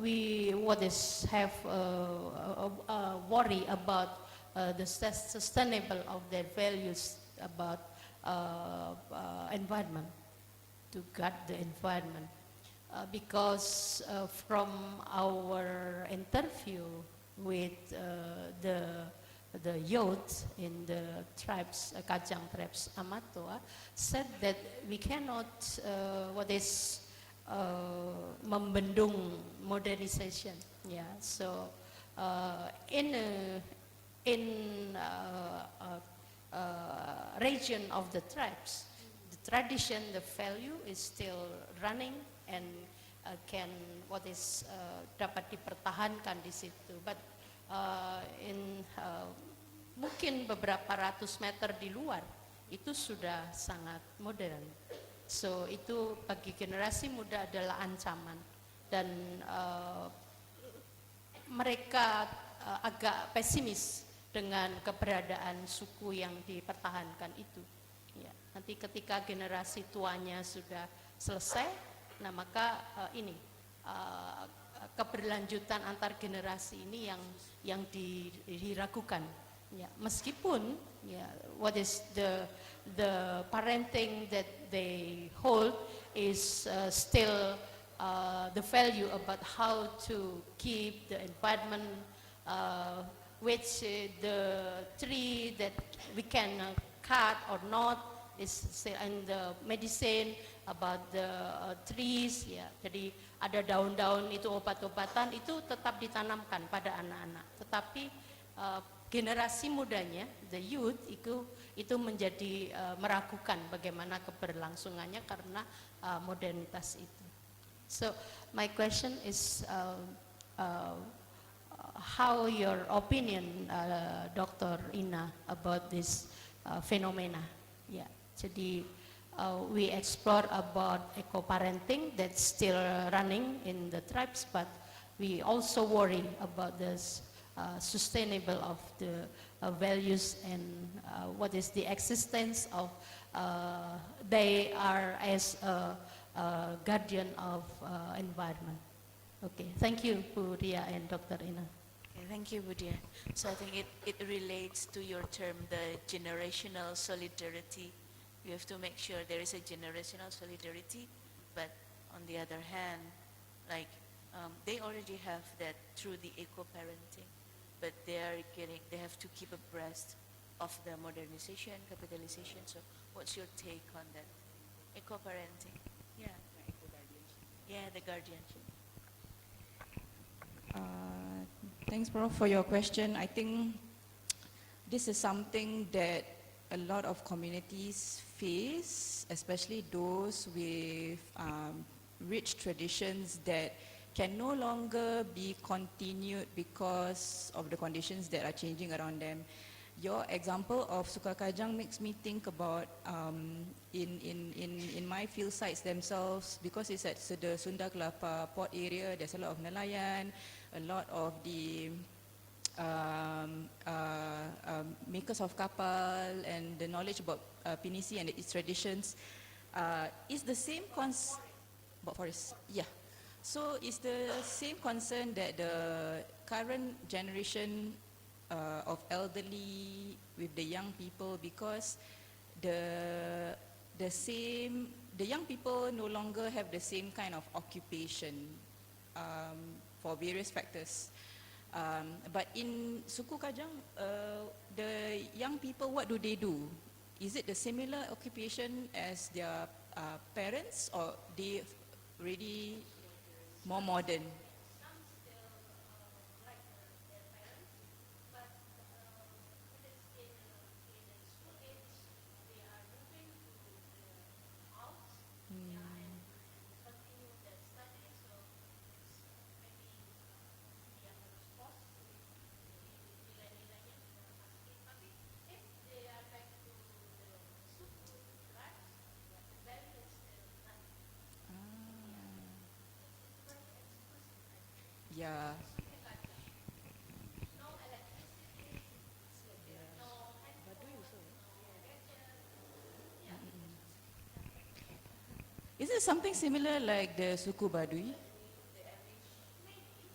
we have worry about the sustainable of their values about environment, to guard the environment, because from our interview with the youth in the tribes, Kajang tribes Amatoa, said that we cannot membendung modernization. Yeah, so in region of the tribes, the tradition, the value is still running and can dapat dipertahankan di situ. But in mungkin beberapa ratus meter di luar itu sudah sangat modern. So itu bagi generasi muda adalah ancaman, dan mereka agak pesimis dengan keberadaan suku yang dipertahankan itu. Ya, nanti ketika generasi tuanya sudah selesai, nah maka keberlanjutan antar generasi ini yang diragukan. Ya, meskipun what is the parenting that they hold is still the value about how to keep the environment, which the tree that we can cut or not is still, and the medicine about the trees, ya. Jadi ada daun-daun itu obat-obatan itu tetap ditanamkan pada anak-anak. Tetapi generasi mudanya, the youth itu menjadi meragukan bagaimana keberlangsungannya karena modernitas itu. So my question is how your opinion, Dr. Ina, about this phenomena? Yeah, jadi we explore about eco-parenting that's still running in the tribes, but we also worry about this sustainable of the values and what is the existence of they are as a guardian of environment. Okay, thank you, Bu Ria and Dr. Ina. Okay, thank you, Budia. So I think it relates to your term, the generational solidarity. We have to make sure there is a generational solidarity, but on the other hand, like they already have that through the eco-parenting, but they have to keep abreast of the modernization, capitalization. So what's your take on that? Eco-parenting. Yeah. Yeah, the guardianship. Thanks, Prof, for your question. I think this is something that a lot of communities face, especially those with rich traditions that can no longer be continued because of the conditions that are changing around them. your example of Sukakajang makes me think about in my field sites themselves, because it's at the Sunda Kelapa port area. There's a lot of nelayan, a lot of the makers of kapal, and the knowledge about Pinisi and its traditions. Is the same about forest, yeah. So it's the same concern that the current generation of elderly with the young people, because the young people no longer have the same kind of occupation for various factors. But in Suku Kajang, the young people, what do they do? Is it the similar occupation as their parents, or they really more modern? Yeah. Is it something similar like the Suku Baduy?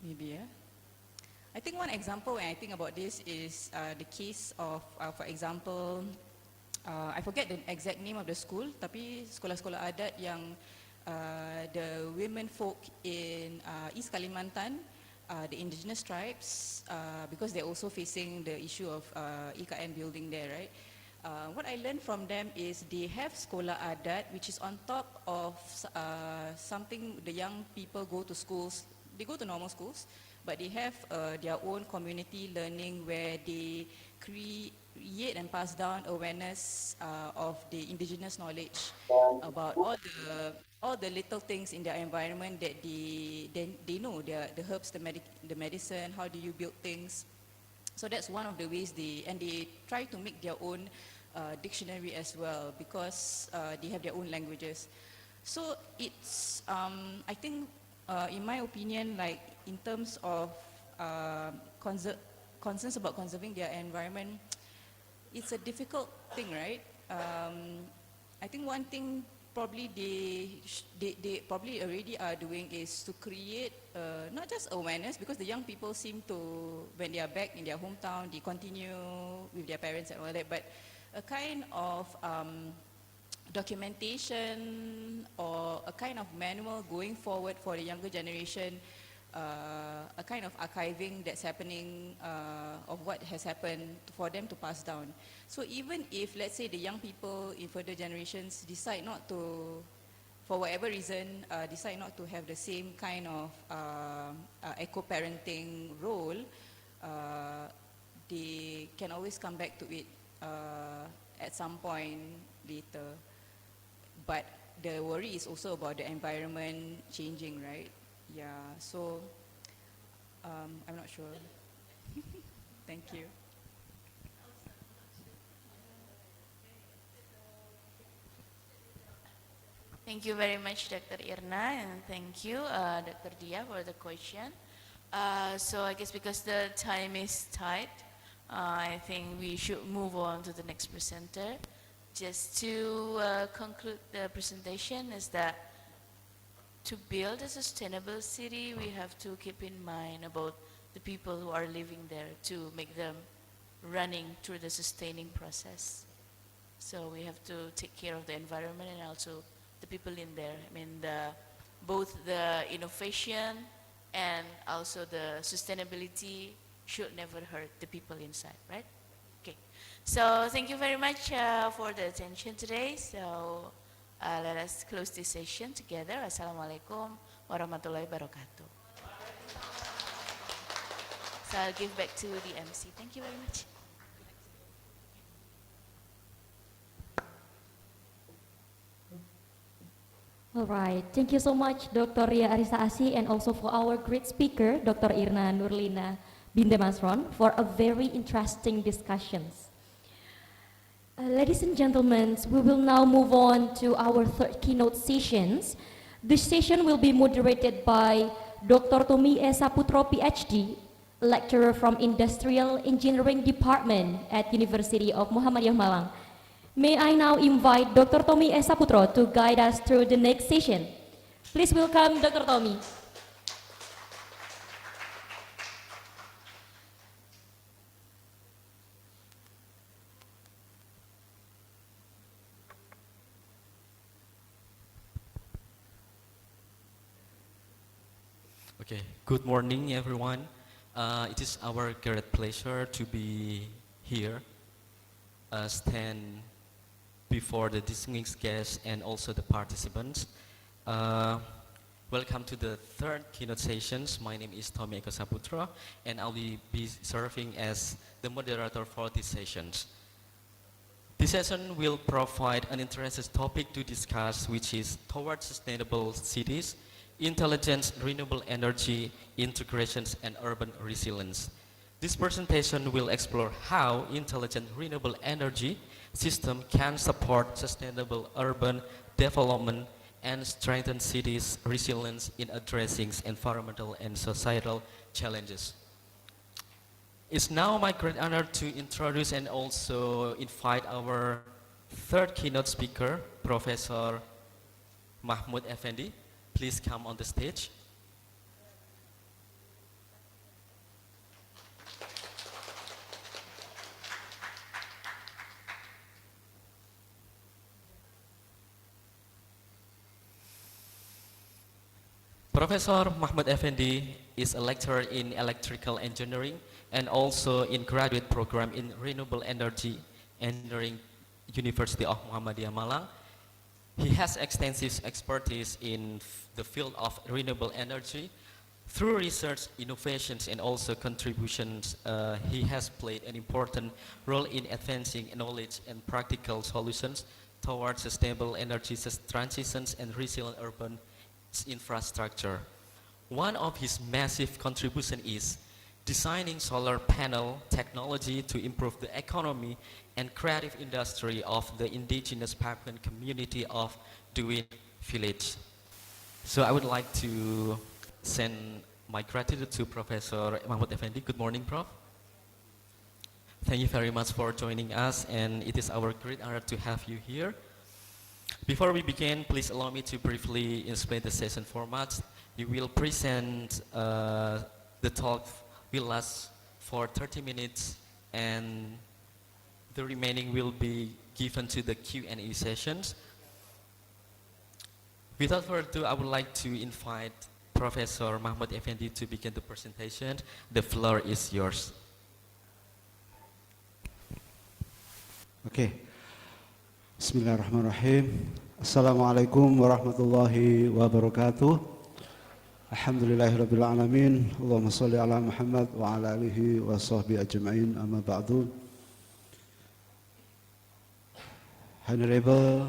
Maybe, yeah. I think one example when I think about this is the case of, for example, I forget the exact name of the school, tapi sekolah-sekolah adat yang the women folk in East Kalimantan, the indigenous tribes, because they're also facing the issue of IKN building there, right? What I learned from them is they have sekolah adat, which is on top of something the young people go to schools. They go to normal schools, but they have their own community learning where they create and pass down awareness of the indigenous knowledge about all the little things in their environment that they know, the herbs, the medicine, how do you build things. So that's one of the ways they try to make their own dictionary as well, because they have their own languages. So it's, I think, in my opinion, like in terms of concerns about conserving their environment, it's a difficult thing, right? I think one thing probably they probably already are doing is to create not just awareness, because the young people seem to, when they are back in their hometown, they continue with their parents and all that, but a kind of documentation or a kind of manual going forward for the younger generation, a kind of archiving that's happening of what has happened for them to pass down. So even if, let's say, the young people in further generations decide not to, for whatever reason, decide not to have the same kind of eco-parenting role, they can always come back to it at some point later. But the worry is also about the environment changing, right? Yeah, so I'm not sure. Thank you. Thank you very much, Dr. Irna, and thank you, Dr. Dia, for the question. So I guess because the time is tight, I think we should move on to the next presenter. Just to conclude the presentation is that to build a sustainable city, we have to keep in mind about the people who are living there to make them running through the sustaining process. So we have to take care of the environment and also the people in there. I mean, both the innovation and also the sustainability should never hurt the people inside, right? Okay. So thank you very much for the attention today. So let us close this session together. Assalamualaikum warahmatullahi wabarakatuh. So I'll give back to the MC. Thank you very much. All right, thank you so much, Dr. Ria Arisa Asi, and also for our great speaker, Dr. Irna Nurlina Bindemasron, for a very interesting discussions. Ladies and gentlemen, we will now move on to our third keynote sessions. This session will be moderated by Dr. Tommy E. Saputro, PhD, lecturer from Industrial Engineering Department at University of Muhammadiyah Malang. May I now invite Dr. Tommy E. Saputro to guide us through the next session. Please welcome Dr. Tommy. Okay, good morning everyone. It is our great pleasure to be here, stand before the distinguished guests and also the participants. Welcome to the third keynote sessions. My name is Tommy Eko Saputra and I'll be serving as the moderator for these sessions. This session will provide an interesting topic to discuss, which is towards sustainable cities, intelligent renewable energy, integrations, and urban resilience. This presentation will explore how intelligent renewable energy system can support sustainable urban development and strengthen cities' resilience in addressing environmental and societal challenges. It's now my great honor to introduce and also invite our third keynote speaker, Professor Mahmoud Effendi. Please come on the stage. Professor Mahmoud Effendi is a lecturer in electrical engineering and also in graduate program in renewable energy engineering, University of Muhammadiyah Malang. He has extensive expertise in the field of renewable energy. Through research, innovations, and also contributions, he has played an important role in advancing knowledge and practical solutions towards sustainable energy transitions and resilient urban infrastructure. One of his massive contributions is designing solar panel technology to improve the economy and creative industry of the indigenous Papuan community of Duin village. So I would like to send my gratitude to Professor Mahmoud Effendi. Good morning, Prof. Thank you very much for joining us, and it is our great honor to have you here. Before we begin, please allow me to briefly explain the session format. We will present the talk will last for 30 minutes and the remaining will be given to the Q&A sessions. Without further ado, I would like to invite Professor Mahmoud Effendi to begin the presentation. The floor is yours. Okay. Bismillahirrahmanirrahim. Assalamualaikum warahmatullahi wabarakatuh. Alhamdulillahirabbil alamin. Allahumma shalli ala Muhammad wa ala alihi wa sahbihi ajma'in. Amma ba'du. Honorable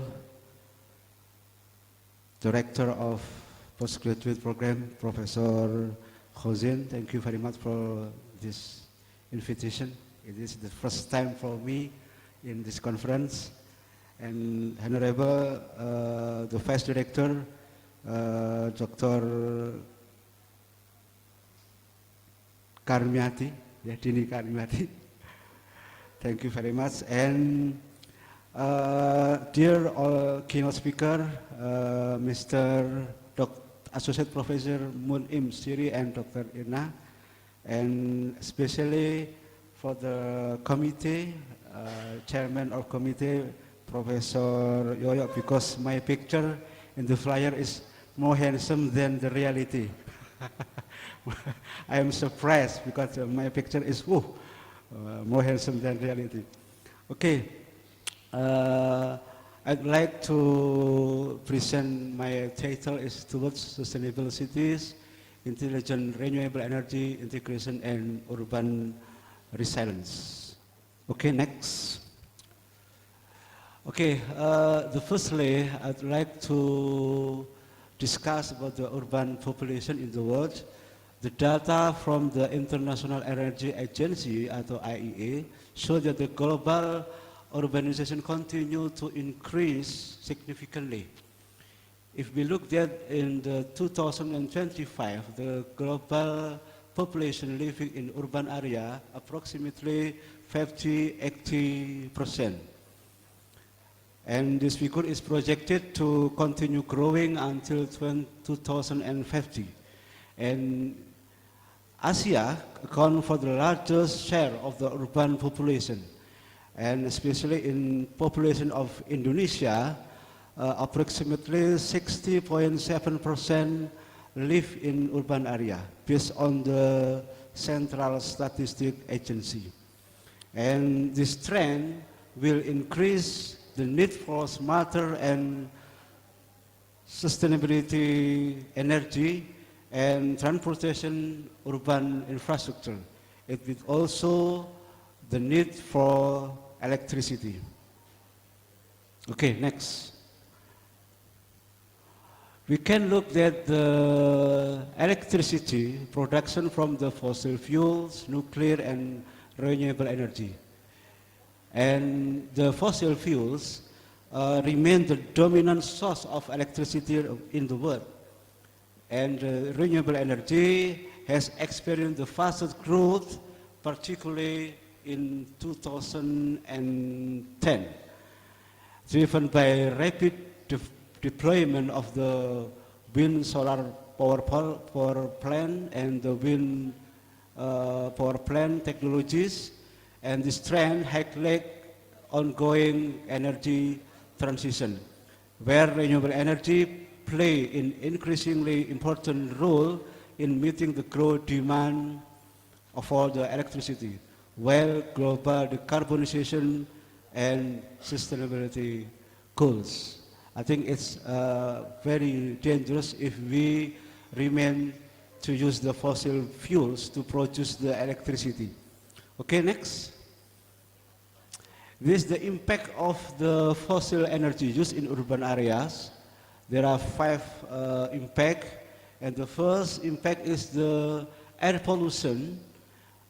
Director of Postgraduate Program, Professor Khozin, thank you very much for this invitation. It is the first time for me in this conference. And Honorable the Vice Director, Dr. Karmiati, Dini Karmiati, thank you very much. And dear keynote speaker, Mr. Associate Professor Mun Im Siri and Dr. Irna, and especially for the committee, chairman of committee, Professor Yoyo, because my picture in the flyer is more handsome than the reality. I am surprised because my picture is more handsome than reality. Okay, I'd like to present my title is Towards Sustainable Cities, Intelligent Renewable Energy Integration and Urban Resilience. Okay, next. Okay, firstly, I'd like to discuss about the urban population in the world. The data from the International Energy Agency atau IEA show that the global urbanization continue to increase significantly. If we look at in the 2025, the global population living in urban area approximately 50–80%. And this figure is projected to continue growing until 2050. And Asia accounts for the largest share of the urban population. And especially in population of Indonesia, approximately 60.7% live in urban area based on the Central Statistic Agency. And this trend will increase the need for smarter and sustainability energy and transportation urban infrastructure. It will also the need for electricity. Okay, next. We can look at the electricity production from the fossil fuels, nuclear and renewable energy. And the fossil fuels remain the dominant source of electricity in the world. And renewable energy has experienced the fastest growth, particularly in 2010, driven by rapid deployment of the wind solar power plant and the wind power plant technologies, and this trend has led ongoing energy transition, where renewable energy play an increasingly important role in meeting the growing demand for the electricity, while global decarbonization and sustainability goals. I think it's very dangerous if we remain to use the fossil fuels to produce the electricity. Okay, next. This is the impact of the fossil energy used in urban areas. There are 5 impacts, and the first impact is the air pollution.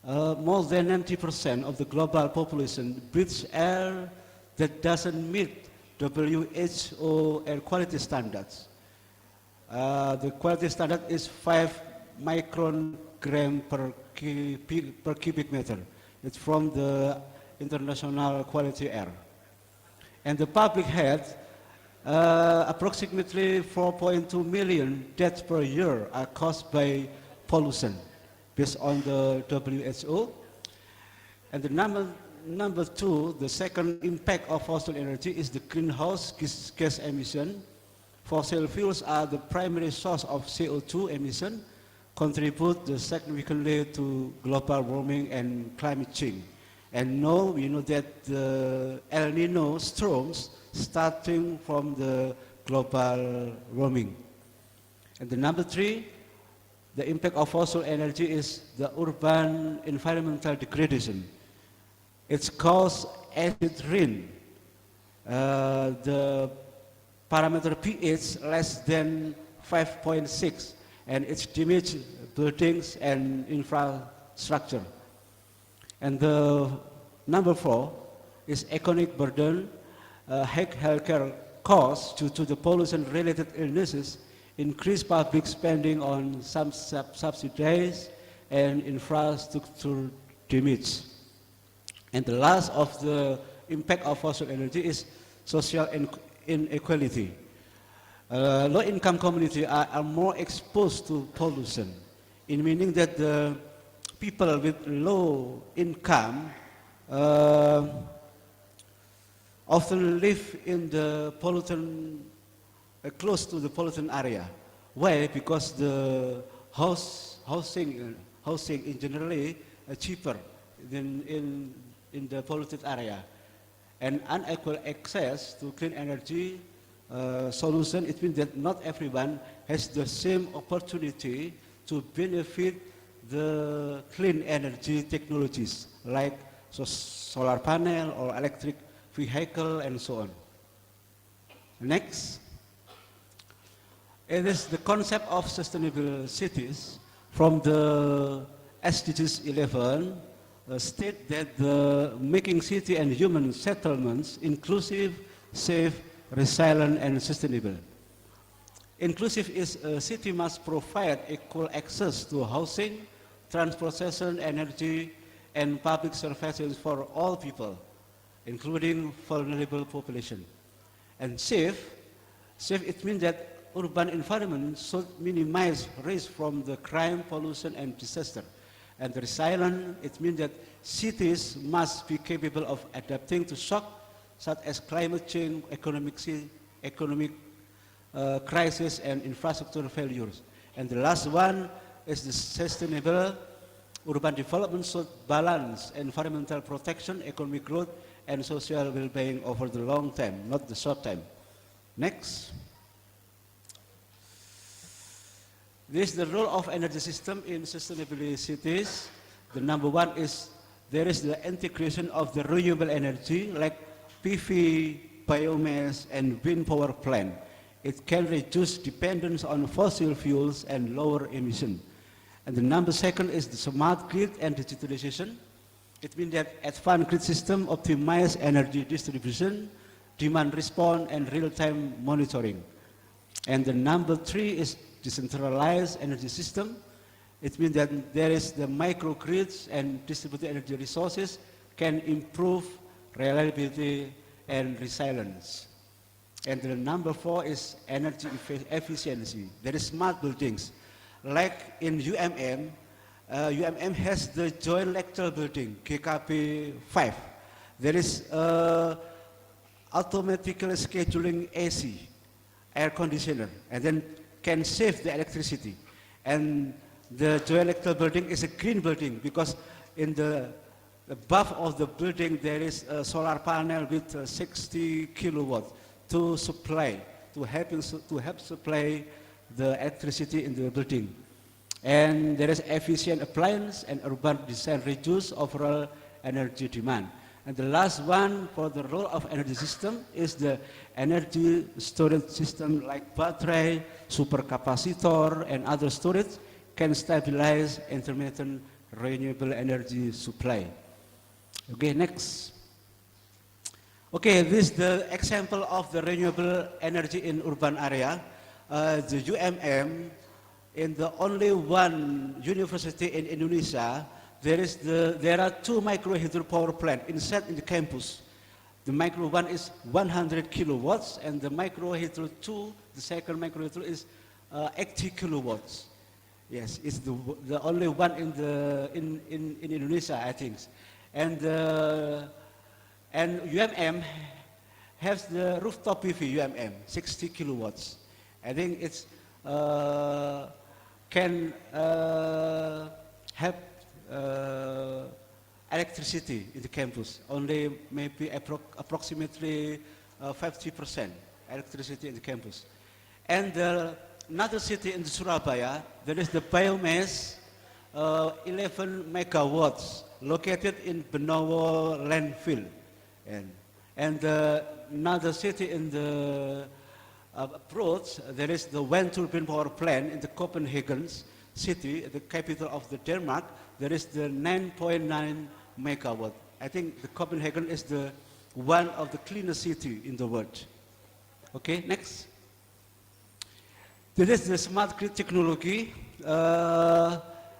More than 90% of the global population breathes air that doesn't meet WHO air quality standards. The quality standard is 5 microgram per cubic meter. It's from the International Quality Air. And the public health, approximately 4.2 million deaths per year are caused by pollution, based on the WHO. And the number 2, the second impact of fossil energy is the greenhouse gas emission. Fossil fuels are the primary source of CO2 emission, contribute significantly to global warming and climate change. And now we know that the El Nino storms starting from the global warming. And the number 3, the impact of fossil energy is the urban environmental degradation. It's caused acid rain. The parameter pH less than 5.6, and it's damaged buildings and infrastructure. And the number 4 is economic burden, healthcare costs due to the pollution-related illnesses, increased public spending on some subsidies and infrastructure damage. And the last of the impact of fossil energy is social inequality. Low-income communities are more exposed to pollution, in meaning that the people with low income often live in the pollutant, close to the pollutant area. Why? Because the housing in generally cheaper than in the polluted area. And unequal access to clean energy solution, it means that not everyone has the same opportunity to benefit the clean energy technologies like solar panel or electric vehicle and so on. Next, it is the concept of sustainable cities from the SDGs 11 state that the making city and human settlements inclusive, safe, resilient, and sustainable. Inclusive is a city must provide equal access to housing, transportation, energy, and public services for all people, including vulnerable population. And safe, it means that urban environment should minimize risk from the crime, pollution, and disaster. And the resilient, it means that cities must be capable of adapting to shock, such as climate change, economic crisis, and infrastructure failures. And the last one is the sustainable urban development should balance environmental protection, economic growth, and social well-being over the long term, not the short term. Next. This is the role of energy system in sustainability cities. The number one is there is the integration of the renewable energy like PV, biomass, and wind power plant. It can reduce dependence on fossil fuels and lower emission. And the number second is the smart grid and digitalization. It means that advanced grid system optimize energy distribution, demand response, and real-time monitoring. And the number three is decentralized energy system. It means that there is the microgrids and distributed energy resources can improve reliability and resilience. And the number four is energy efficiency. There is smart buildings. Like in UMM, UMM has the joint lecture building, GKP 5. There is automatically scheduling AC, air conditioner, and then can save the electricity. And the joint lecture building is a green building because in the above of the building there is a solar panel with 60 kilowatts to supply, to help supply the electricity in the building. And there is efficient appliance and urban design reduce overall energy demand. And the last one for the role of energy system is the energy storage system like battery, supercapacitor, and other storage can stabilize intermittent renewable energy supply. Okay, next. Okay, this is the example of the renewable energy in urban area. The UMM, in the only one university in Indonesia, there are two micro hydropower plants inside in the campus. The micro one is 100 kilowatts, and the micro hydro two, the second micro hydro is 80 kilowatts. Yes, it's the only one in Indonesia, I think. And UMM has the rooftop PV UMM, 60 kilowatts. I think it's can have electricity in the campus, only maybe approximately 50% electricity in the campus. And another city in Surabaya, there is the biomass, 11 megawatts, located in Benowo landfill. And another city in the approach, there is the wind turbine power plant in the Copenhagen city, the capital of the Denmark. There is the 9.9 megawatt. I think the Copenhagen is the one of the cleanest city in the world. Okay, next. This is the smart grid technology.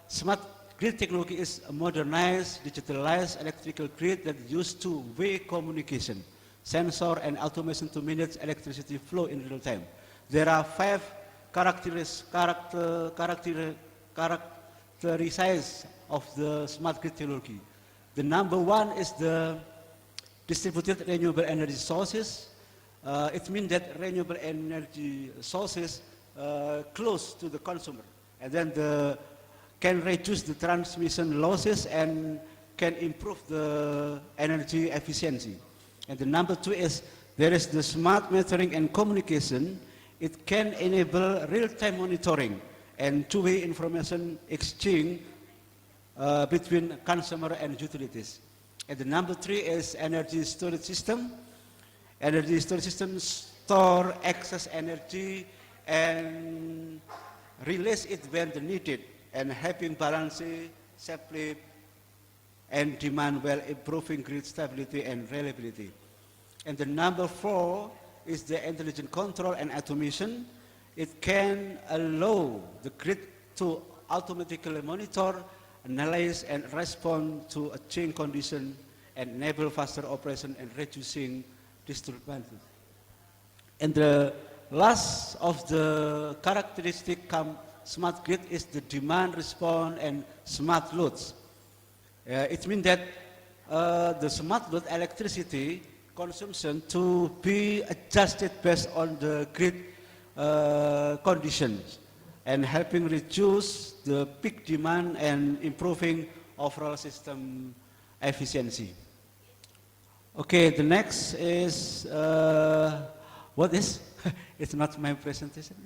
Smart grid technology is a modernized, digitalized electrical grid that uses two-way communication, sensor and automation to manage electricity flow in real time. There are 5 characteristics of the smart grid technology. The number one is the distributed renewable energy sources. It means that renewable energy sources close to the consumer, and then can reduce the transmission losses and can improve the energy efficiency. And the number two is there is the smart metering and communication. It can enable real-time monitoring and two-way information exchange between consumer and utilities. And the number three is energy storage system. Energy storage system store excess energy and release it when needed, and helping balance safely and demand while improving grid stability and reliability. And the number 4 is the intelligent control and automation. It can allow the grid to automatically monitor, analyze, and respond to a change condition and enable faster operation and reducing disturbances. And the last of the characteristic smart grid is the demand response and smart loads. It means that the smart load electricity consumption to be adjusted based on the grid conditions and helping reduce the peak demand and improving overall system efficiency. Okay, the next is, what is? It's not my presentation.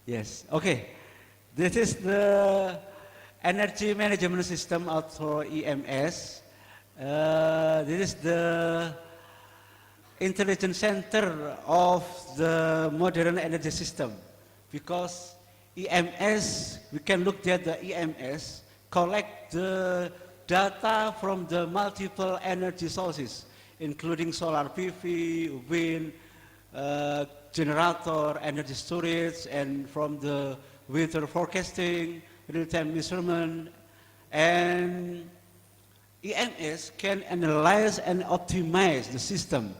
Yes, okay. This is the energy management system for EMS. This is the intelligence center of the modern energy system, because EMS, we can look at the EMS, collect the data from the multiple energy sources, including solar PV, wind, generator, energy storage, and from the weather forecasting, real-time measurement, and EMS can analyze and optimize the system.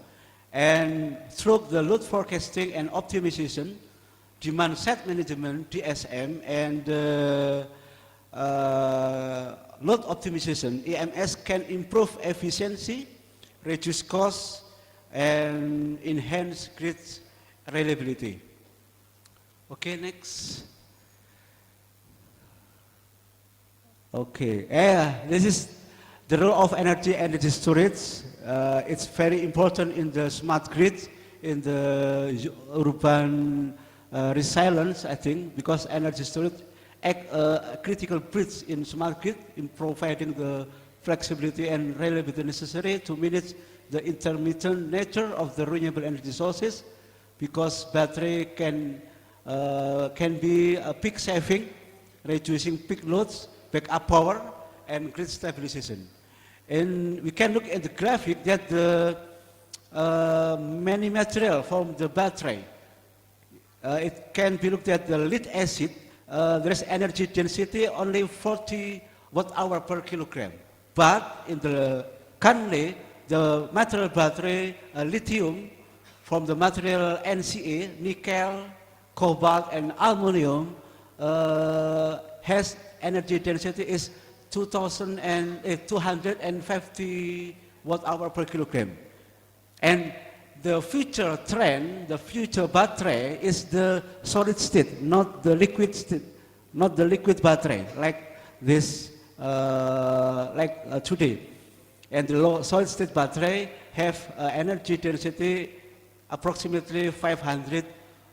And through the load forecasting and optimization, demand set management, DSM, and load optimization, EMS can improve efficiency, reduce costs, and enhance grid reliability. Okay, next. Okay, this is the role of energy storage. It's very important in the smart grid, in the urban resilience, I think, because energy storage act a critical bridge in smart grid in providing the flexibility and reliability necessary to manage the intermittent nature of the renewable energy sources, because battery can be a peak saving, reducing peak loads, backup power, and grid stabilization. And we can look at the graphic that the many material from the battery, it can be looked at the lead acid, there is energy density only 40 watt-hour per kilogram. But in the currently, the material battery, lithium, from the material NCA, nickel, cobalt, and aluminum, has energy density is 250 watt-hour per kilogram. And the future trend, the future battery is the solid state, not the liquid state, not the liquid battery like this, today. And the solid state battery have energy density approximately 500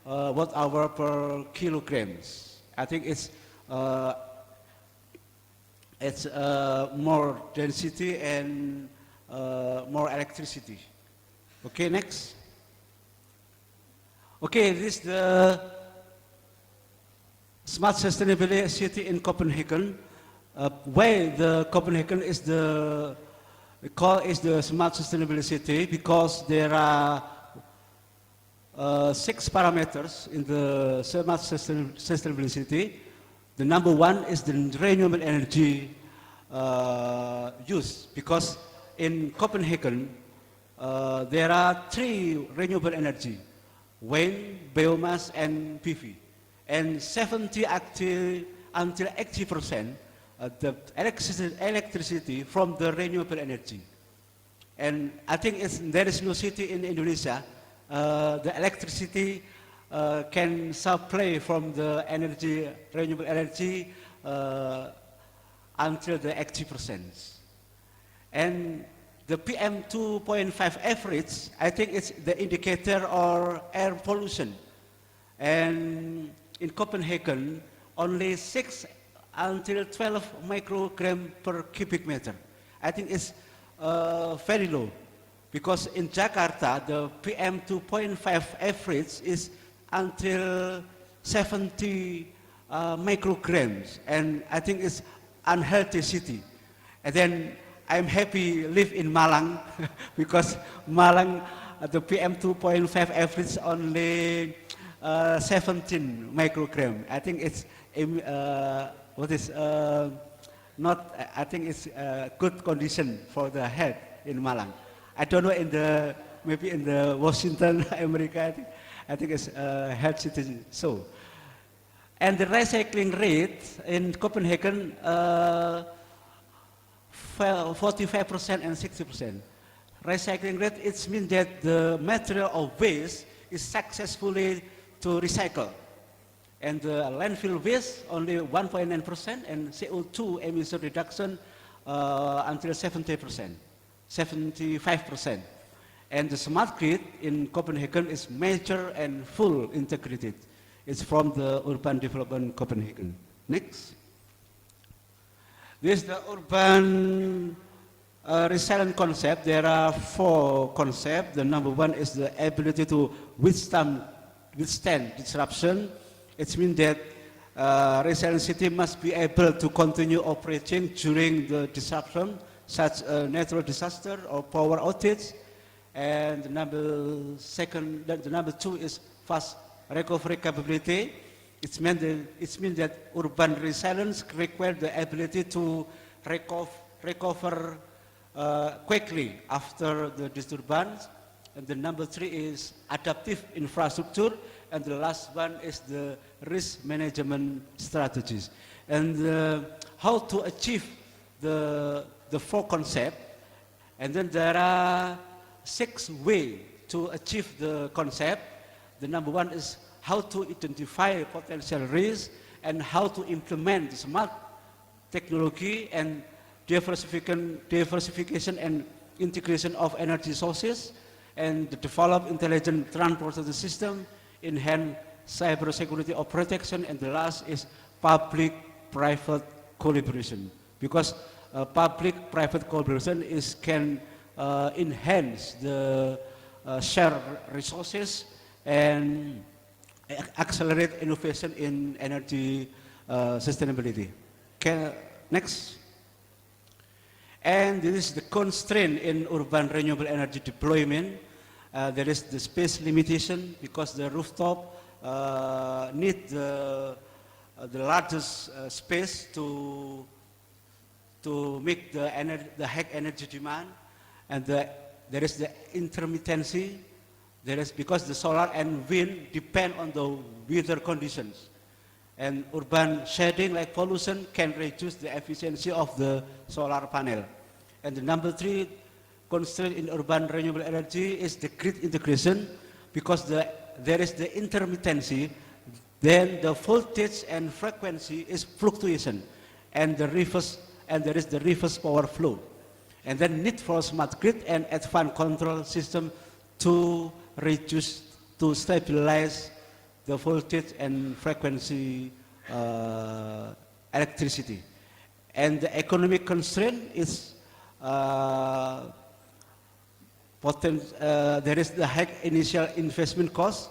watt-hour per kilograms. I think it's more density and more electricity. Okay, next. Okay, this is the smart sustainability city in Copenhagen. Why the Copenhagen is the smart sustainability city? Because there are 6 parameters in the smart sustainability city. The number 1 is the renewable energy use, because in Copenhagen there are 3 renewable energy: wind, biomass, and PV. And 70 until 80% the electricity from the renewable energy. And I think there is no city in Indonesia the electricity can supply from the renewable energy until the 80%. And the PM 2.5 average, I think it's the indicator of air pollution. And in Copenhagen, only 6 until 12 microgram per cubic meter. I think it's very low, because in Jakarta, the PM 2.5 average is until 70 micrograms, and I think it's unhealthy city. And then I'm happy live in Malang because Malang the PM 2.5 average only 17 microgram. I think it's not. I think it's good condition for the health in Malang. I don't know in the maybe in the Washington, America. I think it's health city. So, and the recycling rate in Copenhagen 45% and 60%. Recycling rate, it means that the material of waste is successfully to recycle. And the landfill waste only 1.9% and CO2 emission reduction until 70%, 75%. And the smart grid in Copenhagen is major and full integrated. It's from the urban development Copenhagen. Next. This is the urban resilient concept. There are 4 concepts. The number 1 is the ability to withstand disruption. It means that resilient city must be able to continue operating during the disruption, such as natural disaster or power outage. And the number 2 is fast recovery capability. It means that urban resilience requires the ability to recover quickly after the disturbance. And the number 3 is adaptive infrastructure. And the last one is the risk management strategies. And how to achieve the 4 concepts. And then there are 6 ways to achieve the concept. The number 1 is how to identify potential risks and how to implement smart technology and diversification and integration of energy sources, and develop intelligent transportation system, enhance cybersecurity of protection, and the last is public-private collaboration. Because public-private collaboration can enhance the shared resources and accelerate innovation in energy sustainability. Next. And this is the constraint in urban renewable energy deployment. There is the space limitation because the rooftop need the largest space to make the high energy demand, and there is the intermittency. There is because the solar and wind depend on the weather conditions, and urban shading like pollution can reduce the efficiency of the solar panel. And the number 3 constraint in urban renewable energy is the grid integration, because there is the intermittency, then the voltage and frequency is fluctuation, and there is the reverse power flow, and then need for smart grid and advanced control system to stabilize the voltage and frequency electricity. And the economic constraint is there is the high initial investment cost.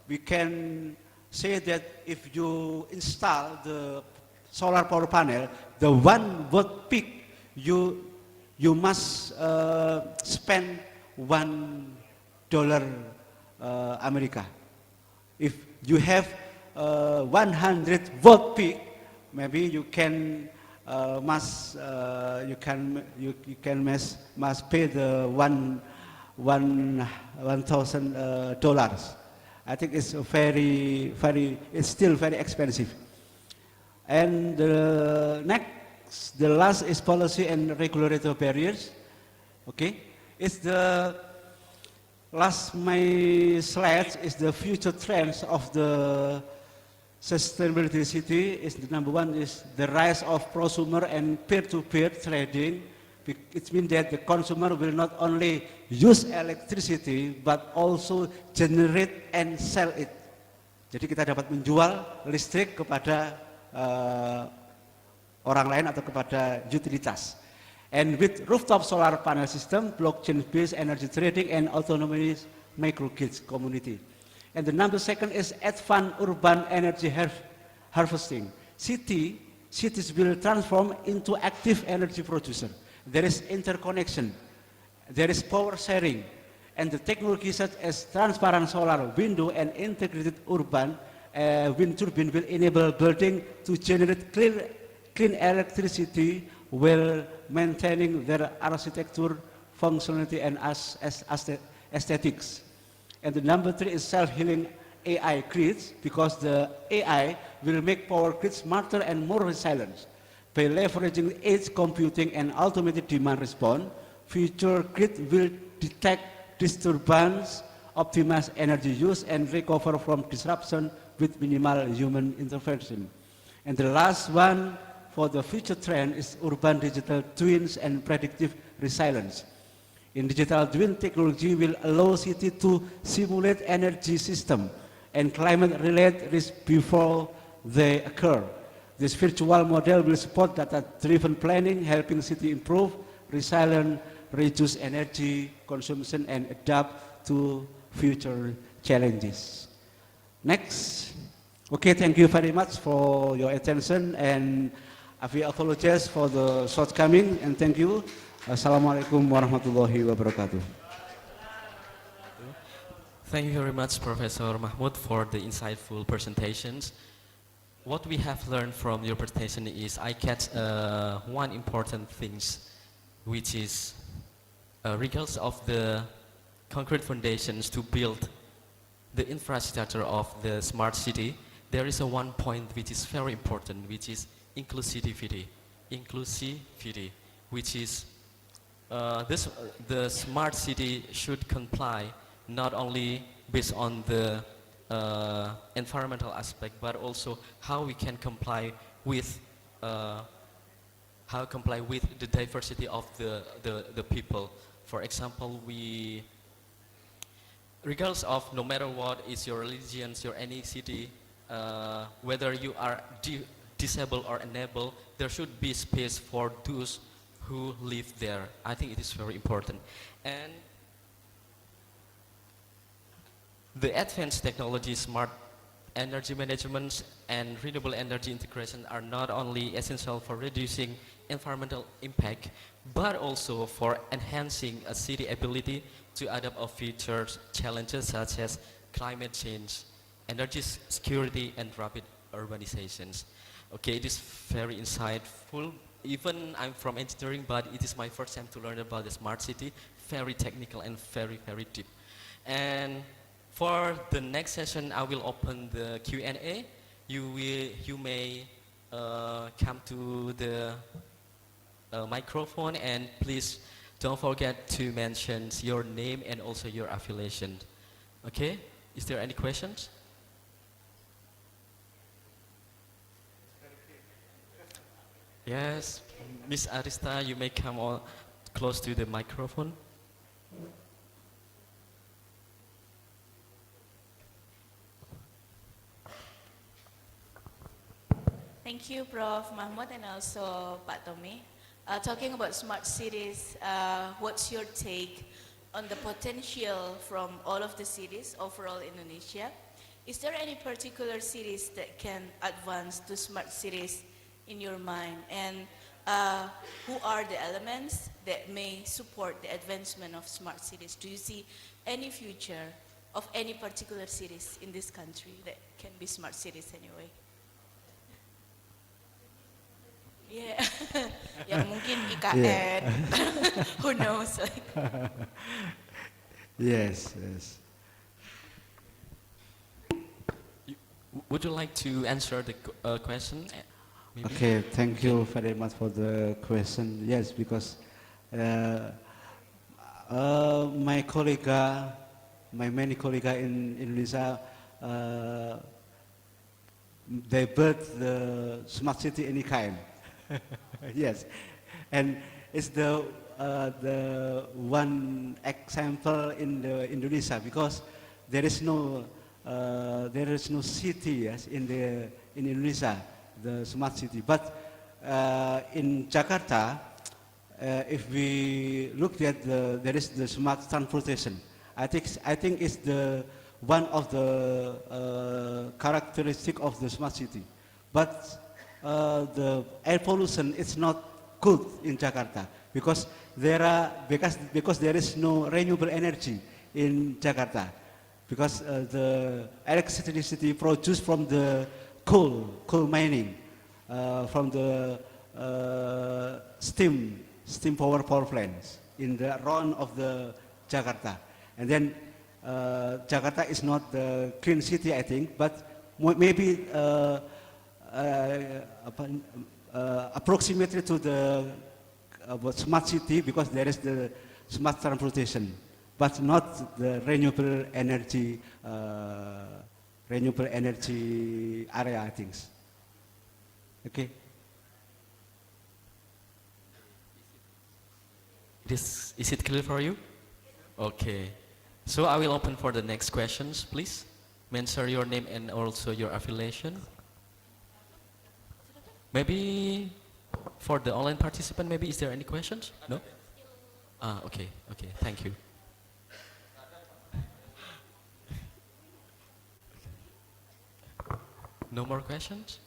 We can say that if you install the solar power panel, the 1 watt peak, you must spend $1 America. If you have 100 watt peak, maybe you can must pay the $1,000. I think it's it's still very expensive. And the last is policy and regulatory barriers. Okay, it's the last my slide is the future trends of the sustainability city. Is the number 1 is the rise of prosumer and peer-to-peer trading. It means that the consumer will not only use electricity but also generate and sell it. Jadi kita dapat menjual listrik kepada orang lain atau kepada utilitas. And with rooftop solar panel system, blockchain-based energy trading, and autonomous microgrids community. And the number second is advanced urban energy harvesting. Cities will transform into active energy producer. There is interconnection, there is power sharing, and the technologies such as transparent solar, window, and integrated urban wind turbine will enable building to generate clean electricity while maintaining their architecture, functionality, and aesthetics. And the number three is self-healing AI grids, because the AI will make power grids smarter and more resilient. By leveraging edge computing and automated demand response, future grid will detect disturbance, optimize energy use, and recover from disruption with minimal human intervention. And the last one for the future trend is urban digital twins and predictive resilience. In digital twin, technology will allow city to simulate energy system and climate-related risks before they occur. This virtual model will support data-driven planning, helping city improve resilience, reduce energy consumption, and adapt to future challenges. Next. Okay, thank you very much for your attention, and I will apologize for the shortcoming, and thank you. Assalamualaikum warahmatullahi wabarakatuh. Thank you very much, Professor Mahmoud, for the insightful presentations. What we have learned from your presentation is I catch one important things, which is regardless of the concrete foundations to build the infrastructure of the smart city, there is a one point which is very important, which is inclusivity. Inclusivity, which is the smart city should comply not only based on the environmental aspect, but also how we can comply with the diversity of the people. For example, regardless of no matter what is your religion, your ethnicity, whether you are disabled or enabled, there should be space for those who live there. I think it is very important. And the advanced technology, smart energy management, and renewable energy integration are not only essential for reducing environmental impact, but also for enhancing a city ability to adapt to future challenges such as climate change, energy security, and rapid urbanizations. Okay, it is very insightful. Even I'm from engineering, but it is my first time to learn about the smart city. Very technical and very, very deep. And for the next session, I will open the Q&A. You may come to the microphone, and please don't forget to mention your name and also your affiliation. Okay? Is there any questions? Yes, Miss Arista, you may come on close to the microphone. Thank you, Prof. Mahmoud, and also Pak Tommy. Talking about smart cities, what's your take on the potential from all of the cities overall in Indonesia? Is there any particular cities that can advance to smart cities in your mind? And who are the elements that may support the advancement of smart cities? Do you see any future of any particular cities in this country that can be smart cities anyway? Yeah, yang mungkin IKN, Yeah. who knows? Yes, yes. Would you like to answer the question? Maybe? Okay, thank you very much for the question. Yes, because my many colleagues in Indonesia, they built the smart city in IKN. Yes, and it's the one example in the Indonesia, because there is no city, yes, in Indonesia, the smart city. But in Jakarta, if we look at there is the smart transportation. I think it's the one of the characteristic of the smart city. But the air pollution is not good in Jakarta because because there is no renewable energy in Jakarta, because the electricity produced from the coal mining, from the steam power plants in the around of the Jakarta. And then Jakarta is not the clean city, I think, but maybe approximately to the smart city, because there is the smart transportation, but not the renewable energy area, I think. Okay. Is it clear for you? Okay. So I will open for the next questions, please. Mention your name and also your affiliation. Maybe for the online participant, maybe is there any questions? No? Okay, thank you. No more questions?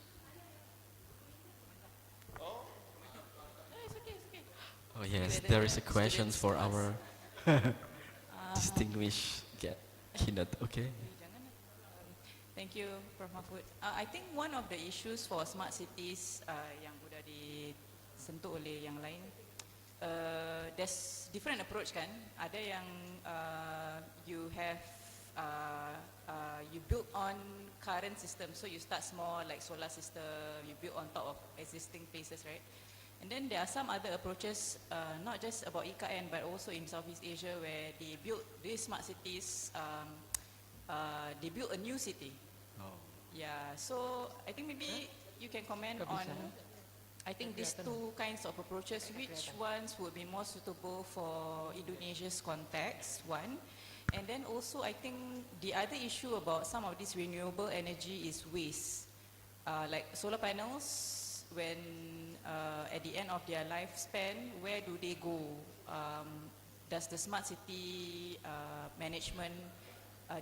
Oh yes, there is a question for our distinguished keynote. Okay. Thank you, Prof. Mahfud. I think one of the issues for smart cities yang sudah disentuh oleh yang lain, there's different approach kan. Ada yang you have you build on current system, so you start small like solar system, you build on top of existing places, right? And then there are some other approaches, not just about IKN but also in Southeast Asia, where they build these smart cities. They built a new city. Yeah, so I think maybe you can comment on, I think these two kinds of approaches, which ones would be more suitable for Indonesia's context, one. And then also I think the other issue about some of this renewable energy is waste. Like solar panels, when at the end of their lifespan, where do they go? Does the smart city management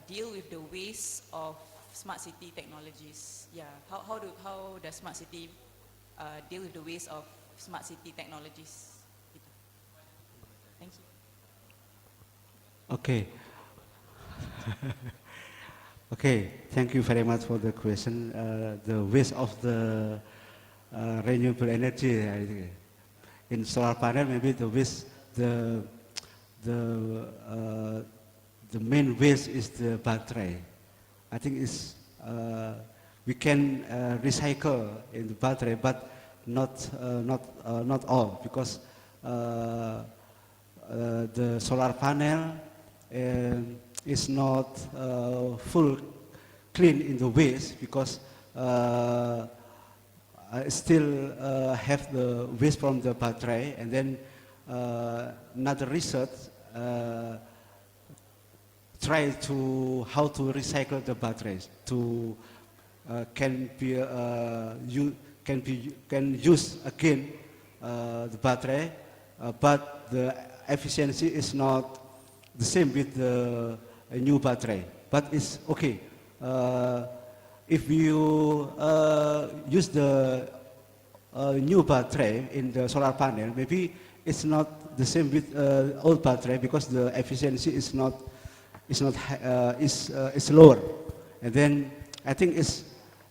deal with the waste of smart city technologies? Yeah, how does smart city deal with the waste of smart city technologies? Thank you. Okay. Okay, thank you very much for the question. The waste of the renewable energy, I think. In solar panel, maybe the waste, the main waste is the battery. I think it's, we can recycle in the battery, but not all, because the solar panel is not full clean in the waste, because I still have the waste from the battery, and then another research try to how to recycle the batteries to can use again the battery, but the efficiency is not the same with the new battery, but it's okay. If you use the new battery in the solar panel, maybe it's not the same with old battery, because the efficiency is lower. And then I think it's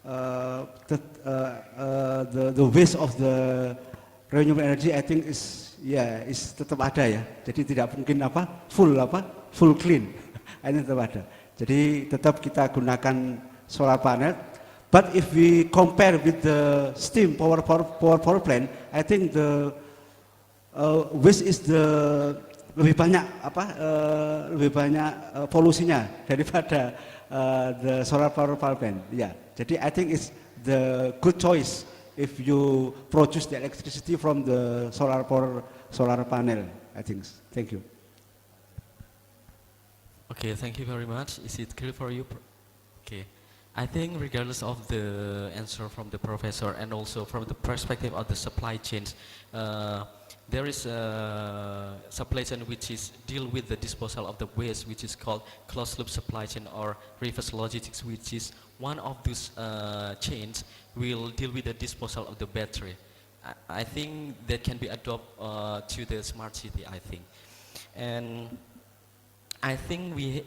the waste of the renewable energy, I think is tetap ada ya. Jadi tidak mungkin full clean. Ini tetap ada. Jadi tetap kita gunakan solar panel. But if we compare with the steam power plant, I think the waste is lebih banyak polusinya daripada the solar power plant. Yeah. Jadi I think it's the good choice if you produce the electricity from the solar panel, I think. Thank you. Okay, thank you very much. Is it clear for you? Okay. I think regardless of the answer from the professor and also from the perspective of the supply chains, there is a supply chain which is deal with the disposal of the waste, which is called closed loop supply chain or reverse logistics, which is one of those chains will deal with the disposal of the battery. I think that can be adopted to the smart city, I think. And I think we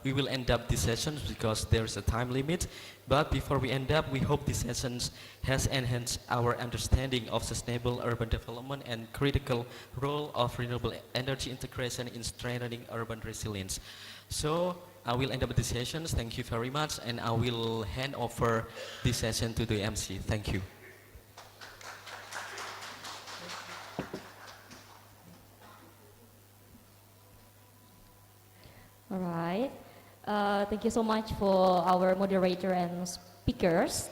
will end up these sessions because there is a time limit. But before we end up, we hope these sessions has enhanced our understanding of sustainable urban development and critical role of renewable energy integration in strengthening urban resilience. So I will end up these sessions. Thank you very much, and I will hand over this session to the MC. Thank you. All right. Thank you so much for our moderator and speakers.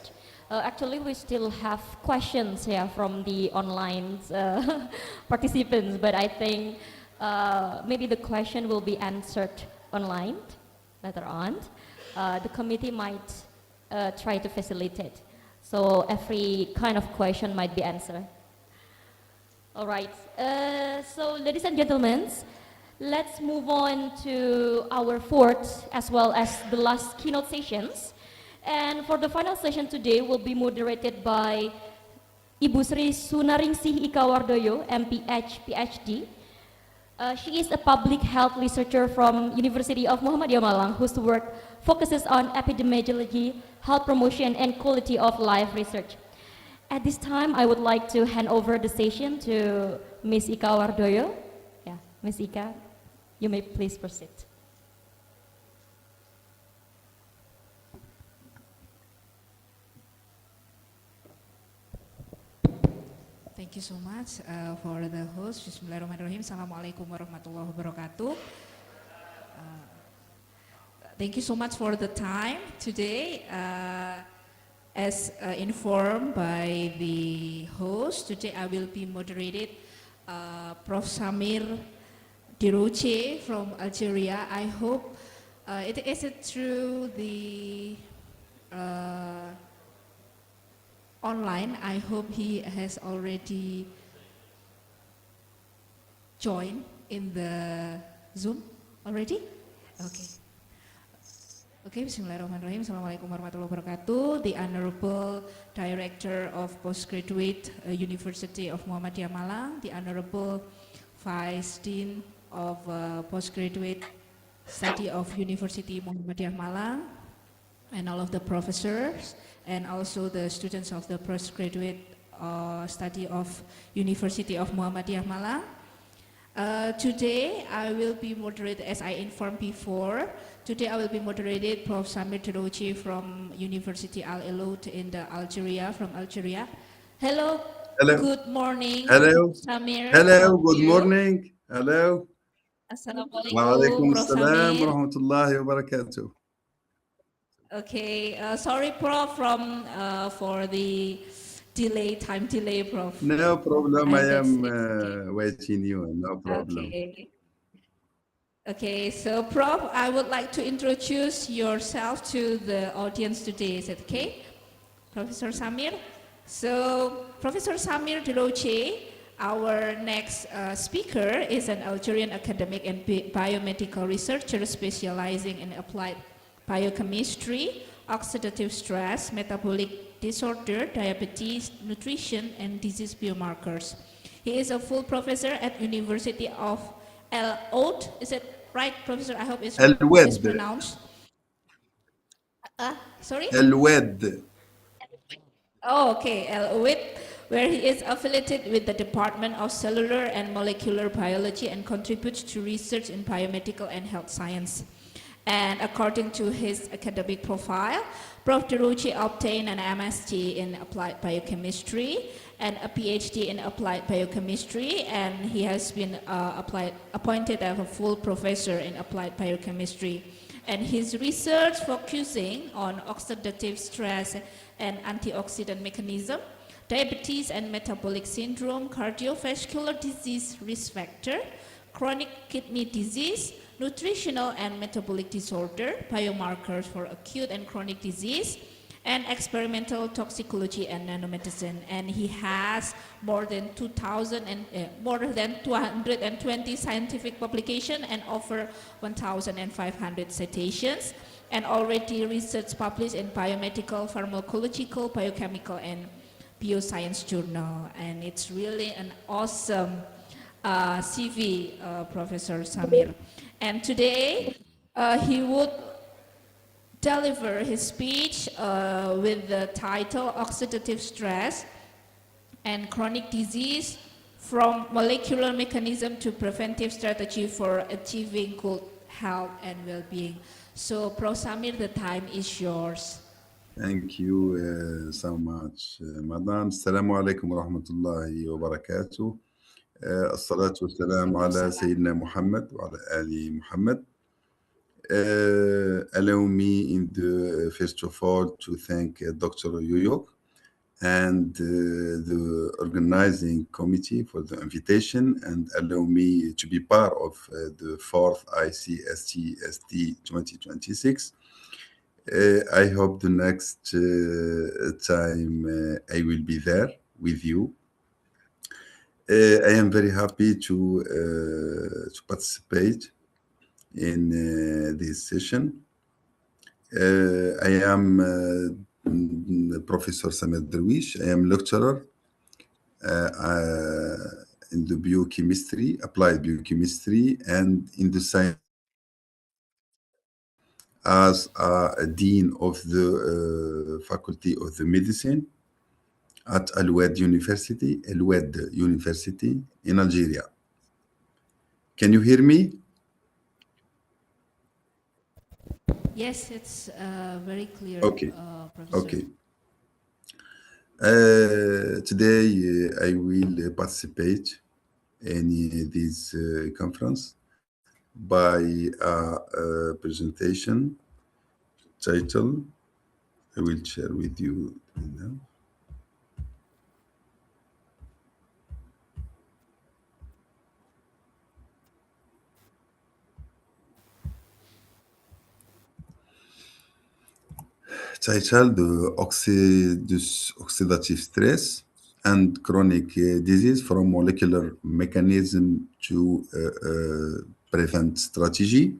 Actually, we still have questions here from the online participants, but I think maybe the question will be answered online later on. The committee might try to facilitate, so every kind of question might be answered. All right. So, ladies and gentlemen, let's move on to our fourth as well as the last keynote sessions. And for the final session today will be moderated by Ibu Sri Sunaringsi Ikawardoyo, MPH, PhD. She is a public health researcher from University of Muhammadiyah Malang, whose work focuses on epidemiology, health promotion, and quality of life research. At this time, I would like to hand over the session to Ms. Ikawardoyo. Yeah, Ms. Ika. You may please proceed. Thank you so much for the host. Bismillahirrahmanirrahim. Assalamualaikum warahmatullahi wabarakatuh. Thank you so much for the time today. As informed by the host, today I will be moderated Prof. Samir Diroche from Algeria. I hope it is through the online. I hope he has already joined in the Zoom already. Okay. Okay, Bismillahirrahmanirrahim. Assalamualaikum warahmatullahi wabarakatuh. The Honorable Director of Postgraduate University of Muhammadiyah Malang, the Honorable Vice Dean of Postgraduate Study of University Muhammadiyah Malang, and all of the professors, and also the students of the Postgraduate Study of University of Muhammadiyah Malang. Today I will be moderated, as I informed before, today I will be moderated Prof. Samir Diroche from University Al Eloud in the Algeria, from Algeria. Hello. Hello. Good morning. Hello. Samir. Hello. Good morning. Hello. Assalamualaikum, Waalaikum Prof. salam Samir. warahmatullahi wabarakatuh. Okay, sorry, Prof, for the time delay, Prof. No problem. I am Okay. waiting you. No problem. Okay. Okay, so Prof, I would like to introduce yourself to the audience today. Is it okay? Professor Samir. So, Professor Samir Diroche, our next speaker, is an Algerian academic and biomedical researcher specializing in applied biochemistry, oxidative stress, metabolic disorder, diabetes, nutrition, and disease biomarkers. He is a full professor at University of El Oud. Is it right, Professor? I hope it's mispronounced. Sorry? El Wed. Oh, okay, El Oud, where he is affiliated with the Department of Cellular and Molecular Biology and contributes to research in biomedical and health science. And according to his academic profile, Prof. Diroche obtained an MSc in applied biochemistry and a PhD in applied biochemistry, and he has been appointed as a full professor in applied biochemistry. And his research focusing on oxidative stress and antioxidant mechanism, diabetes and metabolic syndrome, cardiovascular disease risk factor, chronic kidney disease, nutritional and metabolic disorder, biomarkers for acute and chronic disease, and experimental toxicology and nanomedicine. And he has more than 220 scientific publications and over 1,500 citations, and already research published in biomedical, pharmacological, biochemical, and bioscience journal. And it's really an awesome CV, Professor Samir. And today, he would deliver his speech with the title Oxidative Stress and Chronic Disease from Molecular Mechanism to Preventive Strategy for Achieving Good Health and Well-Being. So, Prof. Samir, the time is yours. Thank you so much, Madam. Assalamu alaikum wa rahmatullahi wa barakatuh. الصلاة والسلام على سيدنا محمد وعلى آل محمد. Allow me in the first of all to thank Dr. Yoyok and the organizing committee for the invitation, and allow me to be part of the fourth IC-STSD 2026. I hope the next time I will be there with you. I am very happy to participate in this session. I am Professor Samir Darwish. I am lecturer in the biochemistry, applied biochemistry, and in the science as a dean of the faculty of the medicine at Al-Wad University in Algeria. Can you hear me? Yes, it's very clear, Okay. Professor. Okay. Today I will participate in this conference by a presentation title. I will share with you now. Titled Oxidative Stress and Chronic Disease from Molecular Mechanism to Prevent Strategy.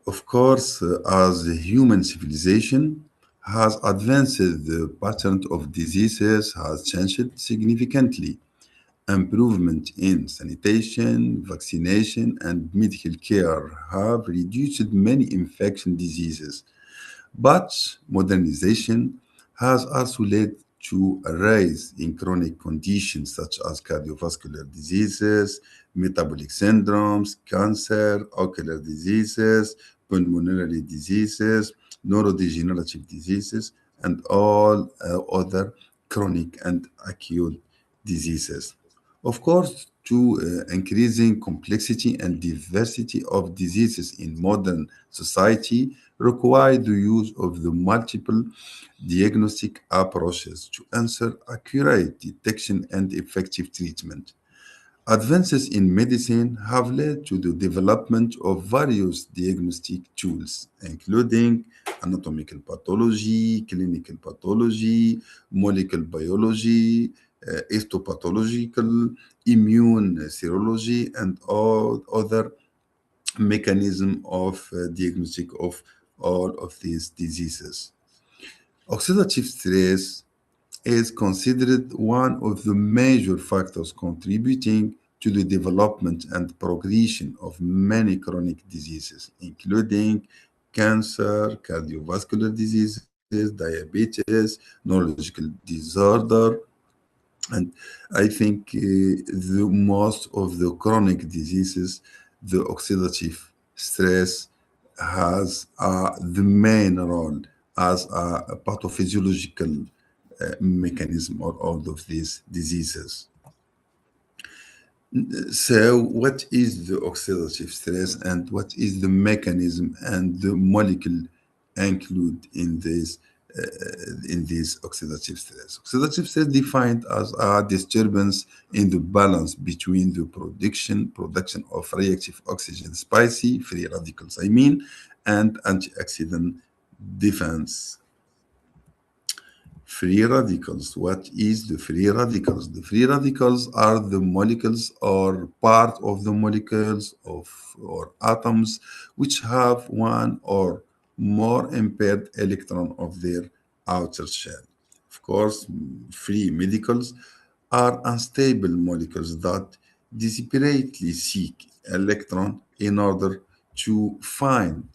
Of course, as the human civilization has advanced, the pattern of diseases has changed significantly. Improvement in sanitation, vaccination, and medical care have reduced many infection diseases. But modernization has also led to a rise in chronic conditions such as cardiovascular diseases, metabolic syndromes, cancer, ocular diseases, pulmonary diseases, neurodegenerative diseases, and all other chronic and acute diseases. Of course, to increasing complexity and diversity of diseases in modern society require the use of the multiple diagnostic approaches to answer accurate detection and effective treatment. Advances in medicine have led to the development of various diagnostic tools, including anatomical pathology, clinical pathology, molecular biology, histopathological, immune serology, and all other mechanism of diagnostic of all of these diseases. Oxidative stress is considered one of the major factors contributing to the development and progression of many chronic diseases, including cancer, cardiovascular diseases, diabetes, neurological disorder, and I think the most of the chronic diseases, the oxidative stress has the main role as a pathophysiological mechanism of all of these diseases. So, what is the oxidative stress and what is the mechanism and the molecule included in this in this oxidative stress. Oxidative stress defined as a disturbance in the balance between the production of reactive oxygen spicy free radicals, I mean, and antioxidant defense. Free radicals. What is the free radicals? The free radicals are the molecules or part of the molecules of or atoms which have one or more impaired electron of their outer shell. Of course, free radicals are unstable molecules that desperately seek electron in order to find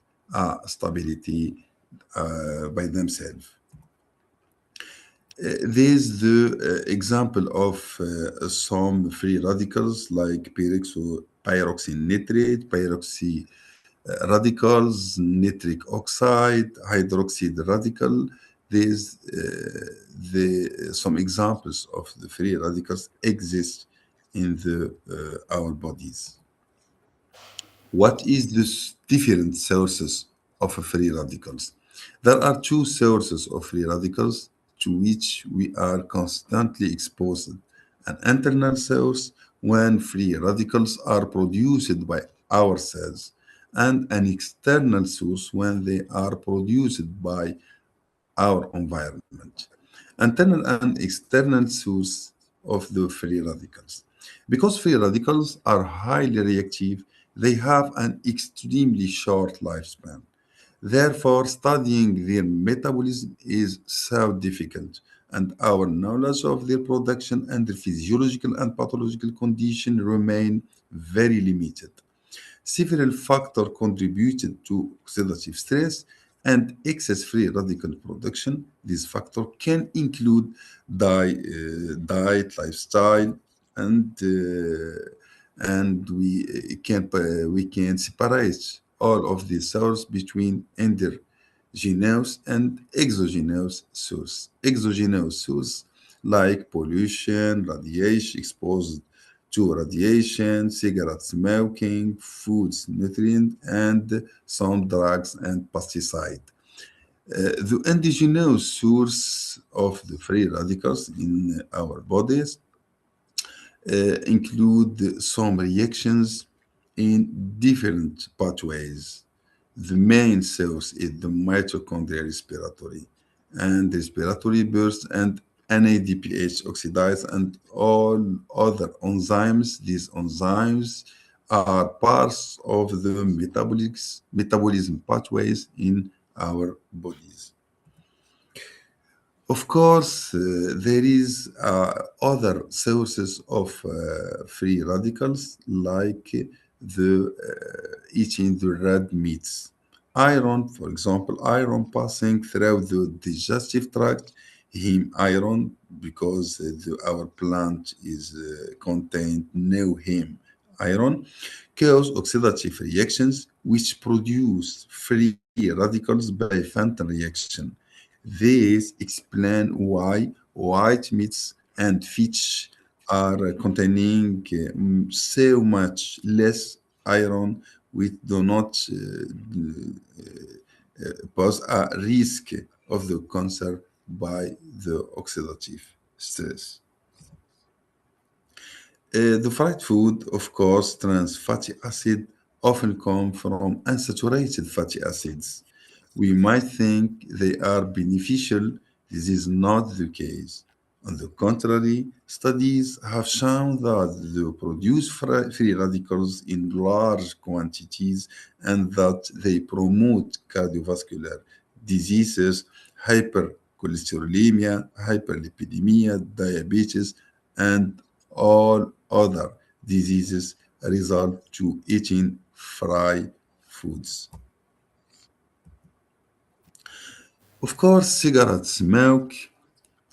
stability by themselves. There's the example of some free radicals like pyroxynitrate, pyroxy radicals, nitric oxide, hydroxide radical. There's some examples of the free radicals exist in our bodies. What is the different sources of free radicals? There are two sources of free radicals to which we are constantly exposed. An internal source when free radicals are produced by our cells, and an external source when they are produced by our environment. Internal and external source of the free radicals. Because free radicals are highly reactive, they have an extremely short lifespan. Therefore, studying their metabolism is so difficult, and our knowledge of their production and their physiological and pathological condition remain very limited. Several factors contributed to oxidative stress and excess free radical production. These factors can include diet, lifestyle, and we can separate all of these sources between endogenous and exogenous source. Exogenous source like pollution, radiation, exposed to radiation, cigarette smoking, foods, nutrient, and some drugs and pesticide. The endogenous source of the free radicals in our bodies include some reactions in different pathways. The main source is the mitochondrial respiratory and respiratory burst and NADPH oxidize and all other enzymes. These enzymes are parts of the metabolism pathways in our bodies. Of course, there is other sources of free radicals like the eating the red meats. Iron, for example, iron passing through the digestive tract, heme iron, because our plant is contained no heme iron, cause oxidative reactions which produce free radicals by Fenton reaction. These explain why white meats and fish are containing so much less iron, which do not pose a risk of the cancer by the oxidative stress. The fried food, of course, trans fatty acid often come from unsaturated fatty acids. We might think they are beneficial. This is not the case. On the contrary, studies have shown that they produce free radicals in large quantities and that they promote cardiovascular diseases, hypercholesterolemia, hyperlipidemia, diabetes, and all other diseases result to eating fried foods. Of course, cigarette smoke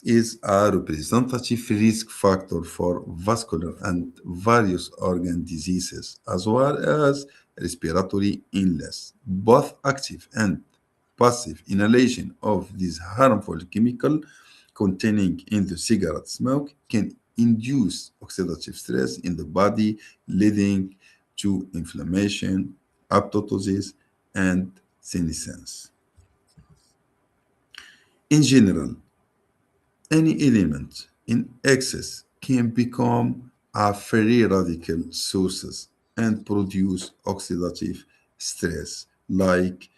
is a representative risk factor for vascular and various organ diseases, as well as respiratory illness. Both active and passive inhalation of this harmful chemical containing in the cigarette smoke can induce oxidative stress in the body, leading to inflammation, apoptosis, and senescence. In general, any element in excess can become a free radical sources and produce oxidative stress, like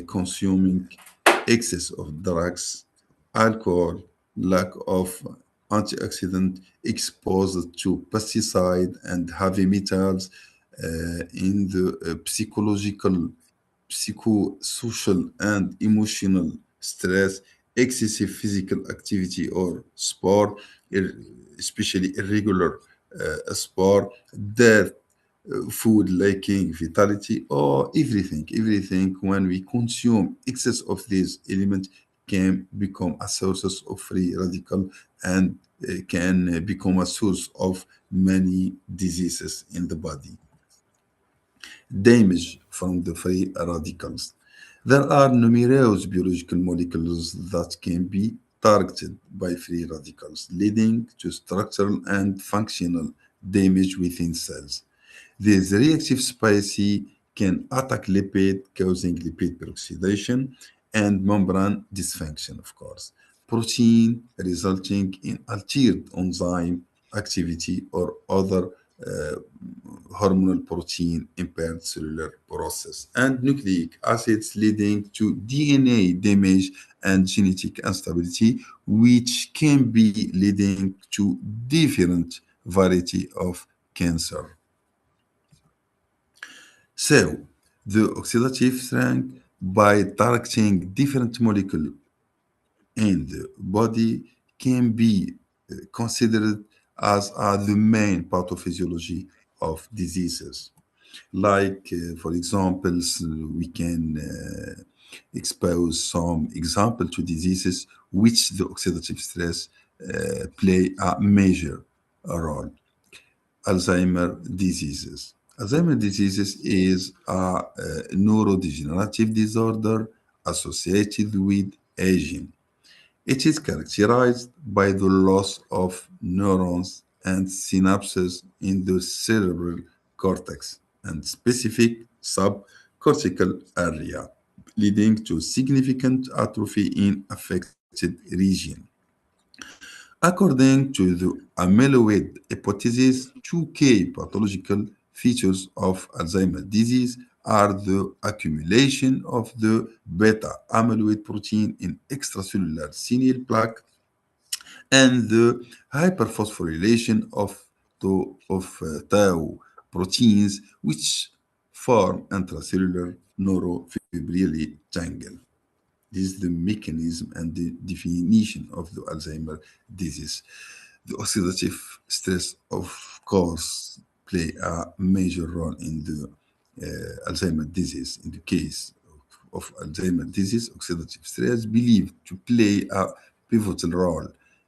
consuming excess of drugs, alcohol, lack of antioxidant, exposed to pesticide and heavy metals, in the psychological, psychosocial, and emotional stress, excessive physical activity or sport, especially irregular sport, death, food lacking vitality, or everything when we consume excess of these elements can become a source of free radical, and can become a source of many diseases in the body. Damage from the free radicals. There are numerous biological molecules that can be targeted by free radicals, leading to structural and functional damage within cells. This reactive species can attack lipid, causing lipid peroxidation and membrane dysfunction, of course. Protein, resulting in altered enzyme activity or other uh, hormonal protein impaired cellular process, and nucleic acids, leading to DNA damage and genetic instability, which can be leading to different variety of cancer. So, the oxidative strength, by targeting different molecules in the body, can be considered as the main pathophysiology of diseases. Like, for example, we can expose some example to diseases which the oxidative stress play a major role. Alzheimer diseases. Alzheimer diseases is a neurodegenerative disorder associated with aging. It is characterized by the loss of neurons and synapses in the cerebral cortex and specific subcortical area, leading to significant atrophy in affected region. According to the amyloid hypothesis, two key pathological features of Alzheimer's disease are the accumulation of the beta amyloid protein in extracellular senile plaque and the hyperphosphorylation of tau proteins, which form intracellular neurofibrillary tangle. This is the mechanism and the definition of the Alzheimer disease. The oxidative stress, of course, play a major role in the Alzheimer disease. In the case of Alzheimer disease, oxidative stress believed to play a pivotal role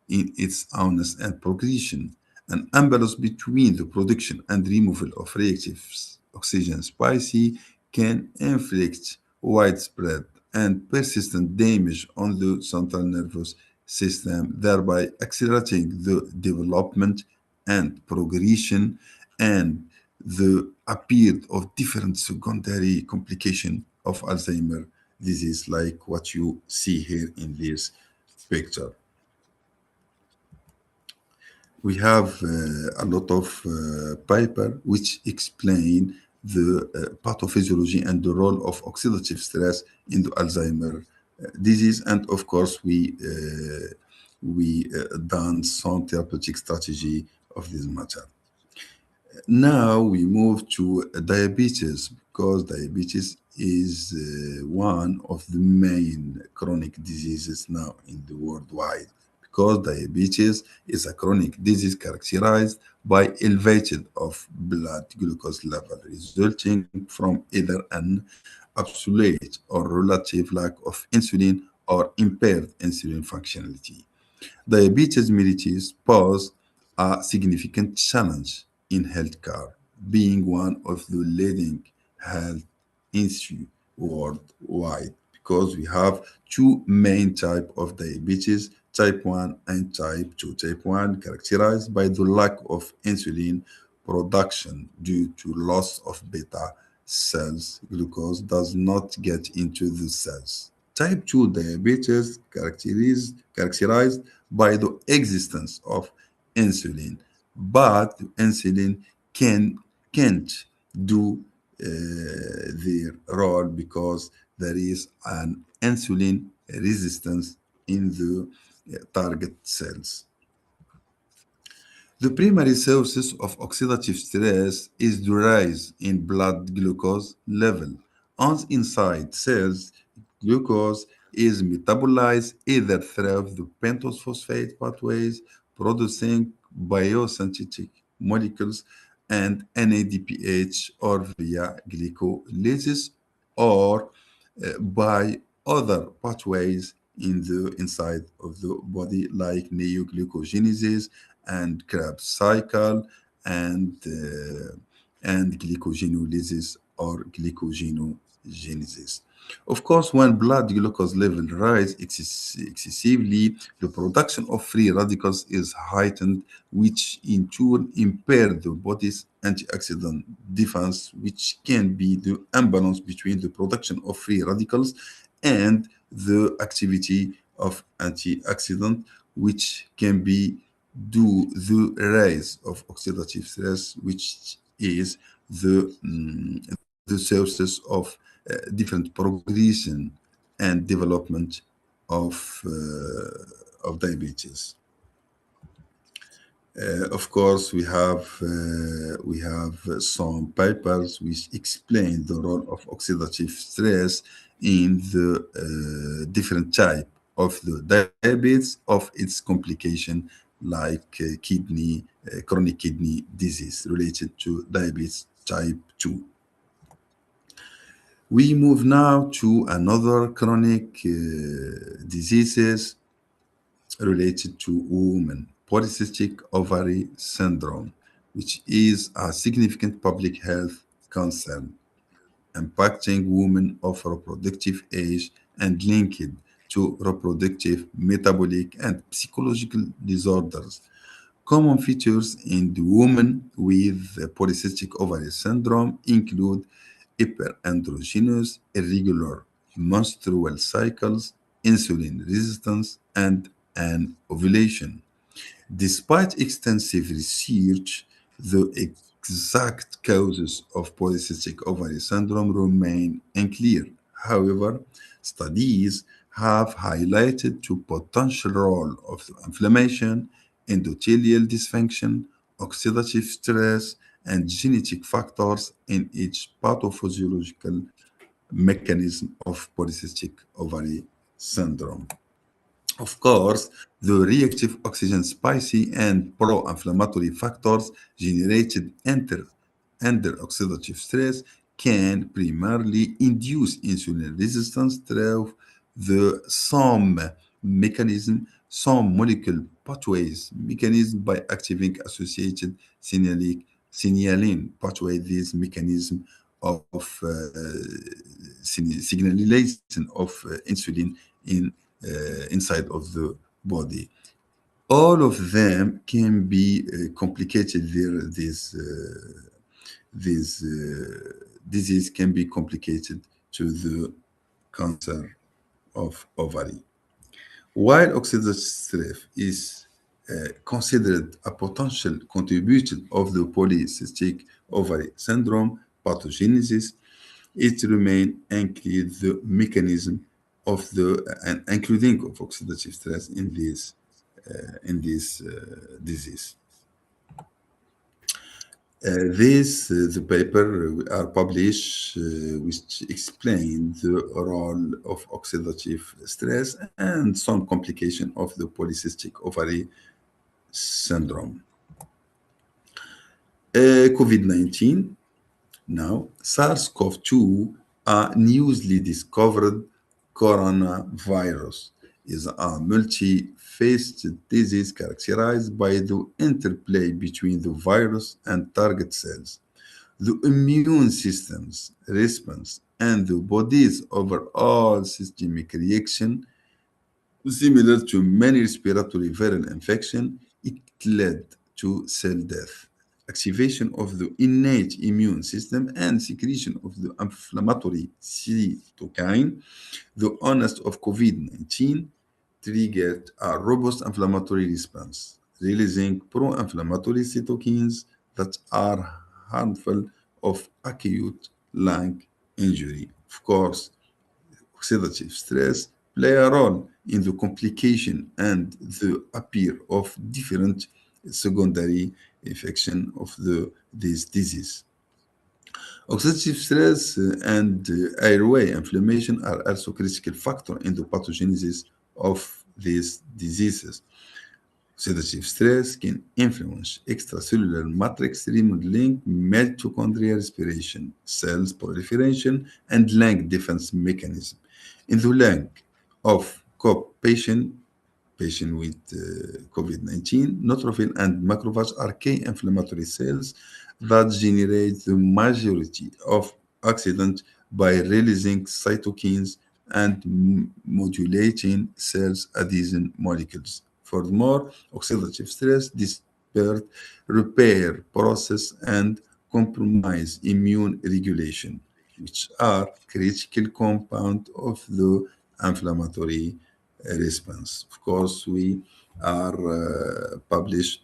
in its onset and progression. An imbalance between the production and removal of reactive oxygen species can inflict widespread and persistent damage on the central nervous system, thereby accelerating the development and progression and the appeal of different secondary complications of Alzheimer disease, like what you see here in this picture. We have a lot of paper which explain the pathophysiology and the role of oxidative stress in the Alzheimer disease, and of course we done some therapeutic strategy of this matter. Now we move to diabetes, because diabetes is one of the main chronic diseases now in the worldwide. Because diabetes is a chronic disease characterized by elevated of blood glucose level, resulting from either an absolute or relative lack of insulin or impaired insulin functionality. Diabetes mellitus pose a significant challenge in healthcare, being one of the leading health issues worldwide, because we have two main types of diabetes, type 1 and type 2. Type 1 characterized by the lack of insulin production due to loss of beta cells. Glucose does not get into the cells Type 2 diabetes characterized by the existence of insulin, but insulin can't do their role because there is an insulin resistance in the target cells. The primary sources of oxidative stress is the rise in blood glucose level. On inside cells, glucose is metabolized either through the pentose phosphate pathways, producing biosynthetic molecules and NADPH, or via glycolysis, or by other pathways in the inside of the body, like neoglucogenesis and Krebs cycle, and glycogenolysis or glycogenogenesis. Of course, when blood glucose level rise excessively, the production of free radicals is heightened, which in turn impair the body's antioxidant defense, which can be the imbalance between the production of free radicals and the activity of antioxidant, which can be due the rise of oxidative stress, which is the sources of different progression and development of diabetes. Of course, we have some papers which explain the role of oxidative stress in the different type of the diabetes, of its complication, like chronic kidney disease related to diabetes type 2. We move now to another chronic diseases related to women, polycystic ovary syndrome, which is a significant public health concern impacting women of reproductive age and linked to reproductive, metabolic, and psychological disorders. Common features in the women with polycystic ovary syndrome include hyperandrogenous, irregular menstrual cycles, insulin resistance, and an ovulation. Despite extensive research, the exact causes of polycystic ovary syndrome remain unclear. However, studies have highlighted the potential role of the inflammation, endothelial dysfunction, oxidative stress, and genetic factors in each pathophysiological mechanism of polycystic ovary syndrome. Of course, the reactive oxygen spicy and pro-inflammatory factors generated under oxidative stress can primarily induce insulin resistance through the some molecule pathways mechanism by activating associated signaling pathway. This mechanism of signalization of insulin inside of the body. All of them can be complicated. This disease can be complicated to the cancer of ovary. While oxidative stress is considered a potential contributor of the polycystic ovary syndrome pathogenesis, it remains unclear the mechanism of the and including of oxidative stress in this disease. The paper are published which explain the role of oxidative stress and some complication of the polycystic ovary syndrome. COVID-19. Now, SARS-CoV-2, a newly discovered coronavirus, is a multi-faceted disease characterized by the interplay between the virus and target cells, the immune system's response, and the body's overall systemic reaction. Similar to many respiratory viral infection, it led to cell death. activation of the innate immune system, and secretion of the inflammatory cytokine. The onset of COVID-19 triggered a robust inflammatory response, releasing pro-inflammatory cytokines that are harmful of acute lung injury. Of course, oxidative stress play a role in the complication and the appear of different secondary infection of this disease. Oxidative stress and airway inflammation are also critical factor in the pathogenesis of these diseases. Oxidative stress can influence extracellular matrix remodeling, mitochondrial respiration, cells proliferation, and lung defense mechanism. In the lung of COP patient with COVID-19, neutrophil and macrophage are key inflammatory cells that generate the majority of oxidant by releasing cytokines and modulating cells adhesion molecules. Furthermore, oxidative stress disperse repair process and compromise immune regulation, which are critical compound of the inflammatory response. Of course, we are published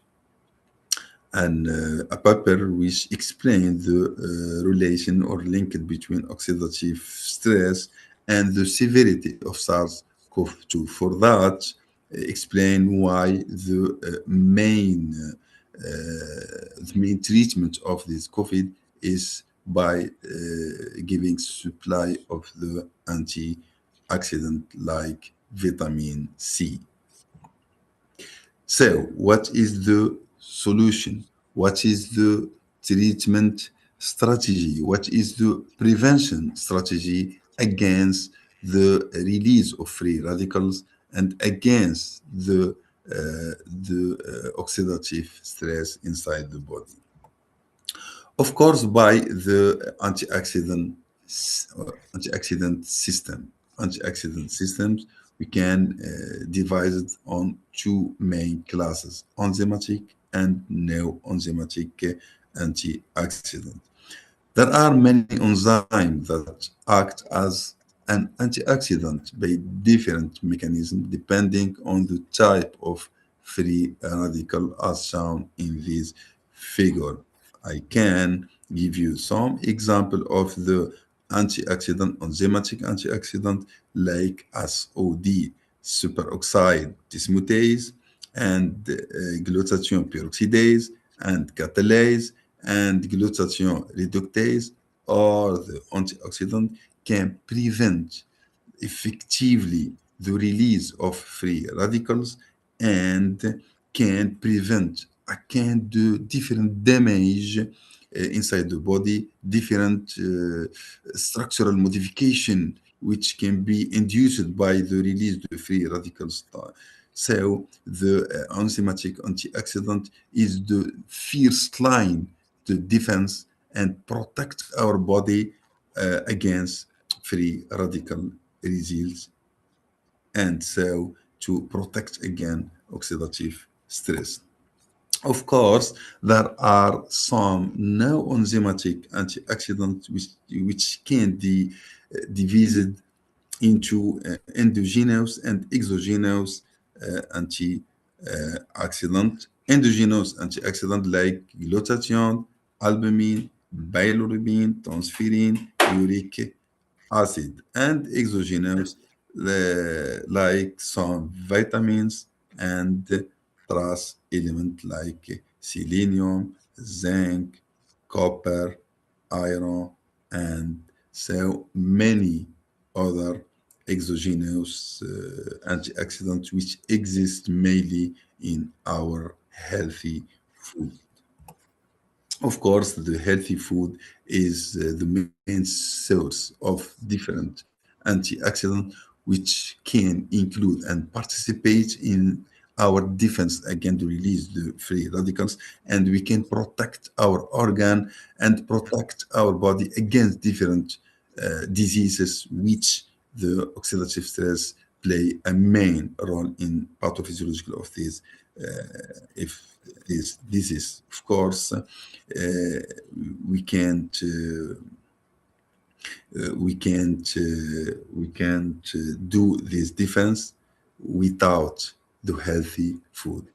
a paper which explains the relation or link between oxidative stress and the severity of SARS-CoV-2. For that, explain why the main treatment of this COVID is by giving supply of the antioxidant like vitamin C. So, what is the solution? What is the treatment strategy? What is the prevention strategy against the release of free radicals and against the oxidative stress inside the body? Of course, by the antioxidant system. Antioxidant systems, we can divide it on two main classes, enzymatic and no-enzymatic antioxidant. There are many enzymes that act as an antioxidant by different mechanisms depending on the type of free radical as shown in this figure. I can give you some example of the antioxidant, enzymatic antioxidant like SOD, superoxide dismutase, and glutathione peroxidase, and catalase, and glutathione reductase, or the antioxidant can prevent effectively the release of free radicals and can do different damage inside the body, different structural modification which can be induced by the release of free radicals. So the enzymatic antioxidant is the first line to defense and protect our body against free radical results, and so to protect again oxidative stress. Of course, there are some no-enzymatic antioxidants which can be divided into endogenous and exogenous antioxidant. Endogenous antioxidant like glutathione, albumin, bilirubin, transferrin, uric acid, and exogenous like some vitamins and trace element like selenium, zinc, copper, iron, and so many other exogenous antioxidants which exist mainly in our healthy food. Of course, the healthy food is the main source of different antioxidants, which can include and participate in our defense against the release the free radicals, and we can protect our organ and protect our body against different diseases, which the oxidative stress play a main role in pathophysiological of these if this is, of course, we can't do this defense without the healthy food.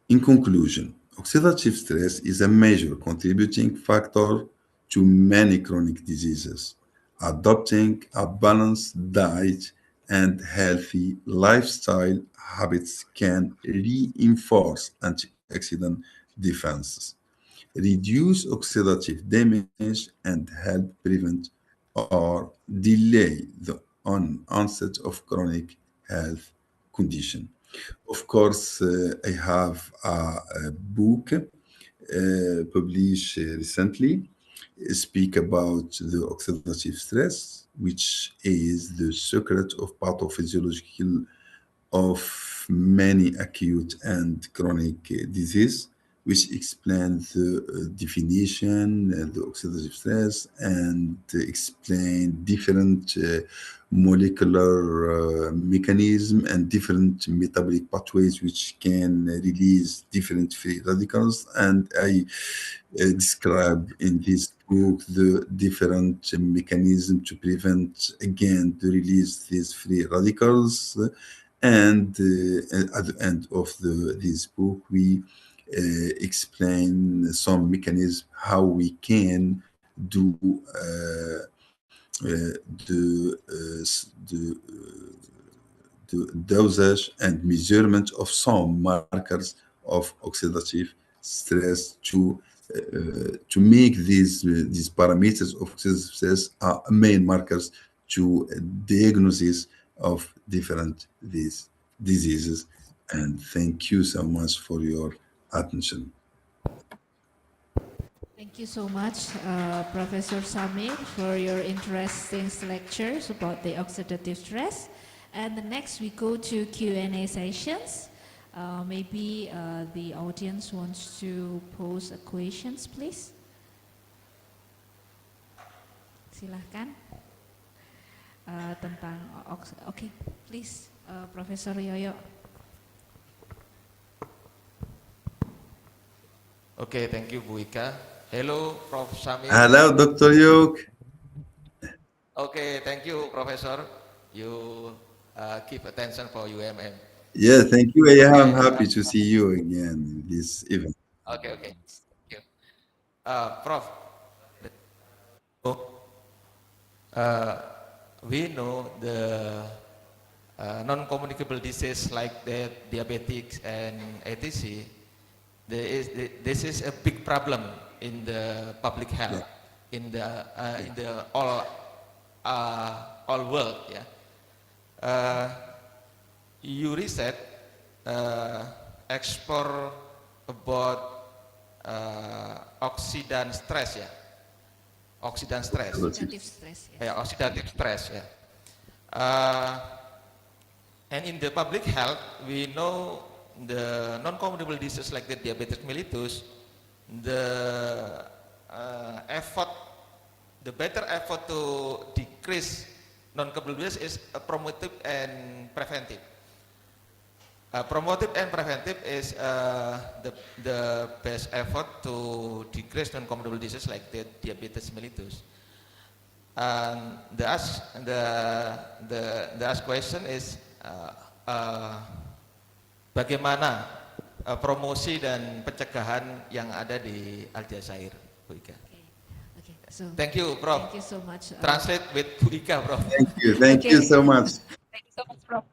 In conclusion, oxidative stress is a major contributing factor to many chronic diseases. Adopting a balanced diet and healthy lifestyle habits can reinforce antioxidant defenses, reduce oxidative damage, and help prevent or delay the onset of chronic health condition. Of course, I have a book published recently, speak about the oxidative stress, which is the secret of pathophysiological of many acute and chronic disease, which explains the definition, the oxidative stress, and explain different molecular mechanism and different metabolic pathways which can release different free radicals. And I describe in this book the different mechanism to prevent again the release these free radicals. And at the end of this book, we explain some mechanism how we can do the dosage and measurement of some markers of oxidative stress to make these parameters of oxidative stress are main markers to diagnosis of different these diseases. And thank you so much for your attention. Thank you so much, Professor Samir, for your interesting lectures about the oxidative stress. And next we go to Q&A sessions. Maybe the audience wants to pose questions, please. Silahkan. Tentang okay, please, Professor Yoyo. Okay, thank you, Bu Ika. Hello, Prof. Samir. Hello, Dr. Yuk. Okay, thank you, Professor. You keep attention for UMM. Yeah, thank you. I am Okay, happy to see you again in this event. Okay, okay. Thank you. Prof, we know the non-communicable disease like the diabetics and etc. This is a big problem in the public health in the all world. Yeah. You research explore about oxidant stress. Yeah. Oxidant stress. Oxidative stress. Yeah, oxidative stress. Yeah. And in the public health, we know the non-communicable diseases like the diabetes mellitus, the better effort to decrease non-communicable disease is promotive and preventive. Promotive and preventive is the best effort to decrease non-communicable disease like the diabetes mellitus. And the ask question is bagaimana promosi dan pencegahan yang ada di Aljazair, Bu Ika. Okay. So thank you, Prof. Thank you so much. Translate with Bu Ika, Prof. Thank you so much. Thank you so much, Prof.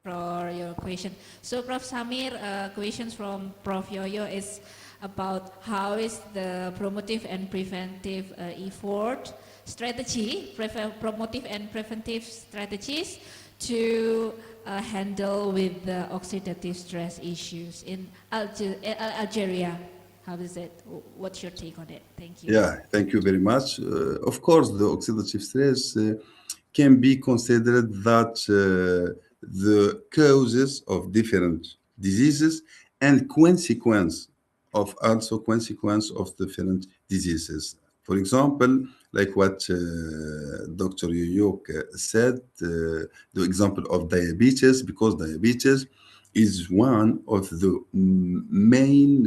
For your question. So, Prof. Samir, questions from Prof. Yoyo is about how is the promotive and preventive effort strategy, promotive and preventive strategies to handle with the oxidative stress issues in Algeria. How is it? What's your take on it? Thank you. Yeah, thank you very much. Of course, the oxidative stress can be considered that the causes of different diseases and consequence of different diseases. For example, like what Dr. Yuyuk said, the example of diabetes, because diabetes is one of the main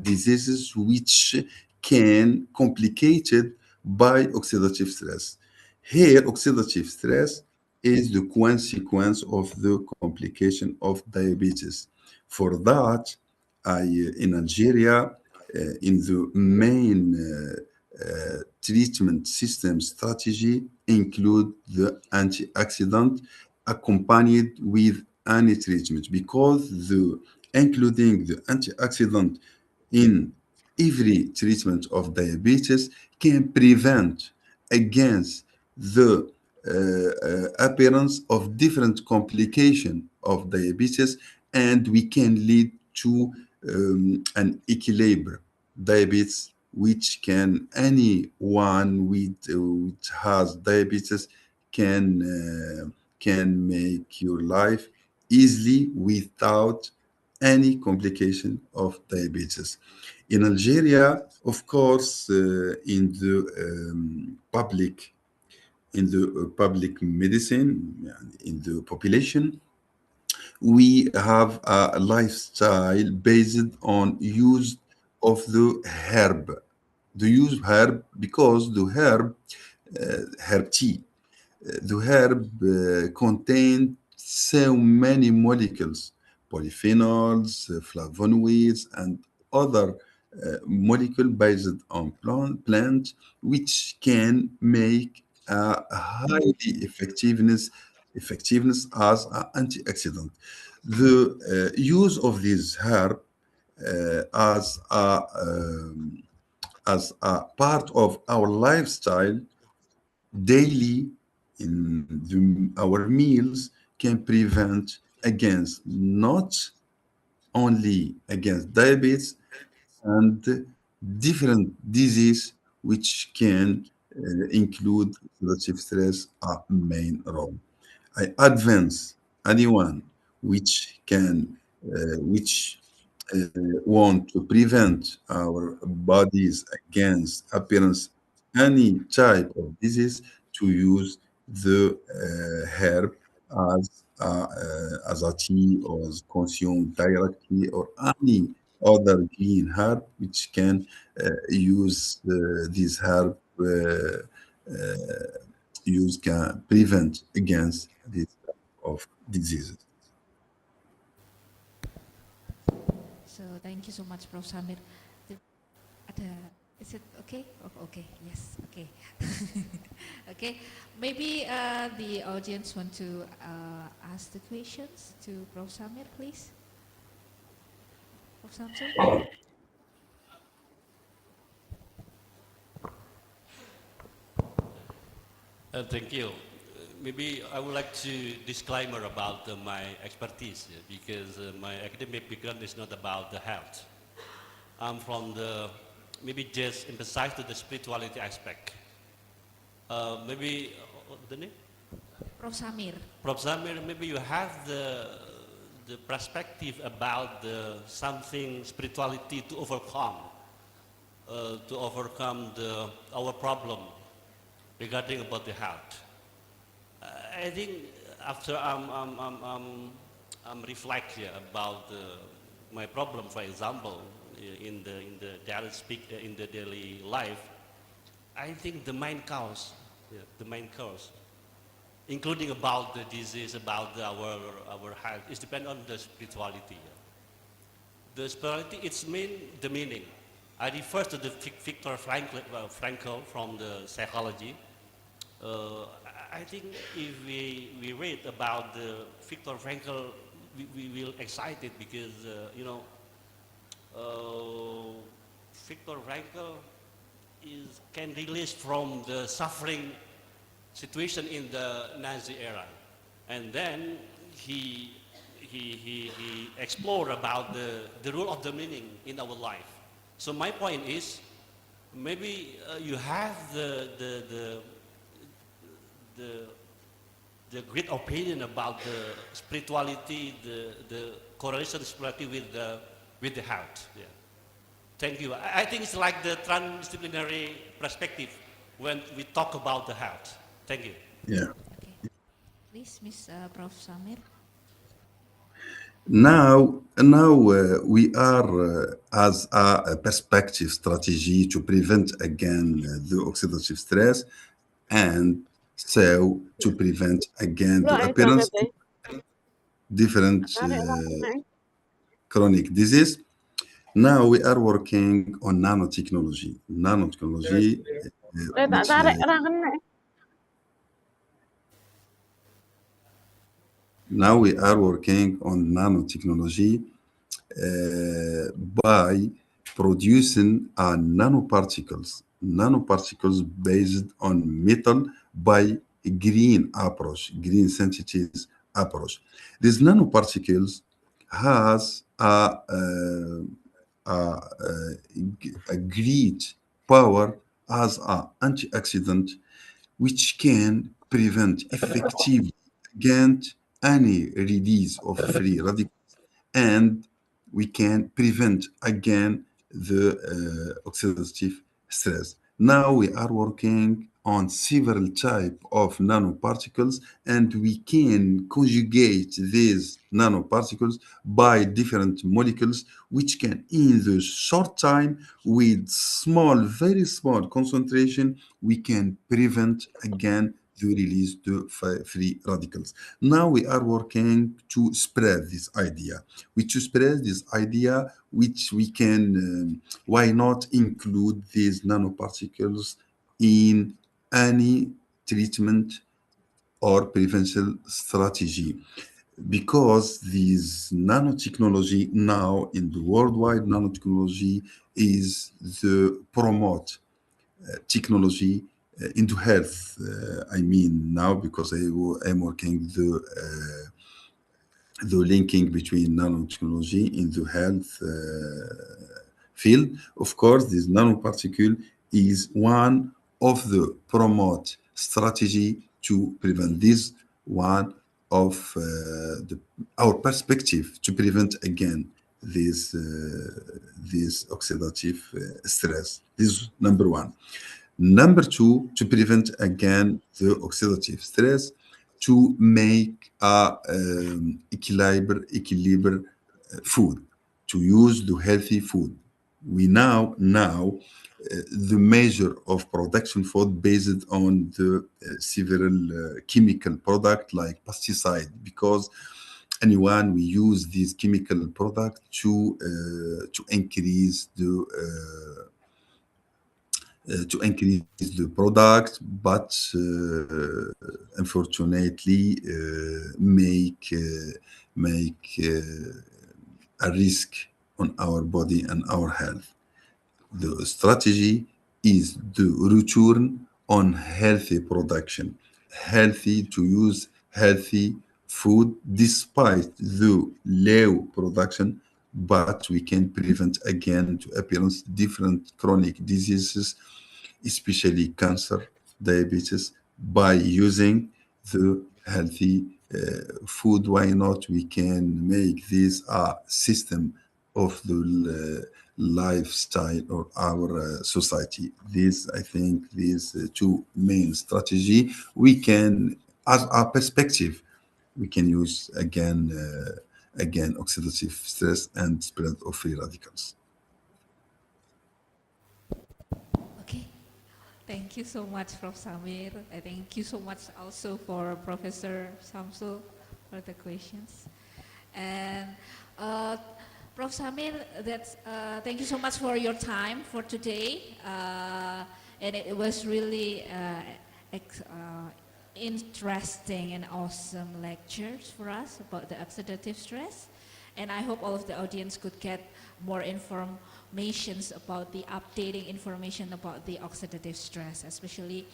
diseases which can complicated by oxidative stress. Here, oxidative stress is the consequence of the complication of diabetes. For that, in Algeria, in the main treatment system strategy include the antioxidant accompanied with any treatment, because the including the antioxidant in every treatment of diabetes can prevent against the appearance of different complication of diabetes, and we can lead to an equilibrium diabetes, which can anyone with which has diabetes can make your life easily without any complication of diabetes. In Algeria, of course, in the public medicine, in the population, we have a lifestyle based on use of the herb. The use herb because the herb tea, the herb contains so many molecules, polyphenols, flavonoids, and other molecule based on plant, which can make a highly effectiveness as an antioxidant. The use of this herb as a part of our lifestyle daily in our meals can prevent against not only against diabetes and different disease which can include oxidative stress a main role. I advance anyone which can which want to prevent our bodies against appearance any type of disease to use the herb as a tea or as consumed directly, or any other green herb which can use this herb use can prevent against this type of diseases. So thank you so much, Prof. Samir. Is it okay? Oh, okay, yes, okay. Okay, maybe the audience want to ask the questions to Prof. Samir, please. Prof. Samsul? Thank you. Maybe I would like to disclaimer about my expertise because my academic background is not about the health. I'm from the, maybe just emphasize to the spirituality aspect. Maybe, the name? Prof. Samir. Prof. Samir, maybe you have the perspective about something spirituality to overcome our problem regarding about the health. I think after I'm reflecting about my problem, for example, in the daily life, I think the main cause, including about the disease, about our health, is depend on the spirituality. The spirituality, it's the meaning. I refer to the Viktor Frankl from the psychology. I think if we read about the Viktor Frankl, we will excited because Viktor Frankl can release from the suffering situation in the Nazi era, and then he explored about the role of the meaning in our life. So my point is, maybe you have the great opinion about the spirituality, the correlation of spirituality with the health. Yeah. Thank you. I think it's like the transdisciplinary perspective when we talk about the health. Thank you. Yeah. Okay. Please, Miss Prof. Samir. Now we are as a perspective strategy to prevent again the oxidative stress, and so to prevent again the appearance of different chronic disease. Now we are working on nanotechnology. Nanotechnology, which now we are working on nanotechnology by producing nanoparticles based on metal by a green synthesis approach. These nanoparticles has a great power as an antioxidant, which can prevent effectively against any release of free radicals, and we can prevent again the oxidative stress. Now we are working on several type of nanoparticles, and we can conjugate these nanoparticles by different molecules, which can in the short time with very small concentration, we can prevent again the release to free radicals. Now we are working to spread this idea, which we can, why not include these nanoparticles in any treatment or prevention strategy, because this nanotechnology now in the worldwide nanotechnology is the promote technology into health. I mean now, because I'm working the linking between nanotechnology in the health field. Of course, this nanoparticle is one of the promote strategy to prevent this, one of our perspective to prevent again this oxidative stress. This is number one. Number two, to prevent again the oxidative stress, to make a equilibrium food, to use the healthy food. We now the measure of production food based on the several chemical product like pesticide, because anyone we use this chemical product to increase the product, but unfortunately make a risk on our body and our health. The strategy is the return on healthy production, healthy to use healthy food despite the low production, but we can prevent again to appearance different chronic diseases, especially cancer, diabetes, by using the healthy food. Why not? We can make this a system of the lifestyle or our society. This, I think, these two main strategy we can, as a perspective, we can use again oxidative stress and spread of free radicals. Okay. Thank you so much, Prof. Samir. Thank you so much also for Professor Samsul for the questions. And Prof. Samir, thank you so much for your time for today. And it was really interesting and awesome lectures for us about the oxidative stress. And I hope all of the audience could get more informations about the updating information about the oxidative stress, especially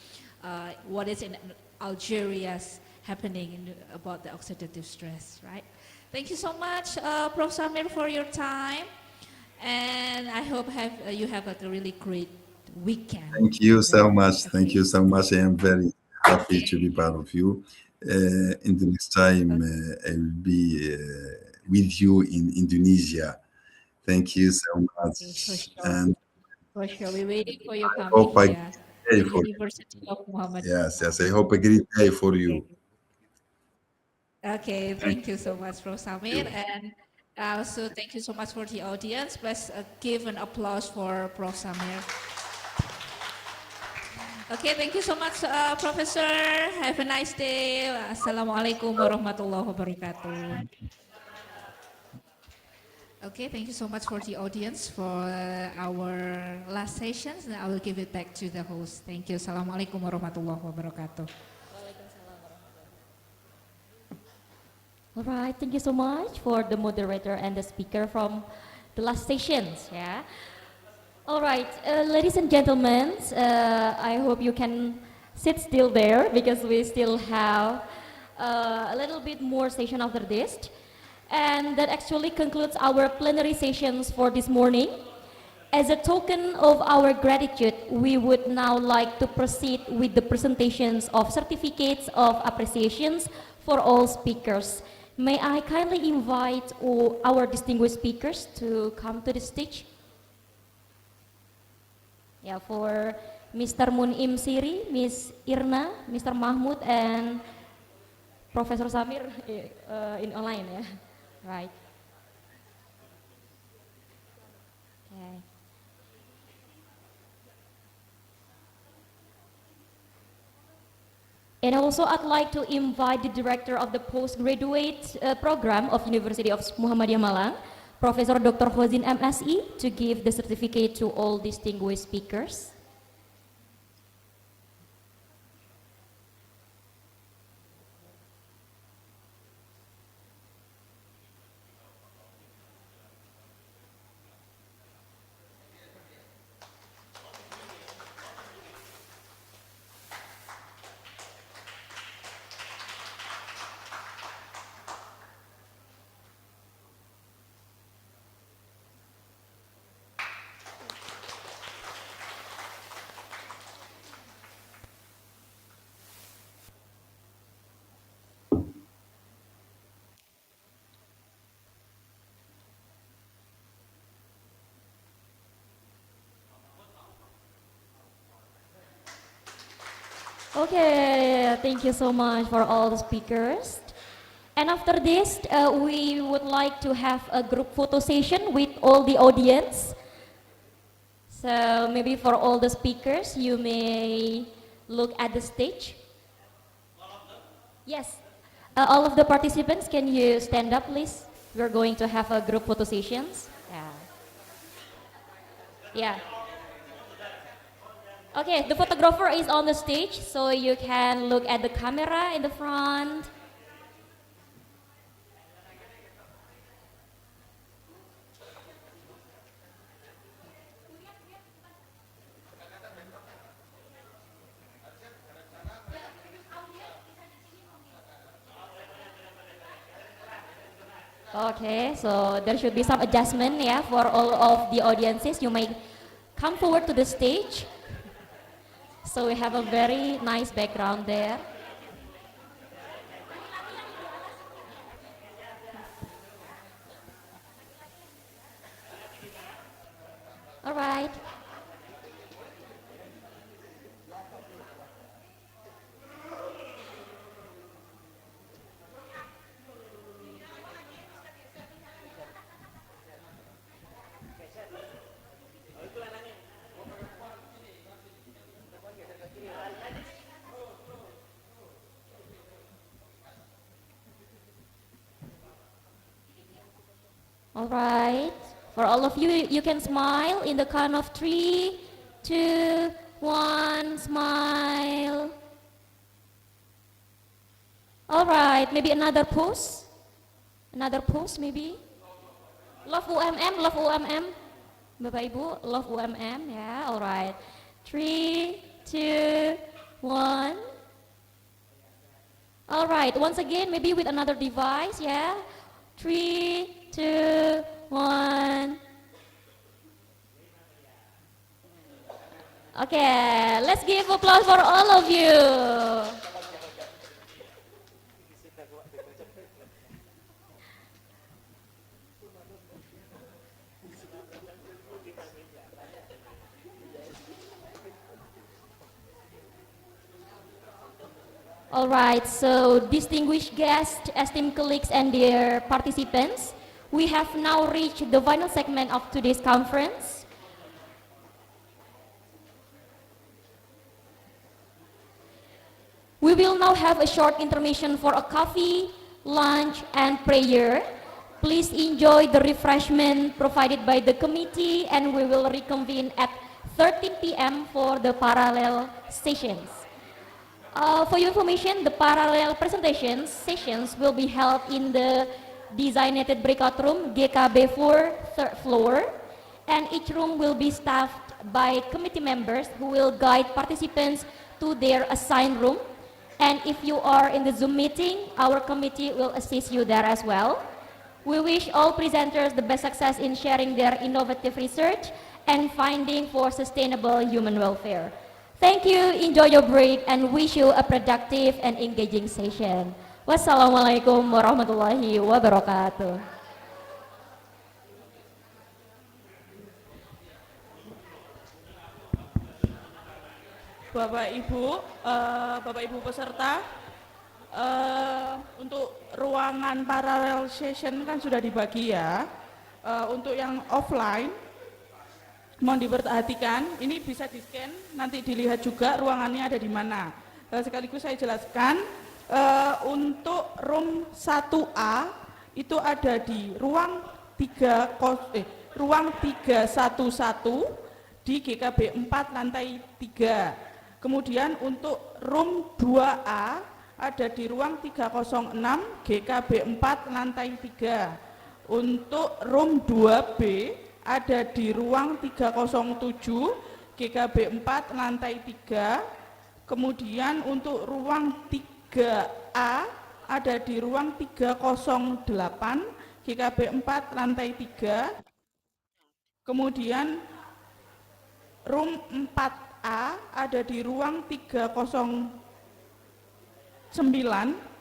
what is in Algeria's happening about the oxidative stress, right? Thank you so much, Prof. Samir, for your time. And I hope you have a really great weekend. Thank you so much. Okay. Thank you so much. I am very happy to be part of you. In the next time, I will be with you in Indonesia. Thank you so much. Okay, for sure. And For sure, we're waiting for you I coming hope a here great day in for you. University of Muhammad. Yes, I hope a great day for you. Okay, thank you so much, Prof. Samir, and also thank you so much for the audience. Let's give an applause for Prof. Samir. Okay, thank you so much, Professor. Have a nice day. Assalamualaikum warahmatullahi wabarakatuh. Okay, thank you so much for the audience for our last sessions. I will give it back to the host. Thank you. Assalamualaikum warahmatullahi wabarakatuh. All right, thank you so much for the moderator and the speaker from the last sessions. Yeah. All right, ladies and gentlemen, I hope you can sit still there because we still have a little bit more session after this. And that actually concludes our plenary sessions for this morning. As a token of our gratitude, we would now like to proceed with the presentations of certificates of appreciations for all speakers. May I kindly invite our distinguished speakers to come to the stage? Yeah, for Mr. Munim Siri, Miss Irna, Mr. Mahmud, and Professor Samir in online, yeah, right. Okay. And also I'd like to invite the director of the postgraduate program of University of Muhammadiyah Malang, Professor Dr. Khozin MSI, to give the certificate to all distinguished speakers. Okay, thank you so much for all the speakers. And after this, we would like to have a group photo session with all the audience. So maybe for all the speakers, you may look at the stage. Yes, all of the participants, can you stand up, please? We're going to have a group photo sessions. Yeah. Yeah. Okay, the photographer is on the stage, so you can look at the camera in the front. Okay, so there should be some adjustment, yeah, for all of the audiences. You may come forward to the stage. So we have a very nice background there. All right. All right. For all of you, you can smile in the count of 3, 2, 1, smile. All right, maybe another pose. Another pose maybe. Love UMM, love UMM. Bapak Ibu, love UMM, ya. All right. 3, 2, 1. All right, once again, maybe with another device, yeah. 3, 2, 1. Okay, let's give applause for all of you. All right, so distinguished guests, esteemed colleagues, and dear participants, we have now reached the final segment of today's conference. We will now have a short intermission for a coffee, lunch, and prayer. Please enjoy the refreshment provided by the committee, and we will reconvene at 13 p.m. for the parallel sessions. For your information, the parallel presentation sessions will be held in the designated breakout room GKB 4, third floor, and each room will be staffed by committee members who will guide participants to their assigned room. And if you are in the Zoom meeting, our committee will assist you there as well. We wish all presenters the best success in sharing their innovative research and finding for sustainable human welfare. Thank you, enjoy your break, and wish you a productive and engaging session. Wassalamualaikum warahmatullahi wabarakatuh. Bapak Ibu peserta, untuk ruangan parallel session kan sudah dibagi ya. Untuk yang offline, mohon diperhatikan, ini bisa di-scan, nanti dilihat juga ruangannya ada di mana. Sekaligus saya jelaskan, untuk room 1A itu ada di ruang 311 di GKB 4 lantai 3. Kemudian untuk room 2A ada di ruang 306 GKB 4 lantai 3. Untuk room 2B ada di ruang 307 GKB 4 lantai 3. Kemudian untuk ruang 3A ada di ruang 308 GKB 4 lantai 3. Kemudian room 4A ada di ruang 309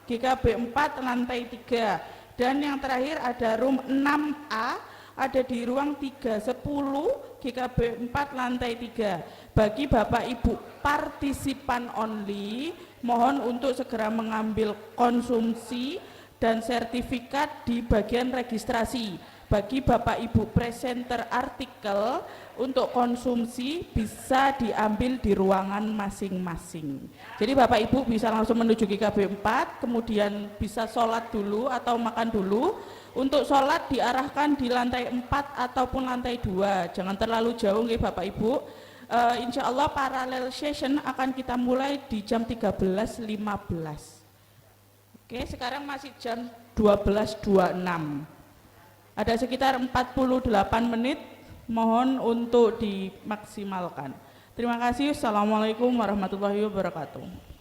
GKB 4 lantai 3. Dan yang terakhir ada room 6A ada di ruang 310 GKB 4 lantai 3. Bagi Bapak Ibu partisipan only, mohon untuk segera mengambil konsumsi dan sertifikat di bagian registrasi. Bagi Bapak Ibu presenter artikel untuk konsumsi bisa diambil di ruangan masing-masing. Jadi Bapak Ibu bisa langsung menuju GKB 4, kemudian bisa sholat dulu atau makan dulu. Untuk sholat diarahkan di lantai 4 ataupun lantai 2, jangan terlalu jauh nggih Bapak Ibu. Insya Allah parallel session akan kita mulai di jam 13.15. Oke, sekarang masih jam 12.26. Ada sekitar 48 menit, mohon untuk dimaksimalkan. Terima kasih. Assalamualaikum warahmatullahi wabarakatuh.